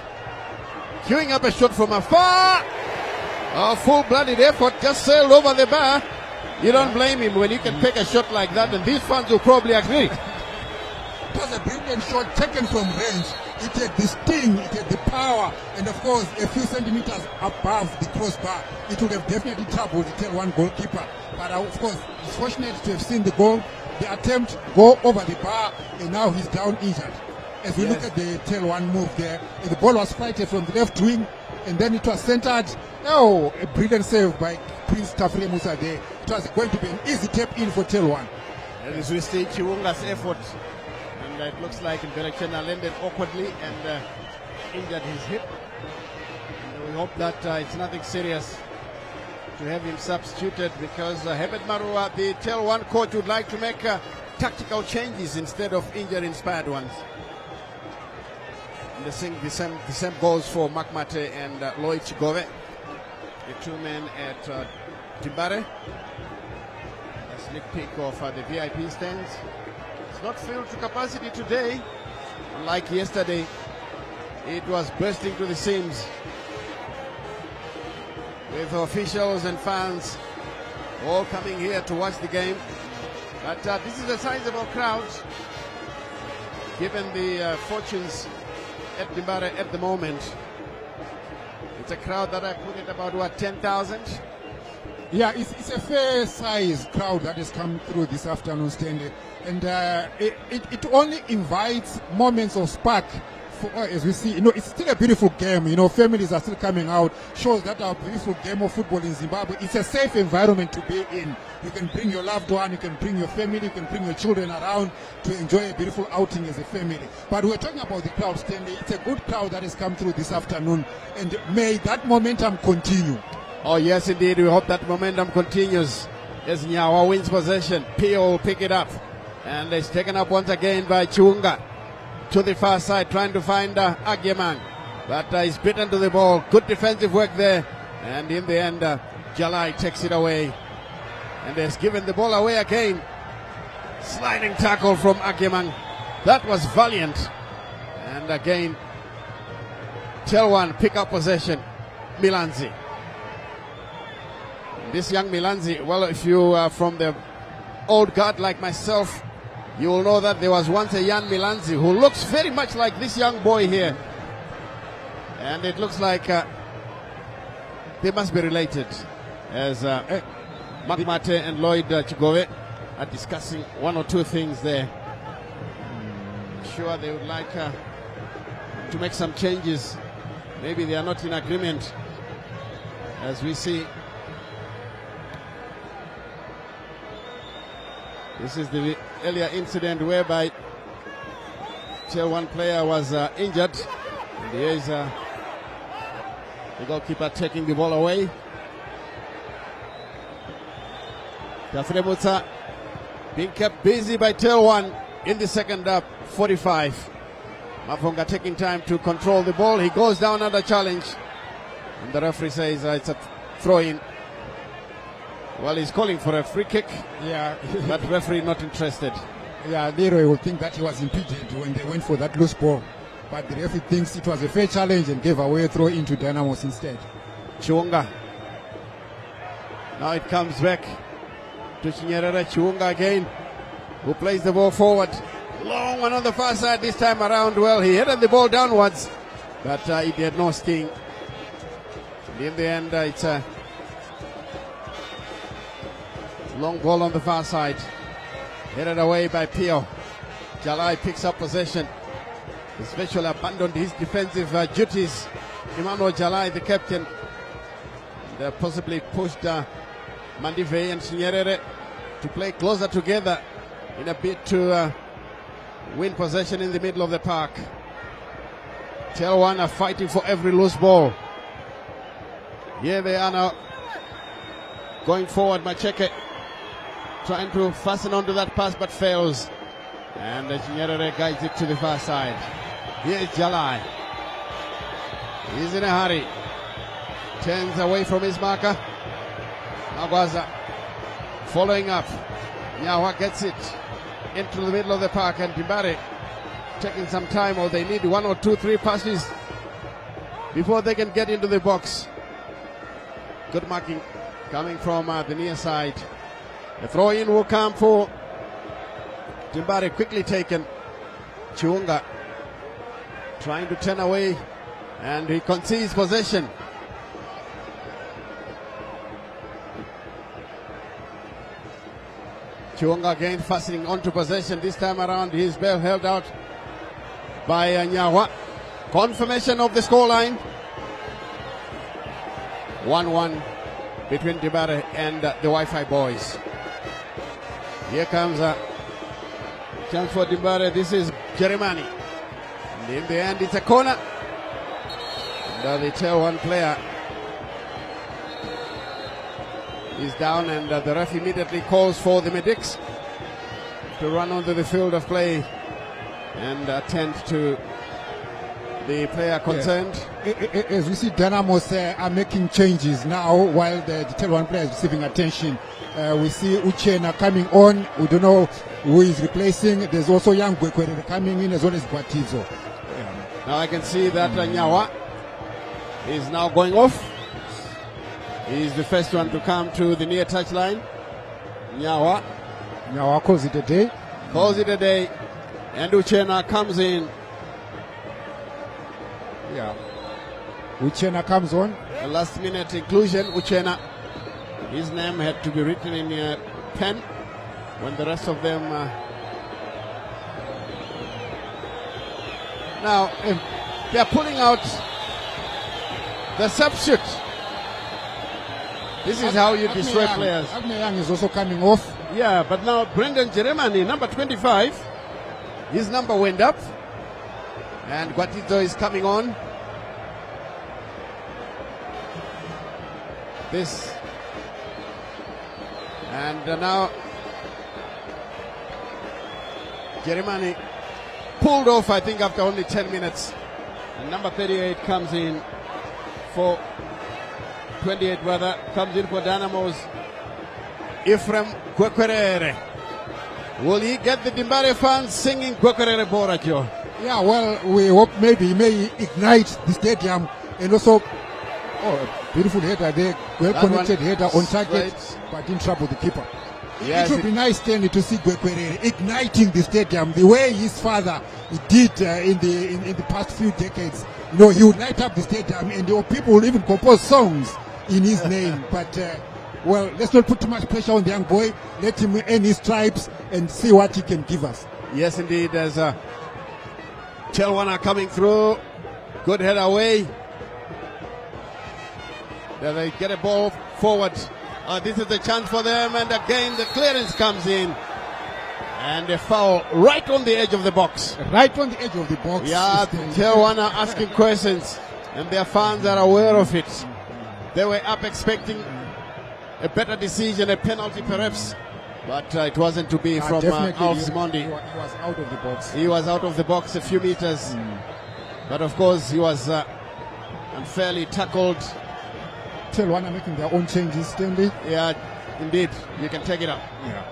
queuing up a shot from afar. A full-blooded effort, just sailed over the bar. You don't blame him when you can pick a shot like that, and these fans will probably agree. It was a brilliant shot taken from range. It had the sting, it had the power, and of course a few centimeters above the crossbar. It would have definitely troubled the TelOne goalkeeper. But of course, it's fortunate to have seen the goal, the attempt go over the bar, and now he's down injured. As we look at the TelOne move there, the ball was flighted from the left wing, and then it was centered. Oh, a brilliant save by Prince Tafre Musa there. It was going to be an easy tap in for TelOne. And as we see Chiwunga's effort, and it looks like Mbelekena landed awkwardly and injured his hip. And we hope that it's nothing serious to have him substituted, because Herbert Marua, the TelOne coach, would like to make tactical changes instead of injury-inspired ones. And the same goes for Makmate and Lloyd Chigove, the two men at Timbare. A sneak peek of the VIP stands. It's not filled to capacity today. Unlike yesterday, it was bursting to the seams, with officials and fans all coming here to watch the game. But this is a sizable crowd, given the fortunes at Dimbare at the moment. It's a crowd that I put at about, what, 10,000? Yeah, it's a fair size crowd that has come through this afternoon, Stanley. And it only invites moments of spark. As we see, it's still a beautiful game. Families are still coming out. Shows that our beautiful game of football in Zimbabwe, it's a safe environment to be in. You can bring your loved one, you can bring your family, you can bring your children around to enjoy a beautiful outing as a family. But we're talking about the crowd, Stanley. It's a good crowd that has come through this afternoon, and may that momentum continue. Oh yes, indeed. We hope that momentum continues as Nyawa wins possession. Pio will pick it up, and it's taken up once again by Chunga. To the far side, trying to find Agyemang, but he's beaten to the ball. Good defensive work there, and in the end, Jalai takes it away, and has given the ball away again. Sliding tackle from Agyemang. That was valiant, and again, TelOne pick up possession. Milanzi. This young Milanzi, well, if you are from the old guard like myself, you will know that there was once a young Milanzi who looks very much like this young boy here. And it looks like they must be related, as Makmate and Lloyd Chigove are discussing one or two things there. Sure, they would like to make some changes. Maybe they are not in agreement, as we see. This is the earlier incident whereby TelOne player was injured. And here is the goalkeeper taking the ball away. Tafre being kept busy by TelOne in the second half, 45. Mavonga taking time to control the ball. He goes down under challenge, and the referee says it's a throw-in. Well, he's calling for a free kick. Yeah. But referee not interested. Yeah, Leroy would think that he was impeded when they went for that loose ball. But the referee thinks it was a fair challenge and gave away a throw into Dynamos instead. Chiwunga. Now it comes back to Chinyerere. Chiwunga again, who plays the ball forward. Long one on the far side this time around. Well, he headed the ball downwards, but it had no sting. And in the end, it's a long ball on the far side, headed away by Pio. Jalai picks up possession. Especially abandoned his defensive duties. Emmanuel Jalai, the captain, possibly pushed Mandive and Nyerere to play closer together in a bid to win possession in the middle of the park. TelOne are fighting for every loose ball. Here they are now going forward. Macheke trying to fasten onto that pass but fails. And Nyerere guides it to the far side. Here is Jalai. He's in a hurry. Turns away from his marker. Magwaza following up. Nyawa gets it into the middle of the park, and Dimbare taking some time, or they need 1 or 2, 3 passes before they can get into the box. Good marking coming from the near side. The throw in will come for Dimbare, quickly taken. Chiunga trying to turn away, and he concedes possession. Chiunga again fastening onto possession. This time around, his bell held out by Nyawa. Confirmation of the scoreline. 1-1 between Dimbare and the Wi-Fi boys. Here comes a chance for Dimbare. This is Jeremani. And in the end, it's a corner. And the TelOne player is down, and the ref immediately calls for the medics to run onto the field of play and attend to the player concerned. As we see, Dynamos are making changes now while the TelOne player is receiving attention. We see Uchena coming on. We don't know who is replacing. There's also young Gwekwere coming in, as well as Batizo. Now I can see that Nyawa is now going off. He's the first one to come to the near touchline. Nyawa calls it a day. Calls it a day. And Uchena comes in. Yeah. Uchena comes on. A last minute inclusion. Uchena. His name had to be written in a pen when the rest of them. Now, they are pulling out the substitute. This is how you destroy players. Young is also coming off. Yeah, but now Brendan Jeremani, number 25, his number went up. And Guatizo is coming on. This. And now Jeremani pulled off, I think, after only 10 minutes. And number 38 comes in for 28 comes in for Dynamos. Ephraim Gwekwere. Will he get the Dimbare fans singing Gwekwere Borajo? Yeah, well, we hope maybe he may ignite the stadium, and also beautiful header there, well connected header on target, but in trouble the keeper. Yes, it would be nice, Stanley, to see Gwekwere igniting the stadium the way his father did in the past few decades. You know, he would light up the stadium, and people will even compose songs in his name. But well, let's not put too much pressure on the young boy. Let him earn his stripes and see what he can give us. Yes, indeed. There's TelOne are coming through. Good head away. There they get a ball forward. This is the chance for them, and again the clearance comes in. And a foul right on the edge of the box. Right on the edge of the box. Yeah, TelOne are asking questions, and their fans are aware of it. They were up expecting a better decision, a penalty perhaps, but it wasn't to be from Alves Mondi. He was out of the box. He was out of the box a few meters, but of course he was unfairly tackled. TelOne are making their own changes, Stanley. Yeah, indeed. You can take it up. Yeah.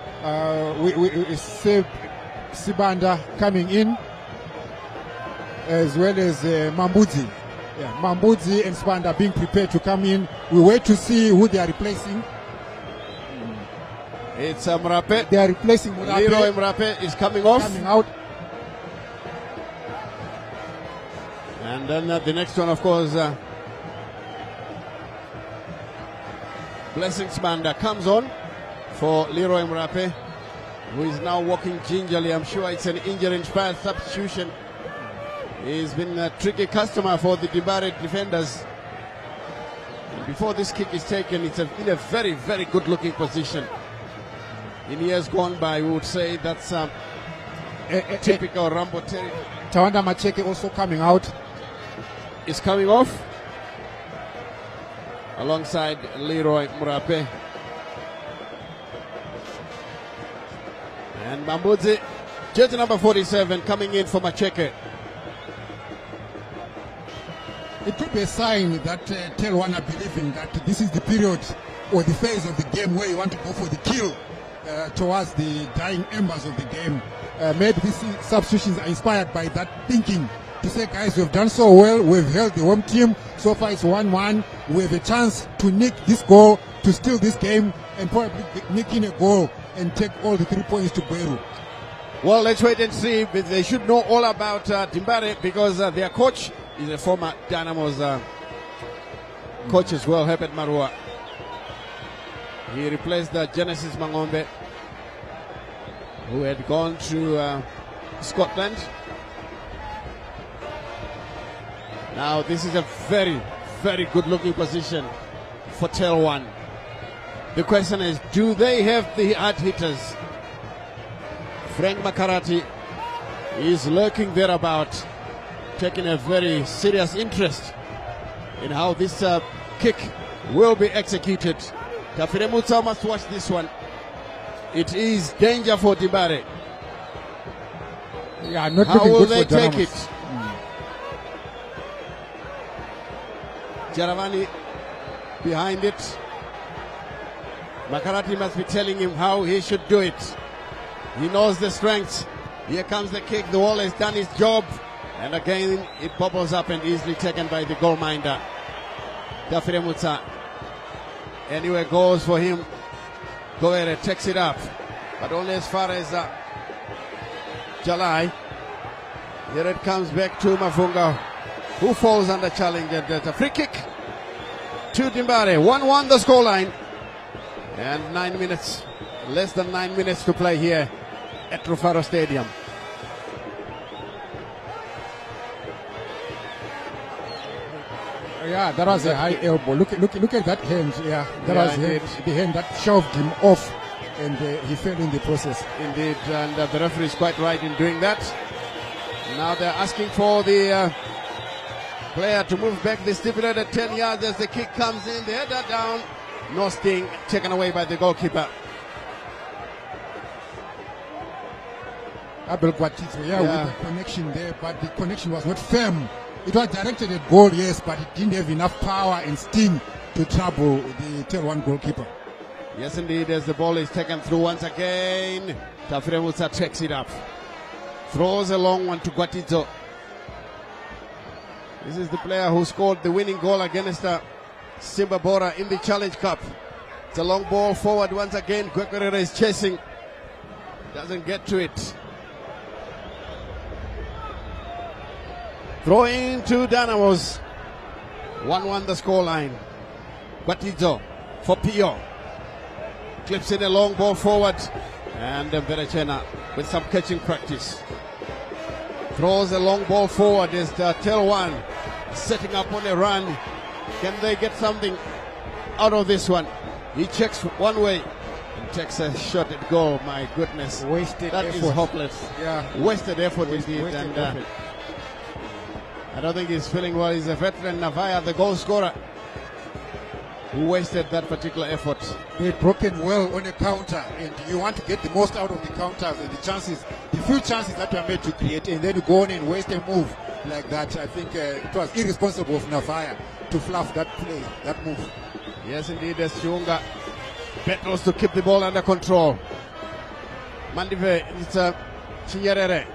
We see Sibanda coming in, as well as Mambudzi. Yeah, Mambudzi and Sibanda being prepared to come in. We wait to see who they are replacing. It's Mrape. They are replacing Mrape. Leroy Mrape is coming off. Coming out. And then the next one, of course, Blessing Sibanda comes on for Leroy Mrape, who is now walking gingerly. I'm sure it's an injury-inspired substitution. He's been a tricky customer for the Dimbare defenders. before this kick is taken, it's in a very, very good looking position. In years gone by, we would say that's typical Rambo territory. Tawanda Macheke also coming out. Is coming off alongside Leroy Murape. And Mambudzi, jersey number 47, coming in for Macheke. It could be a sign that TelOne are believing that this is the period or the phase of the game where you want to go for the kill towards the dying embers of the game. Maybe these substitutions are inspired by that thinking to say, guys, we've done so well, we've held the home team, so far it's 1-1, we have a chance to nick this goal, to steal this game, and probably nick in a goal and take all the 3 points to Gweru. Well, let's wait and see. They should know all about Dimbare because their coach is a former Dynamos coach as well, Herbert Marua. He replaced Genesis Mangombe, who had gone to Scotland. Now this is a very, very good looking position for TelOne. The question is, do they have the hard hitters? Frank Makarati is lurking thereabout, taking a very serious interest in how this kick will be executed. Tafire Mutsa must watch this one. It is danger for Dimbare. Yeah, not how looking will good they for take Dynamos. it? Jaravani behind it. Makarati must be telling him how he should do it. He knows the strengths. Here comes the kick. The wall has done its job. And again, it bubbles up and easily taken by the goalminder. Tafire Mutsa. Anywhere goes for him. Goere takes it up. But only as far as Jalai. Here it comes back to Mafunga, who falls under challenge. And there's a free kick to Dimbare. 1-1 the scoreline. And 9 minutes, less than 9 minutes to play here at Rufaro Stadium. Yeah, that was a high elbow. Look at that hand. Yeah, that Yeah, was indeed. the hand that shoved him off, and he fell in the process. Indeed, and the referee is quite right in doing that. Now they're asking for the player to move back the stipulated 10 yards as the kick comes in. The header down. No sting, taken away by the goalkeeper. Abel Guatizo, with the connection there, but the connection was not firm. It was directed at goal, yes, but it didn't have enough power and sting to trouble the TelOne goalkeeper. Yes, indeed, as the ball is taken through once again, Tafire Mutsa takes it up. Throws a long one to Guatizo. This is the player who scored the winning goal against Simba Bora in the Challenge Cup. It's a long ball forward once again. Gwekorera is chasing. Doesn't get to it. Throw into Dynamos. 1-1 the scoreline. Guatizo for Pio. Clips in a long ball forward. And Berechena with some catching practice. Throws a long ball forward as TelOne setting up on a run. Can they get something out of this one? He checks one way and takes a shot at goal. My goodness. Wasted That effort. is hopeless. Yeah. Wasted effort indeed. Wasted And effort. I don't think he's feeling well. He's a veteran, Navaya, the goal scorer, who wasted that particular effort. They had broken well on a counter, and you want to get the most out of the counters and the chances, the few chances that were made to create, and then you go on and waste a move like that. I think it was irresponsible of Navaya to fluff that play, that move. Yes, indeed, as Chiunga battles to keep the ball under control. Mandive, it's Chinyerere.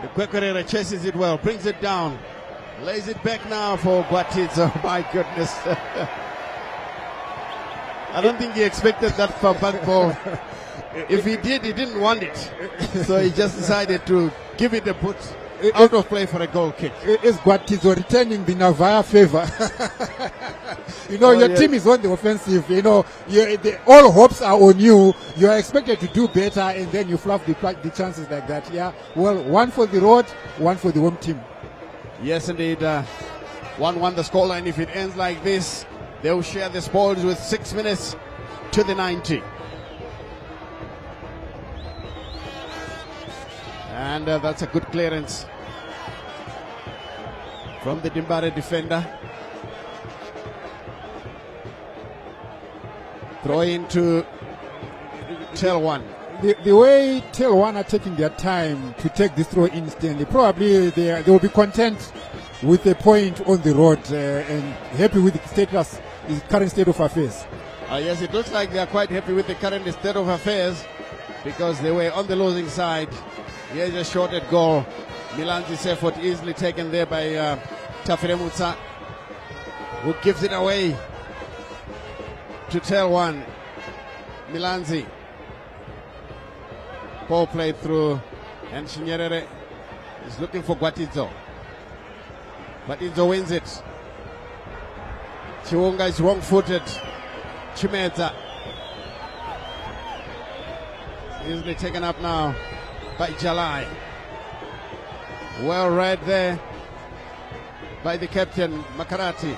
The Gwekorera chases it well, brings it down, lays it back now for Guatizo. My goodness. I don't think he expected that from back ball. If he did, he didn't want it. So he just decided to give it a put out of play for a goal kick. Is Guatizo returning the Navaya favor? Your team is on the offensive. All hopes are on you. You are expected to do better, and then you fluff the chances like that. Yeah. Well, one for the road, one for the home team. Yes, indeed. 1-1 the scoreline. If it ends like this, they will share the spoils with 6 minutes to the 90. And that's a good clearance from the Dimbare defender. Throw into TelOne. The way TelOne are taking their time to take this throw instantly, probably they will be content with a point on the road and happy with the current state of affairs. Yes, it looks like they are quite happy with the current state of affairs because they were on the losing side. Here's a shot at goal. Milanzi's effort easily taken there by Tafiremutsa, who gives it away to TelOne. Milanzi. Ball played through, and Shinyerere is looking for Gwatidzo. Gwatidzo wins it. Chiwunga is wrong-footed. Chimedza. Easily taken up now by Jalai. Well read there by the captain, Makarati.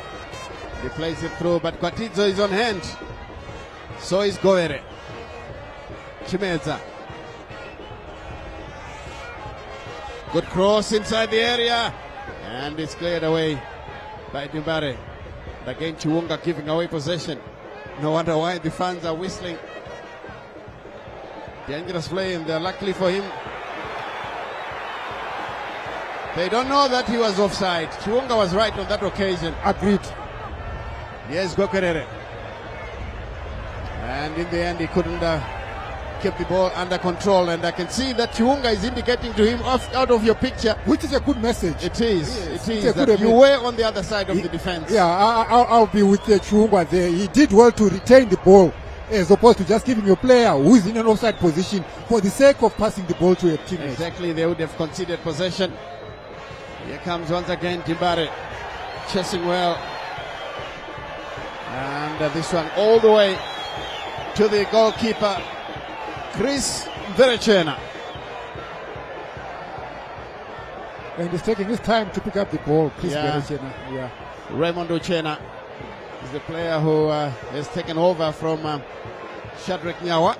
He plays it through, but Gwatidzo is on hand. So is Goere. Chimedza. Good cross inside the area. And it's cleared away by Dimbare. Again, Chiwunga giving away possession. No wonder why the fans are whistling. Dangerous play, and luckily for him, they don't know that he was offside. Chiwunga was right on that occasion. Agreed. Yes, Gokerere. And in the end, he couldn't keep the ball under control. And I can see that Chiwunga is indicating to him out of your picture. Which is a good message. It is. Yes, it is that you were on the other side of the defense. Yeah, I'll be with Chiwunga there. He did well to retain the ball as opposed to just giving your player who is in an offside position for the sake of passing the ball to a teammate. Exactly, they would have conceded possession. Here comes once again Dimbare, chasing well. And this one all the way to the goalkeeper, Chris Verechena. And he's taking his time to pick up the ball, Chris Verechena. Yeah. Raymond Uchena is the player who has taken over from Shadrach Nyawa.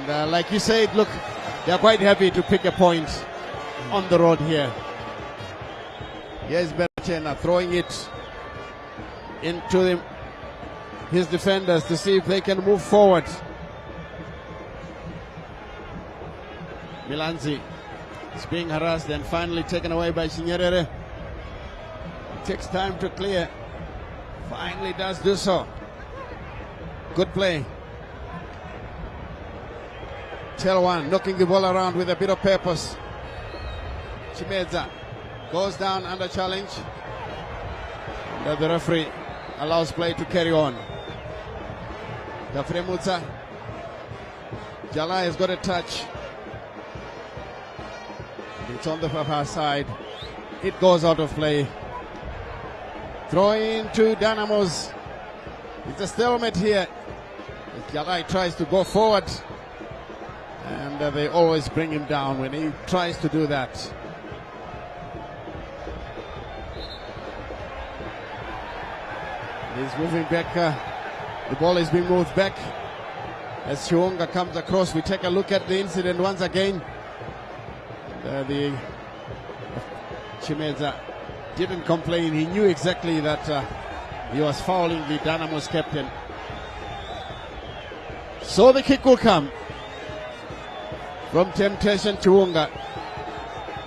And like you said, look, they're quite happy to pick a point on the road here. Here's Verechena throwing it into his defenders to see if they can move forward. Milanzi is being harassed and finally taken away by Shinyerere. Takes time to clear. Finally does do so. Good play. TelOne knocking the ball around with a bit of purpose. Chimedza goes down under challenge. And the referee allows play to carry on. Tafiremutsa. Jalai has got a touch. It's on the far side. It goes out of play. Throw into Dynamos. It's a stalemate here. Jalai tries to go forward. And they always bring him down when he tries to do that. He's moving back. The ball is being moved back. As Chiwunga comes across, we take a look at the incident once again. The Chimedza didn't complain. He knew exactly that he was fouling the Dynamos captain. So the kick will come from Temptation Chiwunga.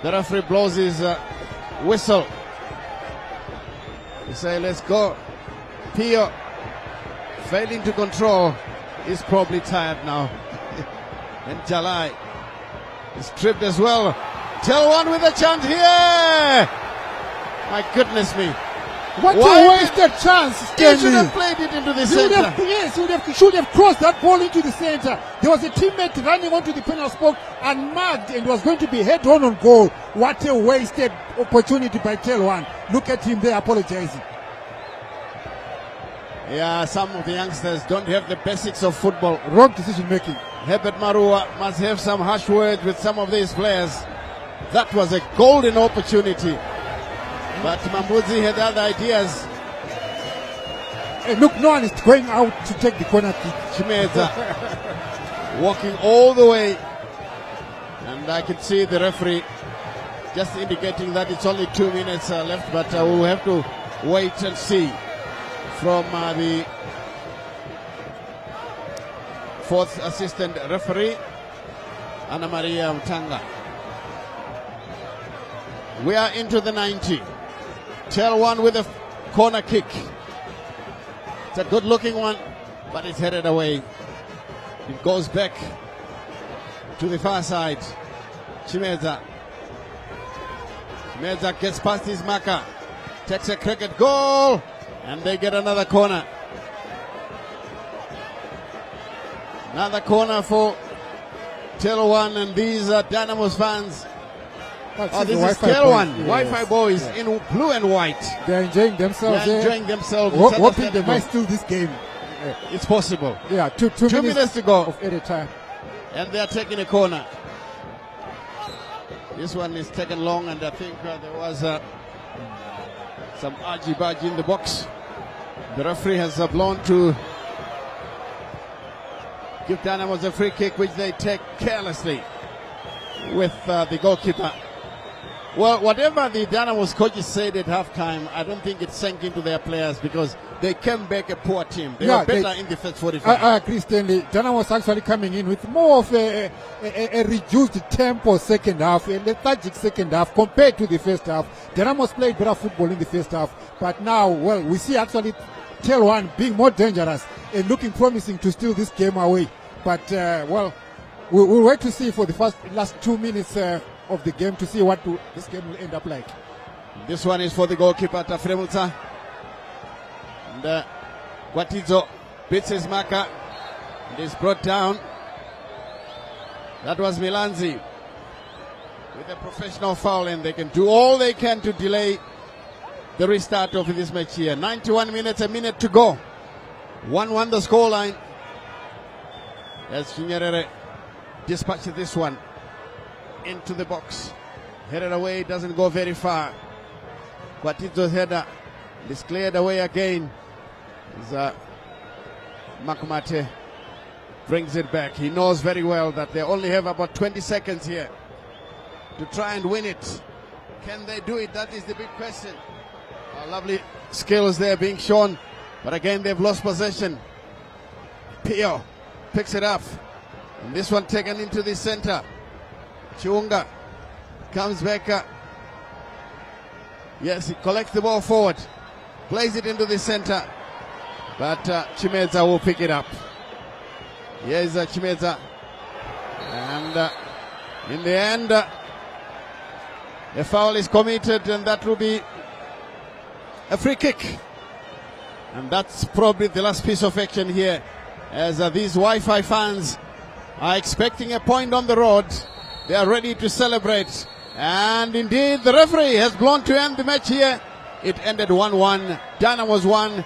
The referee blows his whistle. He say, let's go. Pio, failing to control, is probably tired now. And Jalai is tripped as well. TelOne with a chance here. My goodness me. What a wasted chance, He should have played it into the center. He should have crossed that ball into the center. There was a teammate running onto the penalty spot and marked, and was going to be head on goal. What a wasted opportunity by TelOne. Look at him there apologizing. Yeah, some of the youngsters don't have the basics of football. Wrong decision making. Herbert Marua must have some harsh words with some of these players. That was a golden opportunity. But Mambuzi had other ideas. Look, no one is going out to take the corner kick. Chimeza walking all the way. And I can see the referee just indicating that it's only 2 minutes left, but we'll have to wait and see from the fourth assistant referee, Anna Maria Mtanga. We are into the 90. TelOne with a corner kick. It's a good looking one, but it's headed away. It goes back to the far side. Chimeza gets past his marker, takes a cricket goal, and they get another corner. Another corner for TelOne, and these are Dynamos fans. Oh, this is TelOne, Wi-Fi boys in blue and white. They're enjoying themselves. They're enjoying themselves. Hoping they might steal this game. It's possible. Yeah, two minutes to go. Of any time. And they're taking a corner. This one is taken long, and I think there was some argy-bargy in the box. The referee has blown to give Dynamos a free kick, which they take carelessly with the goalkeeper. Well, whatever the Dynamos coaches said at halftime, I don't think it sank into their players because they came back a poor team. They were better in the first 45. I agree, Stanley. Dynamos actually coming in with more of a reduced tempo second half, a lethargic second half compared to the first half. Dynamos played better football in the first half, but now, well, we see actually TelOne being more dangerous and looking promising to steal this game away. But, well, we'll wait to see for the last 2 minutes of the game to see what this game will end up like. This one is for the goalkeeper, Tafremulta. And Gwatidzo beats his marker and is brought down. That was Milanzi with a professional foul, and they can do all they can to delay the restart of this match here. 91 minutes, a minute to go. 1-1 the scoreline. As Chinyerere dispatches this one into the box. Headed away, doesn't go very far. Gwatidzo's header is cleared away again. Makumate brings it back. He knows very well that they only have about 20 seconds here to try and win it. Can they do it? That is the big question. Lovely skills there being shown, but again they've lost possession. Pio picks it up, and this one taken into the center. Chiunga comes back. Yes, he collects the ball forward, plays it into the center, but Chimeza will pick it up. Here's Chimeza, and in the end, a foul is committed, and that will be a free kick. And that's probably the last piece of action here, as these Wi-Fi fans are expecting a point on the road. They are ready to celebrate. And indeed, the referee has blown to end the match here. It ended 1-1. Dynamos 1,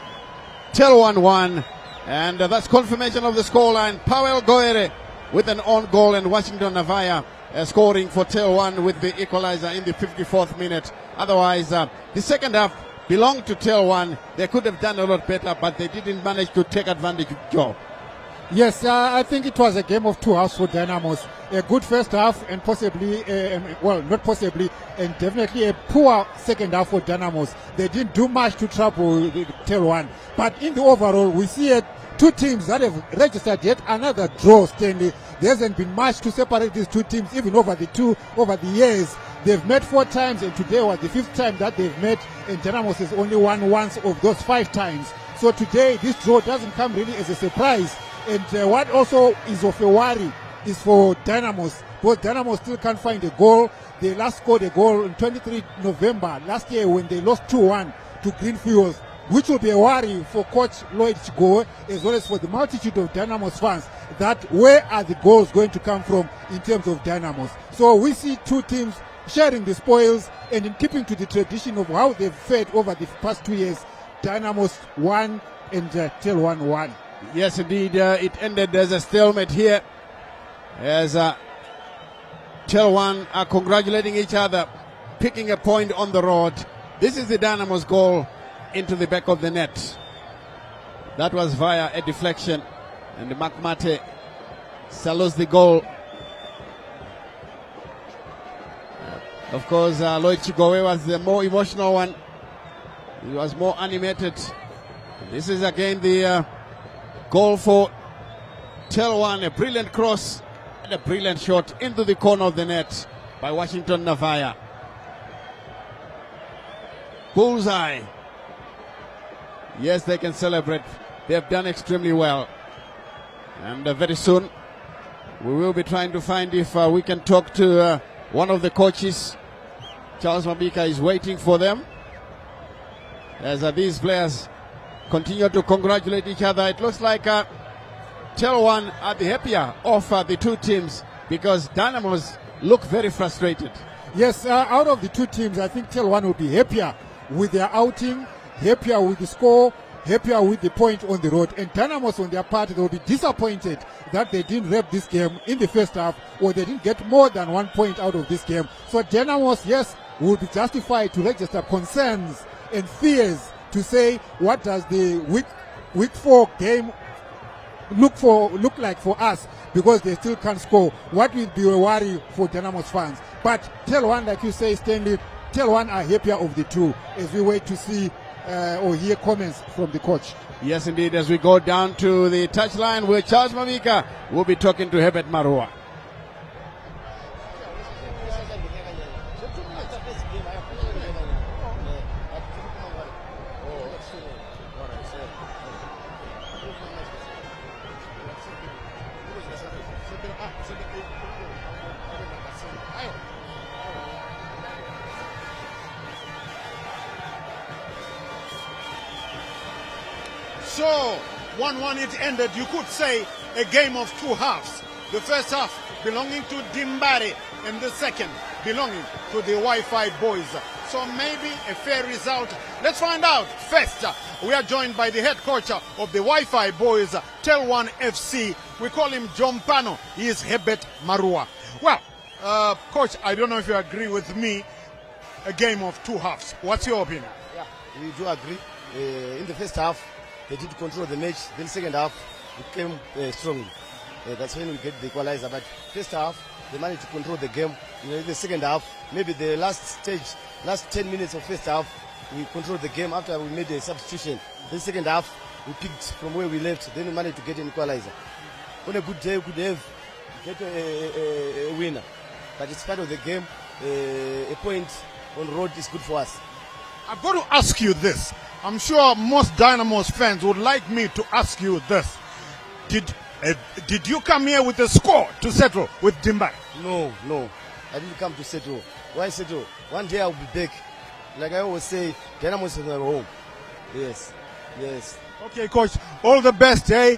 TelOne 1. And that's confirmation of the scoreline. Powell Goere with an own goal, and Washington Navaya scoring for TelOne with the equalizer in the 54th minute. Otherwise, the second half belonged to TelOne. They could have done a lot better, but they didn't manage to take advantage of Joe. Yes, I think it was a game of two halves for Dynamos. A good first half and possibly, well, not possibly, and definitely a poor second half for Dynamos. They didn't do much to trouble TelOne. But in the overall, we see two teams that have registered yet another draw, Stanley. There hasn't been much to separate these two teams, even over the years. They've met 4 times, and today was the 5th time that they've met, and Dynamos has only won once of those 5 times. So today, this draw doesn't come really as a surprise. And what also is of a worry is for Dynamos, because Dynamos still can't find a goal. They last scored a goal on 23 November last year when they lost 2-1 to Greenfields, which will be a worry for Coach Lloyd Chigoe, as well as for the multitude of Dynamos fans, that where are the goals going to come from in terms of Dynamos. So we see two teams sharing the spoils, and in keeping to the tradition of how they've fared over the past 2 years, Dynamos 1 and TelOne 1. Yes, indeed, it ended as a stalemate here, as TelOne are congratulating each other, picking a point on the road. This is the Dynamos goal into the back of the net. That was via a deflection, and the Makmate salutes the goal. Of course, Lloyd Chigowe was the more emotional one. He was more animated. This is again the goal for TelOne. A brilliant cross and a brilliant shot into the corner of the net by Washington Navaya. Bullseye. Yes, they can celebrate. They have done extremely well. And very soon, we will be trying to find if we can talk to one of the coaches. Charles Mabika is waiting for them. As these players continue to congratulate each other, it looks like TelOne are the happier of the two teams, because Dynamos look very frustrated. Yes, out of the two teams, I think TelOne will be happier with their outing, happier with the score, happier with the point on the road. And Dynamos on their part, they will be disappointed that they didn't wrap this game in the first half, or they didn't get more than 1 point out of this game. So Dynamos, yes, will be justified to register concerns and fears to say, what does the week 4 game look like for us, because they still can't score. What will be a worry for Dynamos fans? But TelOne, like you say, Stanley, TelOne are happier of the two, as we wait to see or hear comments from the coach. Yes, indeed, as we go down to the touchline where Charles Mavika will be talking to Herbert Marua. So, 1-1 it ended. You could say a game of two halves. The first half belonging to Dimbare and the second belonging to the Wi-Fi boys. So maybe a fair result. Let's find out. First, we are joined by the head coach of the Wi-Fi boys, TelOne FC. We call him John Pano. He is Herbert Marua. Well, coach, I don't know if you agree with me. A game of two halves. What's your opinion? Yeah, we do agree. In the first half, they did control the match. Then second half, it came strongly. That's when we get the equalizer. But first half, they managed to control the game. In the second half, maybe the last 10 minutes of first half, we controlled the game after we made a substitution. Then second half, we picked from where we left. Then we managed to get an equalizer. On a good day, we could have get a winner. But it's part of the game. A point on the road is good for us. I've got to ask you this. I'm sure most Dynamos fans would like me to ask you this. Did you come here with a score to settle with Dimbare? No. I didn't come to settle. Why settle? One day I'll be back. Like I always say, Dynamos is our home. Yes. Okay, coach. All the best, eh?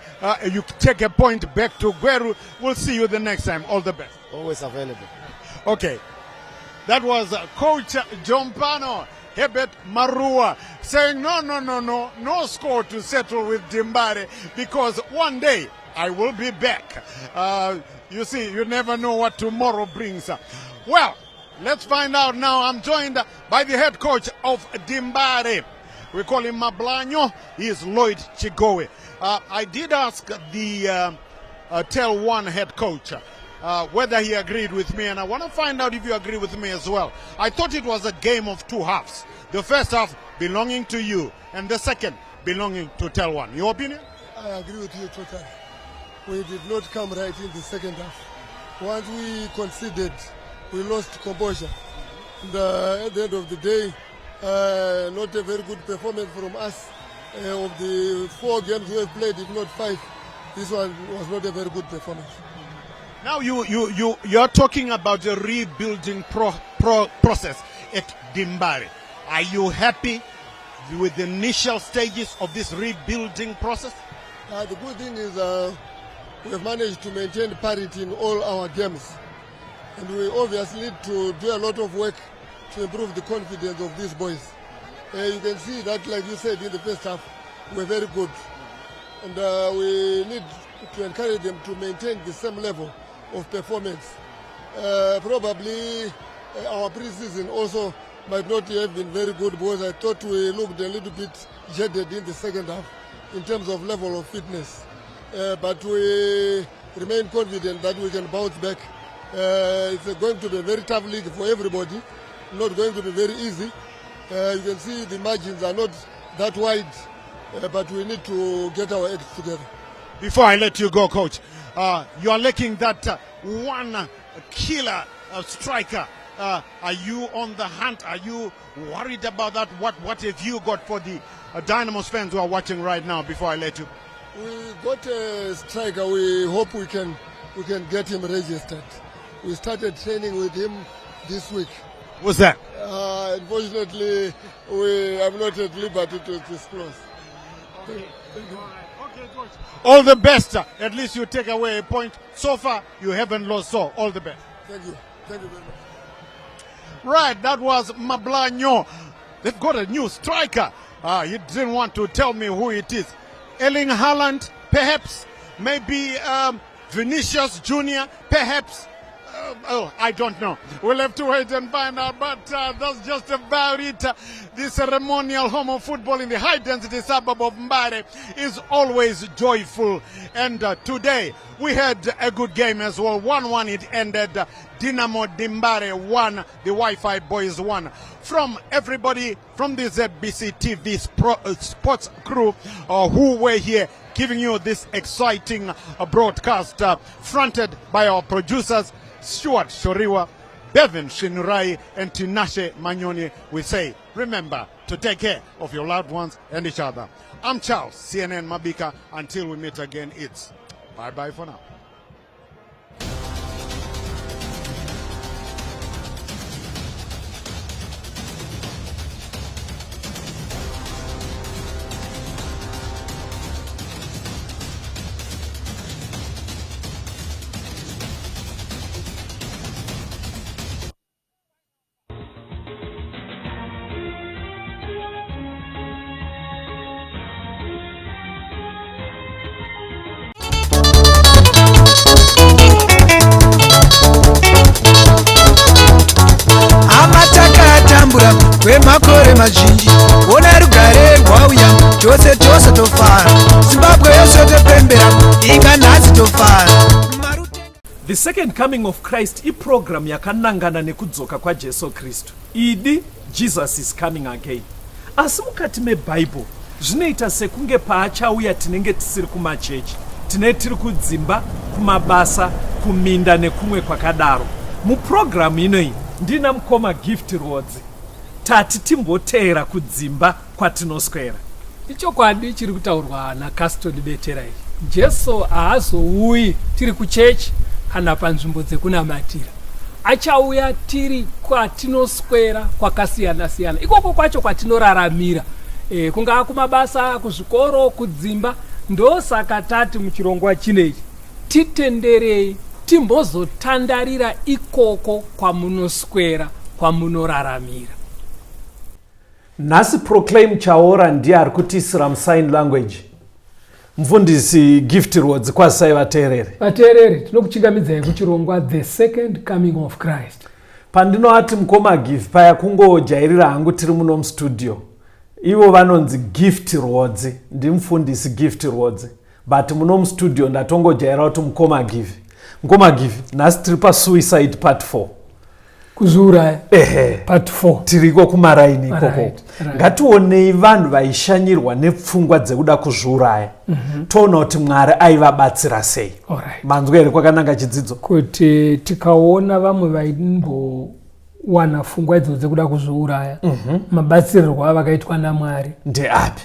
You take a point back to Gweru. We'll see you the next time. All the best. Always available. Okay. That was Coach John Pano, Herbert Marua, saying no score to settle with Dimbare, because one day I will be back. You see, you never know what tomorrow brings. Well, let's find out now. I'm joined by the head coach of Dimbare. We call him Mablanyo. He is Lloyd Chigowe. I did ask the TelOne head coach whether he agreed with me, and I want to find out if you agree with me as well. I thought it was a game of two halves. The first half belonging to you, and the second belonging to TelOne. Your opinion? I agree with you totally. We did not come right in the second half. Once we conceded, we lost composure. And, at the end of the day, not a very good performance from us. Of the 4 games we have played, if not 5, this one was not a very good performance. Now you're talking about a rebuilding process at Dimbare. Are you happy with the initial stages of this rebuilding process? The good thing is we have managed to maintain parity in all our games. And we obviously need to do a lot of work to improve the confidence of these boys. You can see that, like you said, in the first half, we're very good. And we need to encourage them to maintain the same level of performance. Probably our preseason also might not have been very good because I thought we looked a little bit jaded in the second half in terms of level of fitness. But we remain confident that we can bounce back. It's going to be a very tough league for everybody, not going to be very easy. You can see the margins are not that wide, but we need to get our acts together. Before I let you go, Coach, you are lacking that one killer striker. Are you on the hunt? Are you worried about that? What have you got for the Dynamos fans who are watching right now before I let you? We got a striker. We hope we can get him registered. We started training with him this week. What's that? Unfortunately, I'm not at liberty to disclose. Okay, Coach. All the best. At least you take away a point. So far, you haven't lost. So, all the best. Thank you. Thank you very much. Right, that was Mablanyo. They've got a new striker. You didn't want to tell me who it is. Erling Haaland, perhaps. Maybe Vinicius Jr., perhaps. I don't know. We'll have to wait and find out, but that's just about it. The ceremonial home of football in the high-density suburb of Mumhari is always joyful. And today, we had a good game as well. 1-1 it ended. Dynamo Dimbare won, the Wi-Fi boys won. From everybody from the ZBC TV sports crew who were here giving you this exciting broadcast, fronted by our producers, Stuart Shoriwa, Bevan Shinurai, and Tinashe Manyoni, we say, remember to take care of your loved ones and each other. I'm Charles, CNN Mabika. Until we meet again, it's bye-bye for now. kwemakore mazhinji ona rugare rwauya chose tofara Zimbabwe yose topembera inga nhasi tofara. The second coming of Christ program yakanangana nekudzoka kwa Jesu Kristu. Idi Jesus is coming again. Asi mukati meBible zvinoita sekunge paachauya tinenge tisiri kumachechi, tiri kudzimba, kumabasa, kuminda nekumwe kwakadaro. Muprogramu inoi ndina mukoma gift roads tati timboteera kudzimba kwatinoswera. Ichokwadi chiri kutaurwa naCaston Betera iyi. Jesu haazouyi tiri kuchechi kana panzvimbo dzekunamatira. Achauya tiri kwatinoswera kwakasiyana siyana. Ikoko kwacho kwatinoraramira. Kungaa kumabasa, kuzvikoro, kudzimba. Ndosaka tati muchirongwa chinechi titenderei timbozotandarira ikoko kwamunoswera, kwamunoraramira. Nhasi Proclaim Chaora ndiye ari kutisira musign language. Mfundisi gift roads kwasai vateereri. Vateereri tinokuchingamidzai kuchirongwa the second coming of Christ. Pandinoati mukoma give paya kungojairira hangu tiri muno mustudio. Ivo vanonzi gift roads, ndimufundisi gift roads. But muno mustudio ndatongojaira kuti mukoma give. Mukoma give nhasi tiri pasuicide part 4. Kuzura part 4 tiriko kumaraini ikoko. Ngationei vanhu vaishanyirwa nepfungwa dzekuda kuzviuraya. Toona kuti Mwari aivabatsira sei. Manzwa here kwakananga chidzidzo kuti tikaona vamwe vaimbowana pfungwa idzo dzekuda kuzviuraya, mabatsirirwo avakaitwa naMwari ndeapi?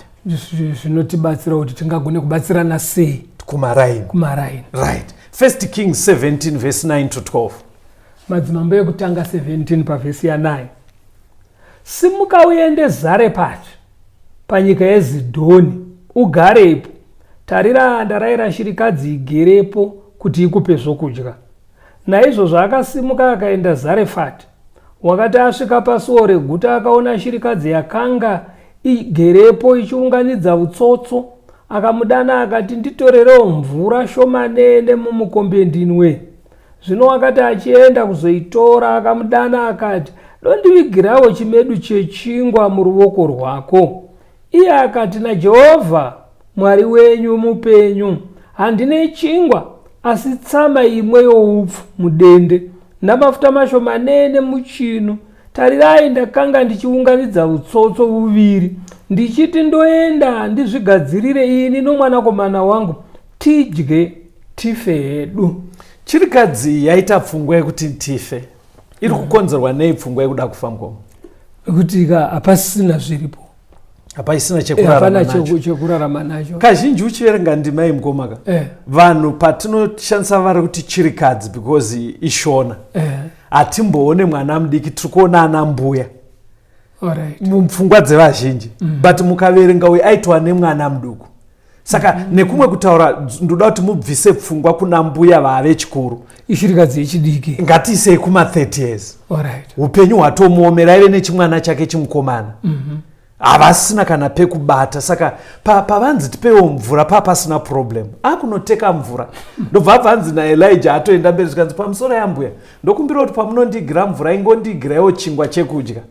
Zvinotibatsira kuti tingagone kubatsirana sei kumaraini. Right. 1 Kings 17 verse 9 to 12. Madzimambo ekutanga 17 pavhesi ya9. Simuka uende Zarepati panyika yeZidhoni ugarepo. Tarira ndarayira shirikadzi igerepo kuti ikupe zvokudya. Naizvozvo akasimuka akaenda Zarefati. Wakati asvika pasuo reguta akaona shirikadzi yakanga igerepo ichiunganidza utsotso. Akamudana akati, nditorerewo mvura shomanene mumukombe ndinwe. Zvino akati achienda kuzoitora akamudana akati, ndondivigirawo chimedu chechingwa muruoko rwako. Iye akati, naJehovha Mwari wenyu mupenyu, handine chingwa asi tsama imwe youpfu mudende namafuta mashomanene muchinu. Tarirai, ndakanga ndichiunganidza utsotso buviri ndichiti ndoenda ndizvigadzirire ini nomwanakomana wangu tidye tife hedu. Chirikadzi yaita pfungwa yekuti tife iri kukonzerwa nei pfungwa yekuda kufa mgomo? Kuti hapasisina zviripo, hapasisina chekurarama nacho. Kazhinji uchiverenga ndima yemugoma vanhu patinoshandisa vari kuti chirikadzi because ishona hatimboone mwana mudiki, tiri kuona ana mbuya mupfungwa dzevazhinji. But mukaverenga uyu aitwa nemwana muduku. Saka nekumwe kutaura ndoda kuti mubvise pfungwa kuna mbuya vave chikuru. Ishirikadzi yechidiki ngatiisei kuma 30 years. Upenyu hwatomuomera ive nechimwana chake chimukomana. Havasina kana pekubata. Saka pavanzi tipewo mvura pasina problem. Akunoteka mvura. Ndobva vanzi naElijah atoenda mberi zvikanzi pamusoro yambuya ndokumbira kuti pamunondigira mvura ingondigirawo chingwa chekudya.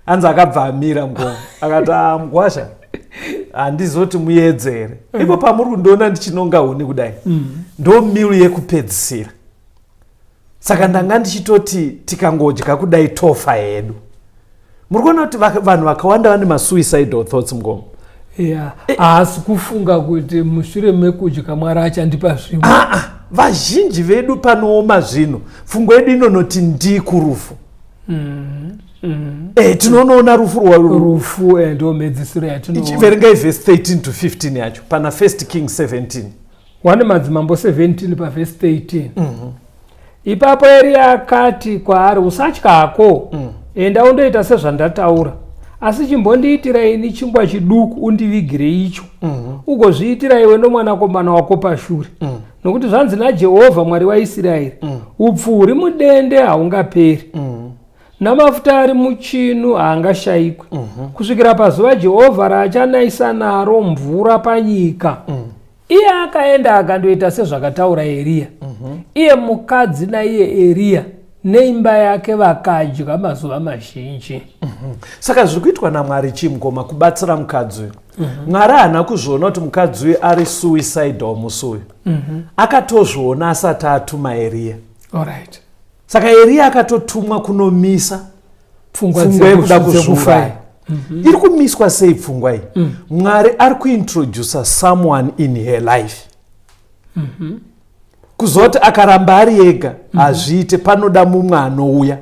Anzi akabva amira mgomo akati mgwasha handizoti muedzere. Ipo pamuri kundiona ndichinonga huni kudai ndo miru yekupedzisira. Saka ndanga ndichitoti tikangodya kudai tofa hedu. Muri kuona kuti vanhu vakawanda vane masuicidal thoughts mgomo. Asi kufunga kuti mushure mekudya Mwari achandipa zvimwe. Vazhinji vedu panooma zvino pfungwa yedu inonoti ndikurufu. Tinoona rufu ndo medzisiro yatinoona. Ichiverengai verse 13 to 15 yacho pana 1 Kings 17. Wane madzimambo 17 pa verse 13. Ipapo Eria akati kwaari, usatyako, enda undoita sezvandataura, asi chimbondiitira ini chingwa chiduku undivigire icho, ugozviitira iwe nomwanakomana wako pashure. Nokuti zvanzi naJehovha Mwari waIsraeri, upfu huri mudende haungaperi, namafuta ari muchinu haangashayikwe, kusvikira pazuva Jehovha raachanayisa naro mvura panyika. Iye akaenda akandoita sezvakataura Eria. Iye mukadzi naiye Eria neimba yake vakadya mazuva mazhinji. Saka zviri kuitwa naMwari chimugoma kubatsira mukadzi uyu. Mwari haana kuzviona kuti mukadzi uyu ari suicidal musi uyu. Akatozviona asati atuma Eria. Saka Eria akatotumwa kunomisa pfungwa yekuda kuzviuraya. Iri kumiswa sei pfungwa iyi? Mwari ari kuintroduce someone in her life. Kuzoti akaramba ari ega hazviite, panoda mumwe anouya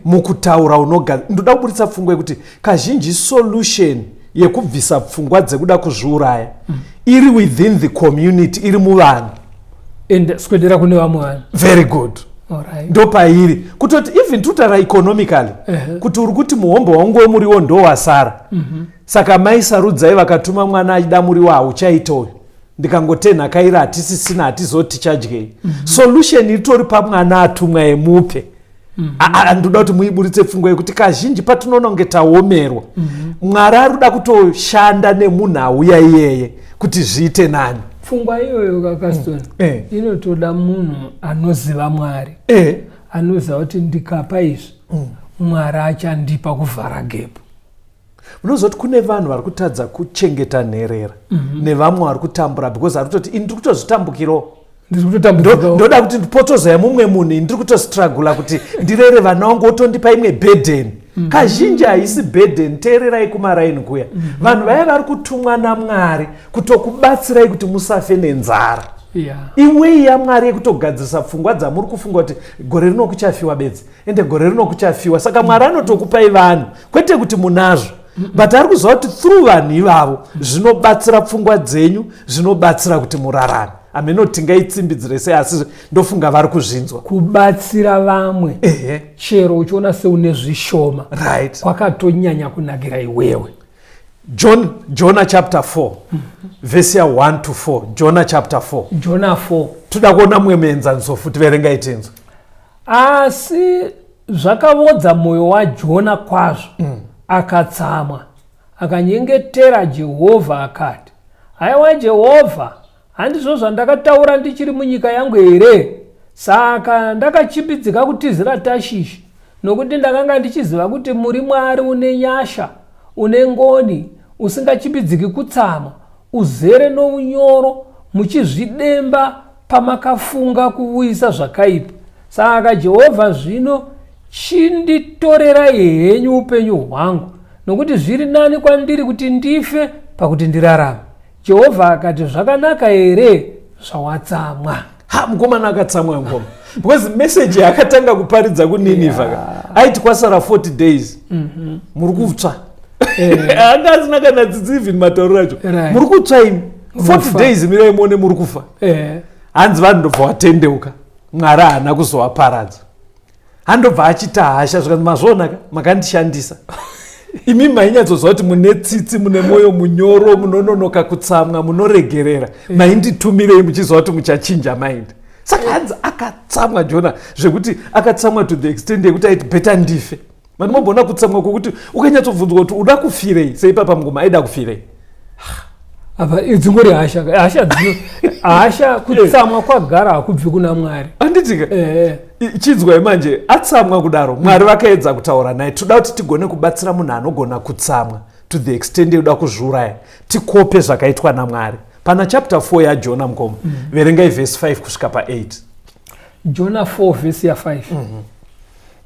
mukutaura unoga. Ndoda kuburitsa pfungwa yekuti kazhinji solution yekubvisa pfungwa dzekuda kuzviuraya iri within the community, iri muvanhu. Swedera kune vamwe vanhu. Very good. Ndo pairi kutoti even tutara economically kuti uri kuti muhombo wangu wemuriwo ndo wasara. Saka maisarudzai vakatuma mwana achida muriwo hauchaita uyu, ndikangotenhakaira hatisisina hatizoti tichadyei. Solution itori pamwana atumwa emupe. Ndoda kuti muiburitse pfungwa yekuti kazhinji patinoona kunge taomerwa, Mwari ari kuda kutoshanda nemunhu auya iyeye kuti zviite nani. Pfungwa iyoyo kakastoni inotoda munhu anoziva Mwari, anoziva kuti ndikapa izvi Mwari achandipa kuvhara gepu. Unozoti kune vanhu vari kutadza kuchengeta nherera nevamwe vari kutambura because ari kutoti ndiri kutozvitambukirawo. Ndoda kuti ndipotozaya mumwe munhu ndiri kutostrugula kuti ndirere vana vangu otondipa imwe burden. Kazhinji haisi burden, teererai kumaraini kuya. Vanhu vaya vari kutumwa naMwari kutokubatsirai kuti musafe nenzara. Imwe yaMwari yekutogadzirisa pfungwa dzamuri kufunga kuti gore rino kuchafiwa bedzi ende gore rino kuchafiwa. Saka Mwari anotokupai vanhu kwete kuti munazvo, but ari kuziva kuti through vanhu ivavo zvinobatsira pfungwa dzenyu, zvinobatsira kuti murarame. Amenoti ngaitsimbidzire sei, asi ndofunga vari kuzvinzwa. Kubatsira vamwe chero uchiona seune zvishoma kwakatonyanya kunakira iwewe. Jonah chapter 4 verse ya 1 to 4. Jonah chapter 4. Jonah 4. Toda kuona mumwe muenzaniso futi, verengai tenzo. Asi zvakavodza mwoyo waJona kwazvo, akatsamwa, akanyengetera Jehovha akati, haiwa Jehovha, handizvo zvandakataura ndichiri munyika yangu here? Saka ndakachimbidzika kutizira Tashishi nokuti ndakanga ndichiziva kuti muri Mwari une nyasha, une ngoni, usingachipidziki kutsamwa, uzere nounyoro, muchizvidemba pamakafunga kuuyisa zvakaipa. Saka Jehovha zvino chinditorerai henyu upenyu hwangu, nokuti zviri nani kwandiri kuti ndife pakuti ndirarame. Jehovha akati, zvakanaka here zvawatsamwa. Mukomana akatsamwa ngoma. Because message yakatanga kuparidza kuNineveh aiti kwasara 40 days. Muri kutsva. Anga asina kana tsitsi matauro acho. Muri kutsva imi 40 days mirai muone muri kufa. Hanzi vanhu ndobva vatendeuka. Mwari haana kuzovaparadza. Handobva achita hasha zvakanzi mazvonaka makandishandisa. Imi mainyatsozva kuti mune tsitsi, mune mwoyo munyoro, munononoka kutsamwa, munoregerera. Mainditumire muchizva kuti muchachinja mind. Saka hanzi akatsamwa Jona zvekuti akatsamwa to the extent yekuti aiti beta ndife. Mandomboona kutsamwa kwokuti ukanyatsobvunzwa kuti uda kufirei, seipapa mungoma aida kufirei. Apa idzingori hasha kutsamwa kwagara hakubvi kuna Mwari. Anditika chinzwa manje atsamwa kudaro Mwari vakaedza kutaura naye toda kuti tigone kubatsira munhu anogona kutsamwa to the extent yekuda kuzviuraya tikope zvakaitwa naMwari. Pana chapter 4 yaJona mukoma verengai verse 5 kusvika pa8. Jona 4 verse ya 5.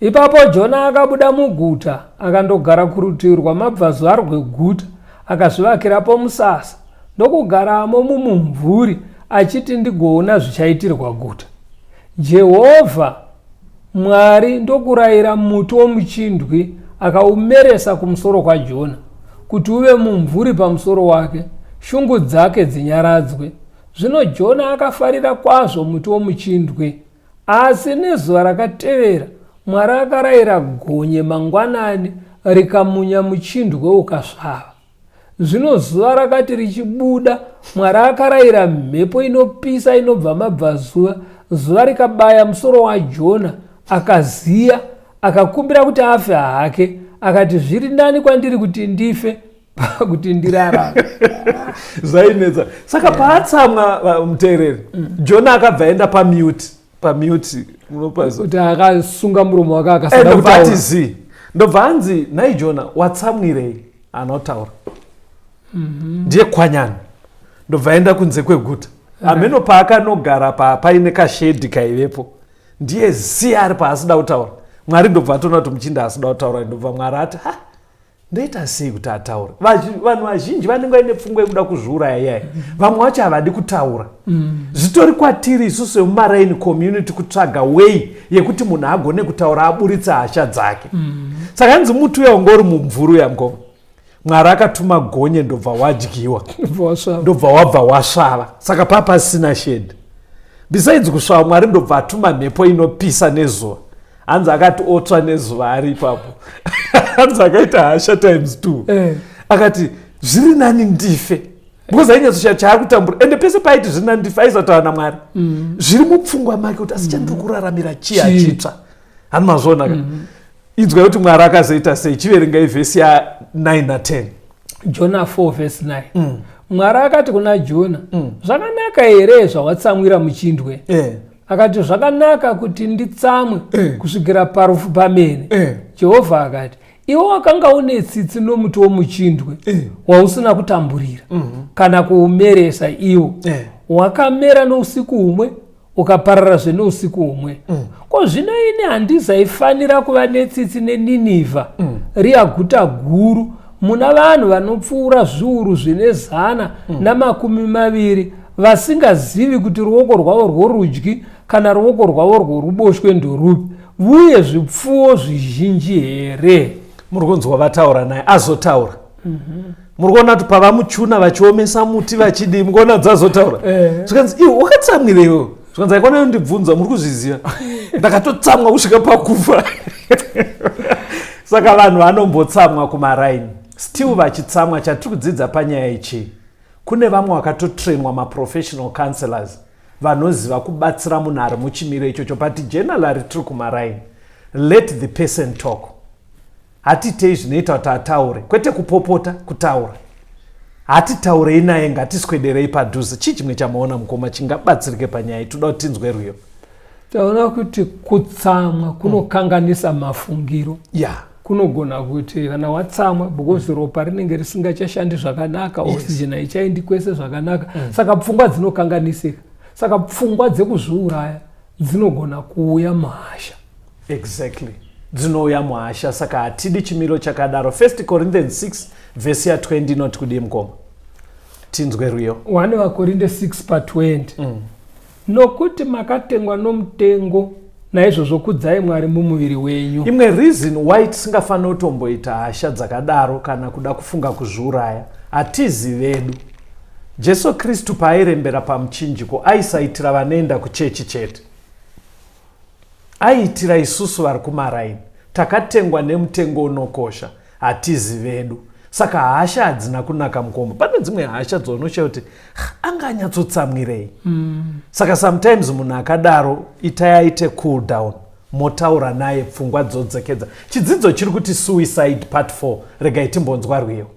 Ipapo Jona akabuda muguta akandogara kurutivi rwamabvazuva rweguta, akazvivakirapo musasa ndokugaramo mumumvuri achiti ndigoona zvichaitirwa guta. Jehovha Mwari ndokurayira muti womuchindwi akaumeresa kumusoro kwaJona kuti uve mumvuri pamusoro wake, shungu dzake dzinyaradzwe. Zvino Jona akafarira kwazvo muti womuchindwi. Asi nezuva rakatevera Mwari akarayira gonye mangwanani rikamunya muchindwe ukasvava. Zvino zuva rakati richibuda Mwari akarayira mhepo inopisa inobva mabvazuva, zuva rikabaya musoro waJona, akaziya, akakumbira kuti afe hake, akati zviri nani kwandiri kuti ndife pakuti ndirarame. Zvainetsa. Saka paatsamwa muteereri Jona akabva enda pamute unopaza kuti akasunga muromo wake akasada kutaura. Ndobva hanzi nai Jona watsamwirei anotaura. Ndiye kwanyana. Ndobva enda kunze kweguta. Ameno paakanogara paine kashedhi kaivepo. Ndiye ziya ari paasida kutaura. Mwari ndobva atona kuti muchinda asida kutaura. Ndobva Mwari ati ndoita sei kuti ataure. Vanhu vazhinji vanenge vaine pfungwa yekuda kuzviuraya iyai. Vamwe vacho havadi kutaura. Zvitori kwatiri isusu vemumaraini community kutsvaga way yekuti munhu agone kutaura aburitsa hasha dzake. Saka hanzi muti uya ungori mumvuri uyangoma. Mwari akatuma gonye ndobva wadyiwa. Ndobva wabva wasvava. Saka papasina shedi. Besides kusvava Mwari ndobva atuma mhepo inopisa nezuva. Hanzi akati otsva nezuva ari ipapo. Hanzi akaita hasha times 2. Akati zviri nani ndife. Because ainyatsoshaya chaari kutambura. Ende pese paiti zviri nani ndife aizotaura naMwari. Zviri mupfungwa make kuti asi chandiri kuraramira chii achitsva. Hani mazvonaka. Inzwa kuti Mwari akazoita sei. Chiverengai vhesi ya 9 na 10. Jona 4 verse 9. Mwari akati kuna Jona, zvakanaka here zvawatsamwira muchindwe? Akati zvakanaka kuti nditsamwe kusvikira parufu pamene. Jehovha akati, iwe wakanga une tsitsi nomuti womuchindwe wausina kutamburira kana kuumeresa iwo. Wakamera nousiku umwe ukaparara zvenousiku umwe. Ko zvino ine handizaifanira kuva netsitsi neNinevha, riya guta guru, muna vanhu vanopfuura zviuru zvine 120 vasingazivi kuti ruoko rwavo rworudyi kana ruoko rwavo rworuboshwe ndorupi, uye zvipfuwo zvizhinji here. Muri kunzwa vataura naye azotaura. Muri kuona kuti pavamuchuna vachiomesa muti vachidi mukuona dzazotaura. Zvikanzi iwe wakatsamwirewo. Zvikanzi aikona ndibvunza muri kuzviziva. Ndakatotsamwa kusvika pakufa. Saka vanhu vanombotsamwa kumaraini. Still vachitsamwa chatiri kudzidza panyaya ichi. Kune vamwe vakatotrainwa maprofessional counselors vanoziva kubatsira munhu ari muchimiro ichocho, but generally tiri kumaraini. Let the person talk. Hatitei zvinoita kuti ataure, kwete kupopota, kutaura. Hatitaurei naye, ngatiswederei padhuze. Chii chimwe chamaona mukoma chingabatsirike panyaya toda kuti tinzwe rwiyo. taona kuti kutsamwa kunokanganisa mafungiro. Kunogona kuti kana watsamwa because ropa rinenge risingachashandi zvakanaka, oxygen haichaendi kwese zvakanaka, saka pfungwa dzinokanganisika. Saka pfungwa dzekuzviuraya dzinogona kuuya muhasha. Exactly. Dzinouya muhasha, saka hatidi chimiro chakadaro. 1 Corinthians 6 verse ya 20 inoti kudii mukoma? Tinzwe ruyo. 1 Korinde 6:20. Nokuti makatengwa nomutengo, naizvozvo kudzai Mwari mumuviri wenyu. Imwe reason why tisingafanira kutomboita hasha dzakadaro kana kuda kufunga kuzviuraya, hatizi vedu. Jesu Kristu paairembera pamuchinjiko aisaitira vanoenda kuchechi chete, aiitira isusu vari kumaraini. Takatengwa nemutengo unokosha, hatizi vedu. Saka hasha hadzina kunaka mukoma. Pane dzimwe hasha dzonoshaye kuti anganyatsotsamwirei. Saka sometimes munhu akadaro itai aite cool down, motaura naye, pfungwa dzodzokedza. Chidzidzo chiri kuti suicide part 4, regai timbonzwa rwiyo.